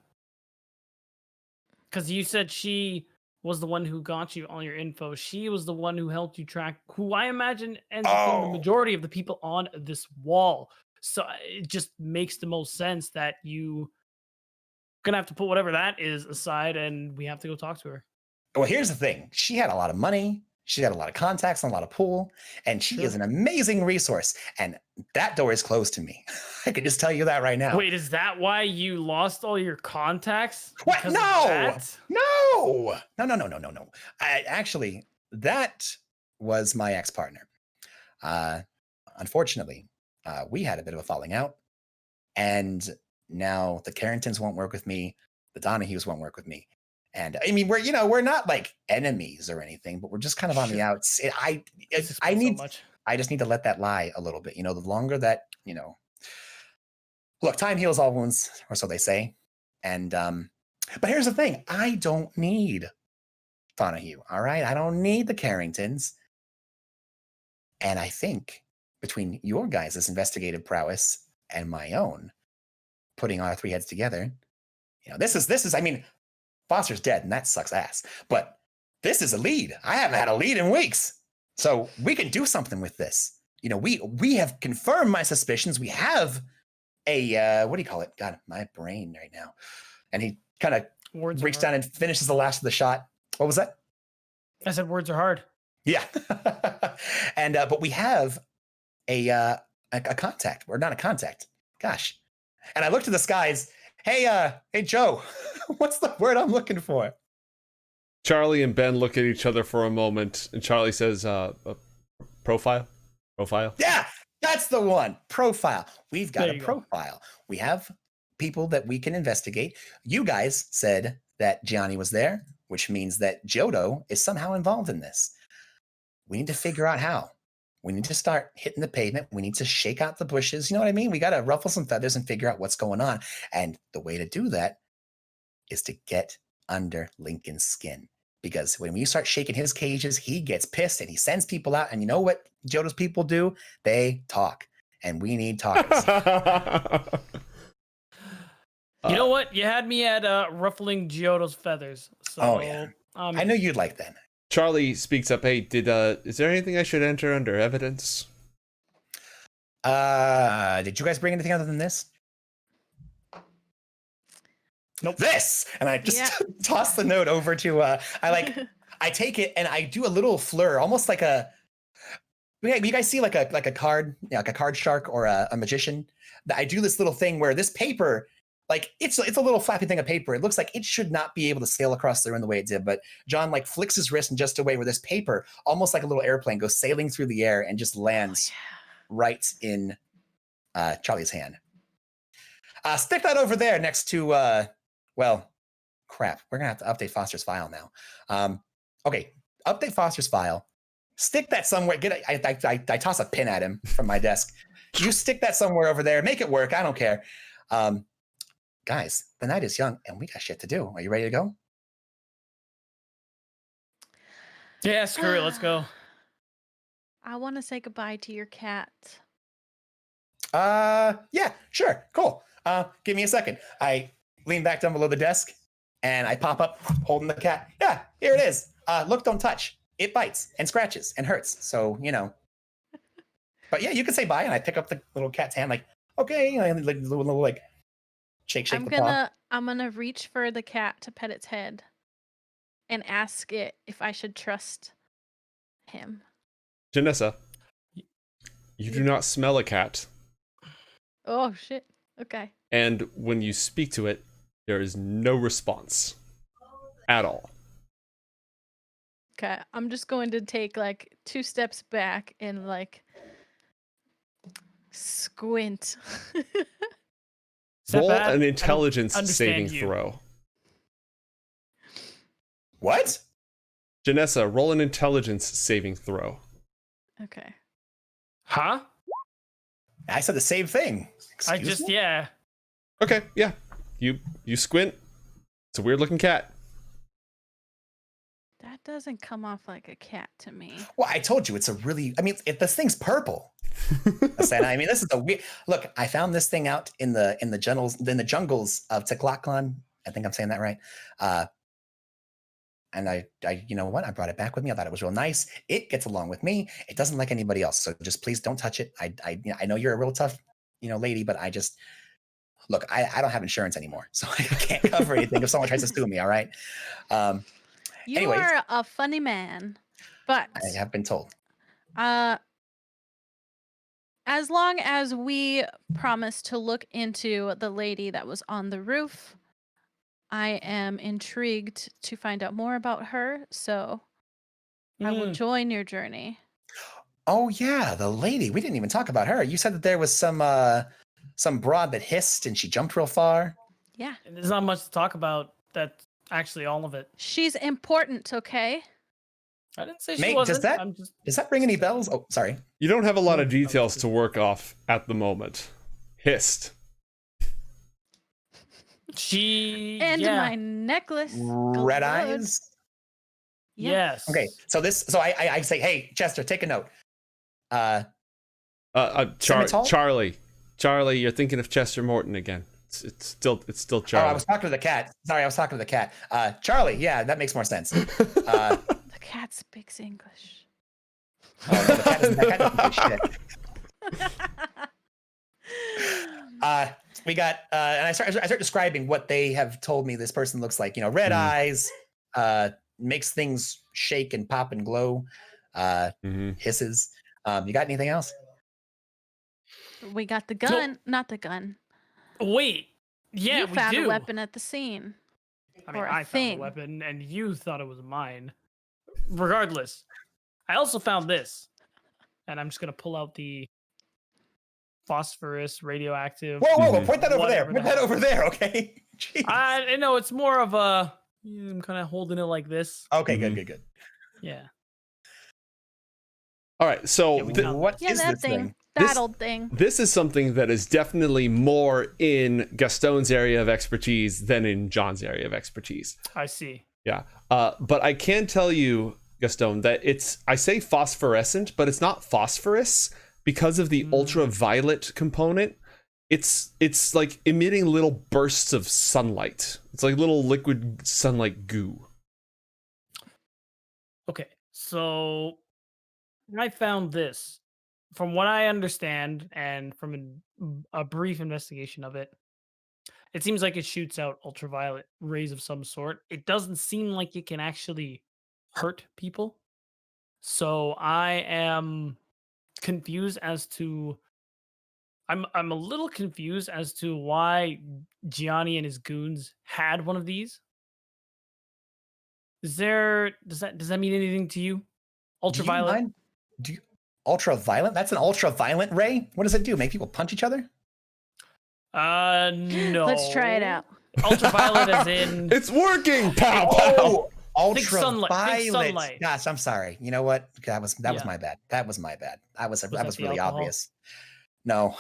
Because you said she was the one who got you all your info. She was the one who helped you track who I imagine ends up being the majority of the people on this wall. So it just makes the most sense that you gonna have to put whatever that is aside, and we have to go talk to her. Well, here's the thing. She had a lot of money. She had a lot of contacts and a lot of pull, and she is an amazing resource. And that door is closed to me. I can just tell you that right now. Wait, is that why you lost all your contacts? What? Because of No! that? No. Actually, that was my ex-partner. Unfortunately, we had a bit of a falling out, and now the Carringtons won't work with me. The Donahues won't work with me. And I mean, we're not like enemies or anything, but we're just kind of on the outs. I just need to let that lie a little bit. The longer that, look, time heals all wounds, or so they say. And, but here's the thing. I don't need Donahue. All right. I don't need the Carringtons. And I think between your guys' investigative prowess and my own, putting our 3 heads together, this is, I mean, Foster's dead, and that sucks ass. But this is a lead. I haven't had a lead in weeks. So we can do something with this. We have confirmed my suspicions. We have a, what do you call it? God, my brain right now. And he kind of reaches down and finishes the last of the shot. What was that? I said words are hard. Yeah. And, but we have a contact. Or not a contact. Gosh. And I looked at the skies. Hey, Joe, what's the word I'm looking for? Charlie and Ben look at each other for a moment, and Charlie says, profile? Profile? Yeah, That's the one. Profile. We've got There a you go. profile. We have people that we can investigate. You guys said that Gianni was there, which means that Jodo is somehow involved in this. We need to figure out how. We need to start hitting the pavement. We need to shake out the bushes. You know what I mean? We got to ruffle some feathers and figure out what's going on. And the way to do that is to get under Lincoln's skin. Because when you start shaking his cages, he gets pissed and he sends people out. And you know what Jodo's people do? They talk. And we need talkers. You know what? You had me at ruffling Giotto's feathers. So, Oh, yeah. I know you'd like that. Charlie speaks up. Hey, is there anything I should enter under evidence? Did you guys bring anything other than this? Nope. This, and I just toss the note over to I take it and I do a little fleur, almost like a. You guys see like a card, like a card shark or a magician. I do this little thing where this paper, like it's a little flappy thing of paper. It looks like it should not be able to sail across the room the way it did, but John like flicks his wrist in just a way where this paper, almost like a little airplane, goes sailing through the air and just lands right in Charlie's hand. Stick that over there next to well, crap. We're gonna have to update Foster's file now. Okay, update Foster's file. Stick that somewhere. I toss a pin at him from my desk. You stick that somewhere over there. Make it work. I don't care. Guys, the night is young and we got shit to do. Are you ready to go? Yeah, screw it. Let's go. I want to say goodbye to your cat. Yeah, sure. Cool. Give me a second. I lean back down below the desk and I pop up holding the cat. Yeah, here it is. Look, don't touch. It bites and scratches and hurts. So, you know. But yeah, you can say bye and I pick up the little cat's hand like, okay, and like little like shake the paw. I'm gonna reach for the cat to pet its head and ask it if I should trust him. Janessa, you do not smell a cat. Oh shit. Okay. And when you speak to it, there is no response at all. Okay. I'm just going to take like 2 steps back and like squint. Roll Bad? an intelligence I don't saving understand you. throw. What? Janessa, roll an intelligence saving throw. Okay. Huh? I said the same thing. Excuse me? Yeah. Okay, yeah. You squint. It's a weird looking cat. That doesn't come off like a cat to me. Well, I told you it's a really. I mean, this thing's purple. I mean, this is a weird. Look, I found this thing out in the jungles of Teclaclan. I think I'm saying that right. And I, you know what? I brought it back with me. I thought it was real nice. It gets along with me. It doesn't like anybody else. So just please don't touch it. I know you're a real tough, lady, but I just look. I don't have insurance anymore, so I can't cover anything if someone tries to sue me. All right. You Anyways. are a funny man, but I have been told. as long as we promise to look into the lady that was on the roof, I am intrigued to find out more about her, so I will join your journey. Oh yeah, the lady. We didn't even talk about her. You said that there was some broad that hissed and she jumped real far. Yeah. And there's not much to talk about. That's actually all of it. She's important, okay? I didn't say she Mate, wasn't. does that ring any bells? Oh, sorry. You don't have a lot of details to work off at the moment. Hissed. And my necklace. Red glowed. eyes. Yeah. Yes. Okay, so I say, hey, Chester, take a note. Charlie, you're thinking of Chester Morton again. It's still Charlie. Oh, I was talking to the cat. Sorry, I was talking to the cat. Charlie, yeah, that makes more sense. The cat speaks English. Oh, no, the cat doesn't speak shit. We got, and I start describing what they have told me this person looks like. Red eyes, makes things shake and pop and glow, hisses. You got anything else? We got the gun, not the gun. Wait. Yeah, you found we do. a weapon at the scene. I mean, I found the weapon, and you thought it was mine. Regardless, I also found this, and I'm just gonna pull out the phosphorus, radioactive. Whoa! Point that over there. Whatever Point the that hell. over there. Okay. Jeez. I know it's more of a. I'm kind of holding it like this. Okay. Mhm. Good. Yeah. All right, so Yeah, we got- What Yeah, is that this thing. thing? That This- old thing. this is something that is definitely more in Gaston's area of expertise than in John's area of expertise. I see. Yeah. But I can tell you, Gaston, that I say phosphorescent, but it's not phosphorus because of the ultraviolet component. It's like emitting little bursts of sunlight. It's like little liquid sunlight goo. Okay, so I found this. From what I understand, and from a brief investigation of it, it seems like it shoots out ultraviolet rays of some sort. It doesn't seem like it can actually hurt people. So I am confused as to. I'm a little confused as to why Gianni and his goons had one of these. Does that mean anything to you? Ultraviolet. Ultraviolet? That's an ultraviolet ray? What does it do? Make people punch each other? No. Let's try it out. Ultraviolet as in It's working! Pow, pow! Think sunlight, Ultraviolet. think sunlight. Gosh, I'm sorry. You know what? That was Yeah. my bad. That was my bad. That was that really the alcohol? obvious. No.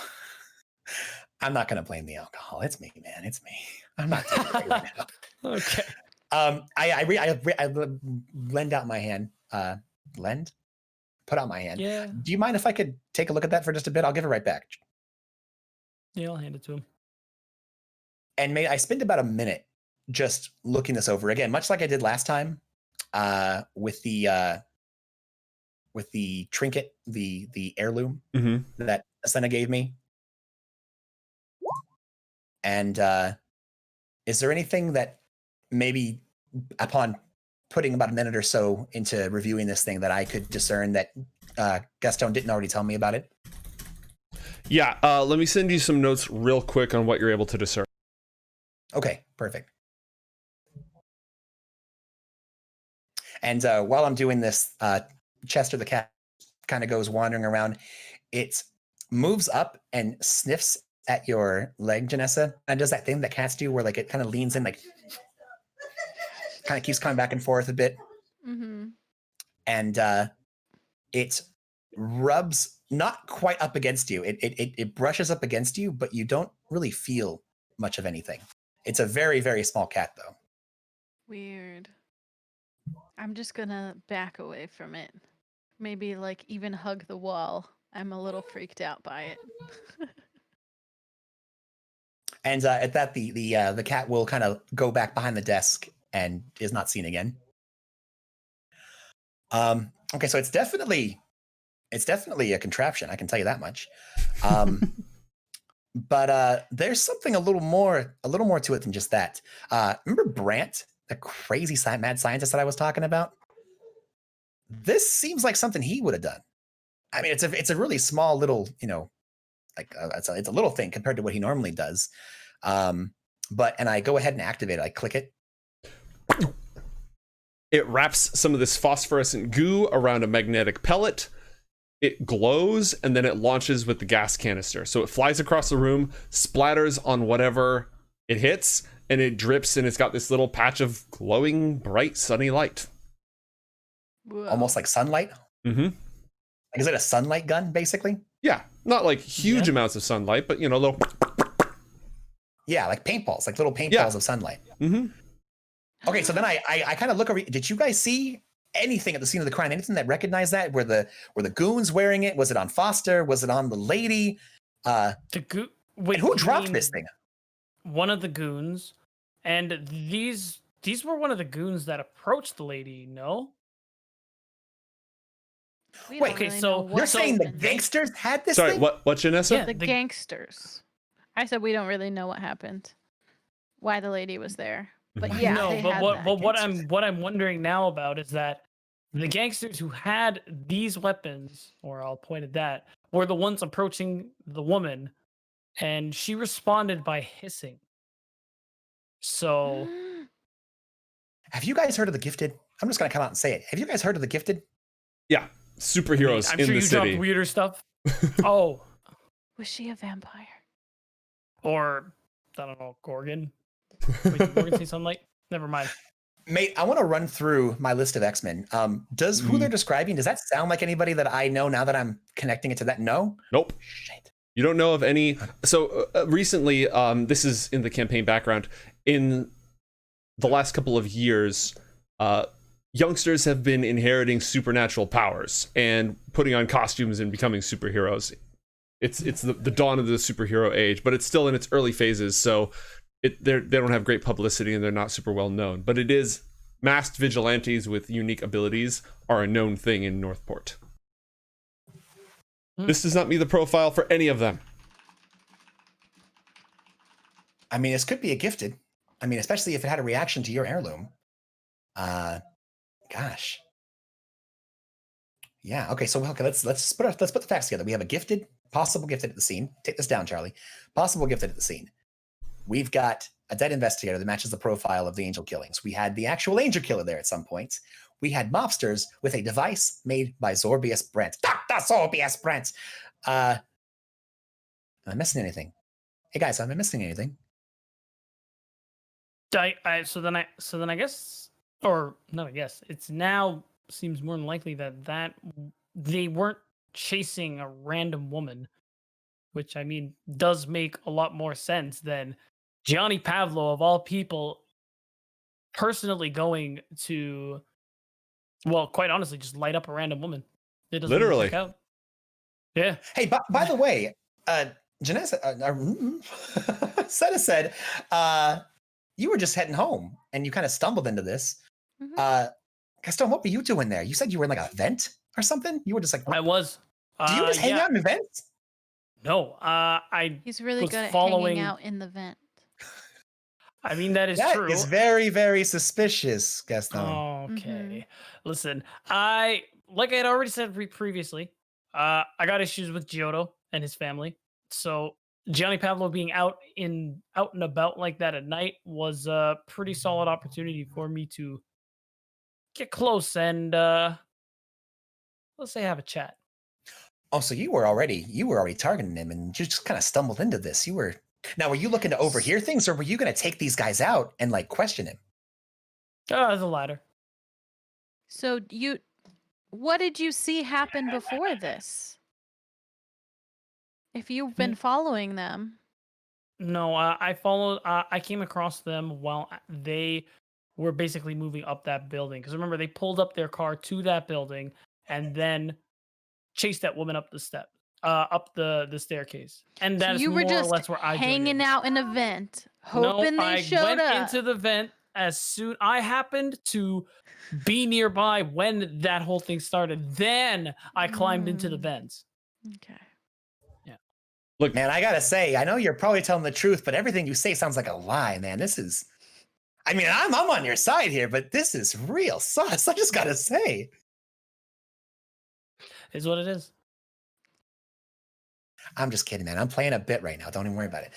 I'm not gonna blame the alcohol. It's me, man. It's me. I'm not taking it right now. Okay. I lend out my hand. Put out my hand. Yeah. Do you mind if I could take a look at that for just a bit? I'll give it right back. Yeah, I'll hand it to him. And I spent about a minute just looking this over again, much like I did last time, with the trinket, the heirloom Mm-hmm. that Asena gave me. And is there anything that maybe upon putting about a minute or so into reviewing this thing that I could discern that Gaston didn't already tell me about it? Yeah, let me send you some notes real quick on what you're able to discern. Okay, perfect. And while I'm doing this, Chester the cat kind of goes wandering around. It moves up and sniffs at your leg, Janessa, and does that thing that cats do where like it kind of leans in, like kind of keeps coming back and forth a bit. Mm-hmm. And it rubs not quite up against you. It brushes up against you, but you don't really feel much of anything. It's a very, very small cat, though. Weird. I'm just gonna back away from it. Maybe like even hug the wall. I'm a little freaked out by it. And at that, the cat will kind of go back behind the desk and is not seen again. Okay, so it's definitely a contraption. I can tell you that much. But there's something a little more to it than just that. Remember Brant, the crazy mad scientist that I was talking about? This seems like something he would have done. I mean, it's a really small little, like it's a little thing compared to what he normally does. And I go ahead and activate it. I click it. It wraps some of this phosphorescent goo around a magnetic pellet. It glows, and then it launches with the gas canister. So it flies across the room, splatters on whatever it hits, and it drips, and it's got this little patch of glowing, bright, sunny light. Whoa. Almost like sunlight. Mm-hmm. Like, is it a sunlight gun, basically? Yeah, not like huge amounts of sunlight, but, little... Yeah, like paintballs, like little paintballs of sunlight. Mm-hmm. Okay, so then I kind of look over. Did you guys see anything at the scene of the crime? Anything that recognized that? Were the goons wearing it? Was it on Foster? Was it on the lady? The Wait, who you dropped mean this thing? One of the goons, and these were one of the goons that approached the lady. No. We Wait, don't okay, really so know what You're saying the happened. gangsters had this Sorry, thing? what, Janessa? Yeah. The the- gangsters. I said we don't really know what happened. Why the lady was there. But Mhm. yeah, no, they but had what that. but what I'm wondering now about is that the gangsters who had these weapons, or I'll point at that, were the ones approaching the woman, and she responded by hissing. So Have you guys heard of the Gifted? I'm just gonna come out and say it. Have you guys heard of the Gifted? Yeah, superheroes I'm in sure the you city. dropped weirder stuff. Oh, Was she a vampire? Or, I don't know, Gorgon? Wait, did Gorgon say sunlight? Never mind. Mate, I want to run through my list of X-Men. Does who they're describing, does that sound like anybody that I know now that I'm connecting it to that? No? Nope. Shit. You don't know of any. So recently, this is in the campaign background. In the last couple of years, youngsters have been inheriting supernatural powers and putting on costumes and becoming superheroes. It's the dawn of the superhero age, but it's still in its early phases. So they don't have great publicity and they're not super well known. But it is masked vigilantes with unique abilities are a known thing in Northport. This does not meet the profile for any of them. I mean, this could be a gifted. I mean, especially if it had a reaction to your heirloom. Gosh. Yeah. Okay. So okay, let's put the facts together. We have a gifted, possible gifted at the scene. Take this down, Charlie. Possible gifted at the scene. We've got a dead investigator that matches the profile of the angel killings. We had the actual angel killer there at some point. We had mobsters with a device made by Zorbius Brent. Dr. Zorbius Brent. Am I missing anything? Hey guys, am I missing anything? So then I guess, or not I guess, it's now seems more than likely that they weren't chasing a random woman, which I mean does make a lot more sense than Gianni Pavlo of all people personally going to, well, quite honestly, just light up a random woman. It doesn't Literally. work out. Yeah. Hey, by the way, Janessa, Seta said, you were just heading home and you kind of stumbled into this. Gaston, what were you doing there? You said you were in like a vent or something? You were just like, I was. do you just hang out in vents? No, He's really was good at following- hanging out in the vent. I mean, that is That true. is very, very suspicious, Gaston. Okay. Listen, like I had already said previously, I got issues with Giotto and his family. So Gianni Pavlo being out and about like that at night was a pretty solid opportunity for me to get close and let's say have a chat. Oh, so you were already targeting him and you just kind of stumbled into this. Were you looking to overhear things or were you going to take these guys out and like question him? The latter. So what did you see happen before this? If you've been following them. No, I followed. I came across them while they were basically moving up that building. Because remember, they pulled up their car to that building and then chased that woman up the step, up the staircase. And that's you were more just or less where I hanging out in a vent, hoping I they showed went up. into the vent as soon. I happened to be nearby when that whole thing started. Then I climbed into the vents. Okay. Look, man, I gotta say, I know you're probably telling the truth, but everything you say sounds like a lie, man. This is, I mean, I'm on your side here, but this is real sus. I just gotta say. Is what it is. I'm just kidding, man. I'm playing a bit right now. Don't even worry about it.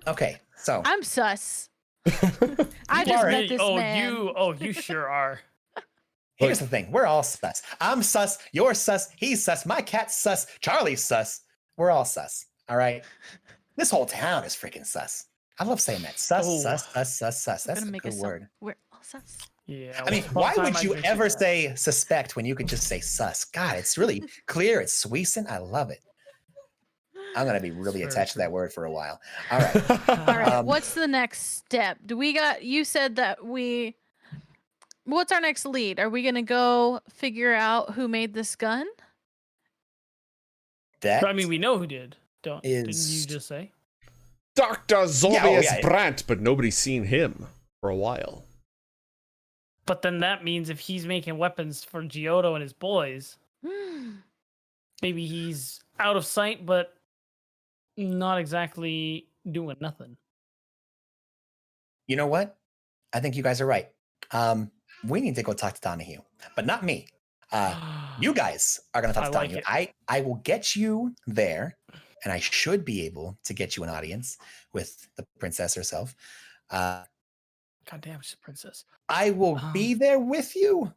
Okay, so I'm sus. I just met this man. You sure are. Here's the thing. We're all sus. I'm sus. You're sus. He's sus. My cat's sus. Charlie's sus. We're all sus. All right. This whole town is freaking sus. I love saying that. Sus, sus. That's a good word. We're all sus. Yeah. I mean, why would you ever say suspect when you could just say sus? God, it's really clear. It's sweet. I love it. I'm going to be really attached to that word for a while. All right. All right. What's the next step? You said that what's our next lead? Are we going to go figure out who made this gun? I mean, we know who did. Didn't you just say? Dr. Zorbius Brandt, but nobody's seen him for a while. But then that means if he's making weapons for Giotto and his boys, maybe he's out of sight, but not exactly doing nothing. You know what? I think you guys are right. We need to go talk to Donahue, but not me. You guys are going to talk to Donahue. I will get you there, and I should be able to get you an audience with the princess herself. God damn, she's a princess. I will be there with you,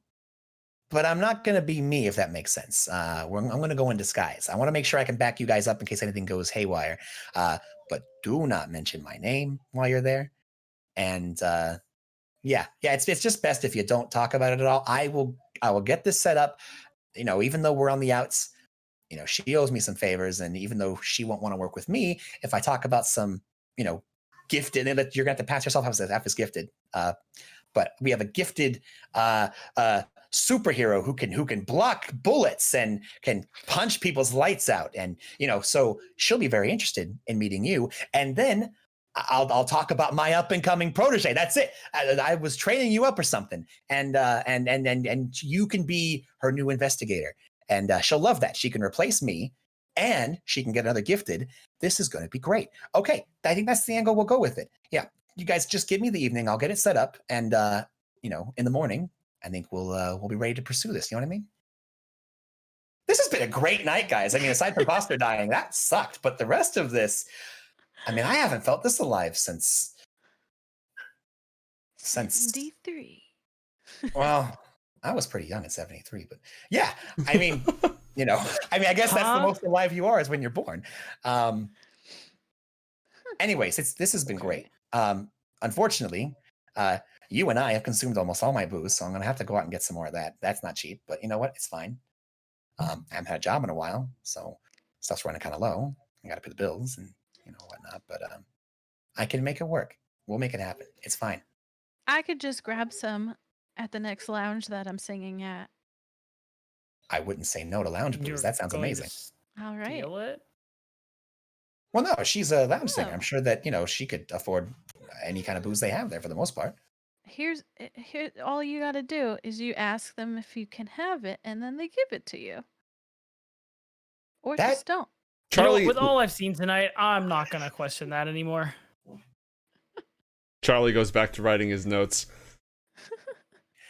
but I'm not going to be me, if that makes sense. I'm going to go in disguise. I want to make sure I can back you guys up in case anything goes haywire. But do not mention my name while you're there. And yeah, it's just best if you don't talk about it at all. I will get this set up. You know, even though we're on the outs, you know, she owes me some favors, and even though she won't want to work with me, if I talk about some, you know, gifted, and you're going to have to pass yourself off as gifted. But we have a gifted superhero who can block bullets and can punch people's lights out, and you know, so she'll be very interested in meeting you. And then I'll talk about my up and coming protege. That's it. I was training you up or something, and you can be her new investigator, and she'll love that. She can replace me, and she can get another gifted. This is going to be great. Okay, I think that's the angle we'll go with it. Yeah, you guys just give me the evening. I'll get it set up, and you know, in the morning, I think we'll be ready to pursue this. You know what I mean? This has been a great night, guys. I mean, aside from Foster dying, that sucked, but the rest of this, I mean, I haven't felt this alive since 73. Well, I was pretty young at 73, but yeah, I mean, you know, I mean, I guess that's the most alive you are is when you're born. Anyways, this has been great. Unfortunately, you and I have consumed almost all my booze, so I'm gonna have to go out and get some more of that. That's not cheap, but you know what? It's fine. I haven't had a job in a while, so stuff's running kind of low. I gotta pay the bills and you know whatnot, but I can make it work. We'll make it happen. It's fine. I could just grab some at the next lounge that I'm singing at. I wouldn't say no to lounge booze. That sounds amazing. All right. Steal it? Well, no, she's a lounge singer. I'm sure that, you know, she could afford any kind of booze they have there for the most part. Here, all you got to do is you ask them if you can have it, and then they give it to you. Or just don't. Charlie, you know, with all I've seen tonight, I'm not going to question that anymore. Charlie goes back to writing his notes.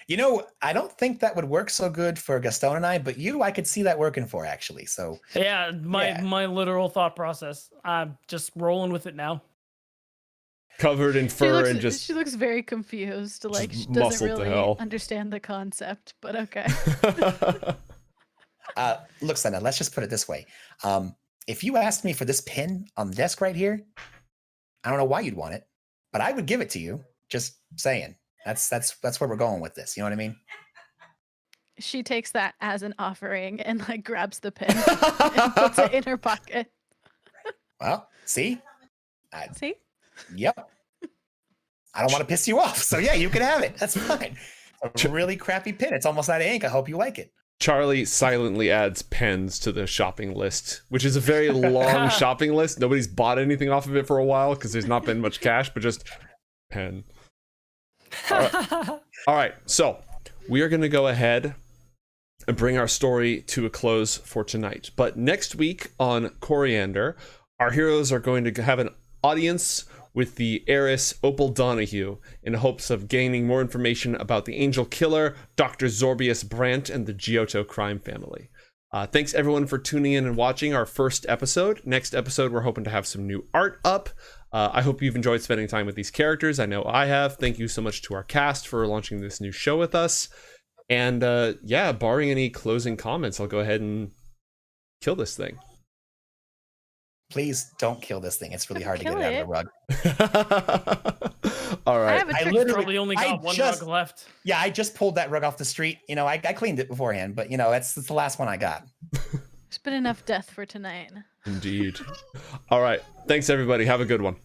You know, I don't think that would work so good for Gaston and I, but you, I could see that working for actually. So yeah, my literal thought process. I'm just rolling with it now. Covered in fur and just she looks very confused. Like she doesn't muscled to really hell. understand the concept, but okay. Look, Senna, let's just put it this way. If you asked me for this pin on the desk right here, I don't know why you'd want it, but I would give it to you. Just saying. That's where we're going with this. You know what I mean? She takes that as an offering and like grabs the pin and puts it in her pocket. Well, see? See? Yep. I don't want to piss you off. So yeah, you can have it. That's fine. A really crappy pin. It's almost out of ink. I hope you like it. Charlie silently adds pens to the shopping list, which is a very long shopping list. Nobody's bought anything off of it for a while because there's not been much cash, but just pen. All right, so we are going to go ahead and bring our story to a close for tonight. But next week on Coriander, our heroes are going to have an audience with the heiress Opal Donahue in hopes of gaining more information about the Angel Killer, Dr. Zorbius Brandt, and the Giotto crime family. Thanks everyone for tuning in and watching our first episode. Next episode, we're hoping to have some new art up. I hope you've enjoyed spending time with these characters. I know I have. Thank you so much to our cast for launching this new show with us. And yeah, barring any closing comments, I'll go ahead and kill this thing. Please don't kill this thing. It's really hard to get it out of the rug. All right. I have a probably only got one rug left. Yeah, I just pulled that rug off the street. You know, I cleaned it beforehand, but you know, that's the last one I got. There's been enough death for tonight. Indeed. All right. Thanks, everybody. Have a good one.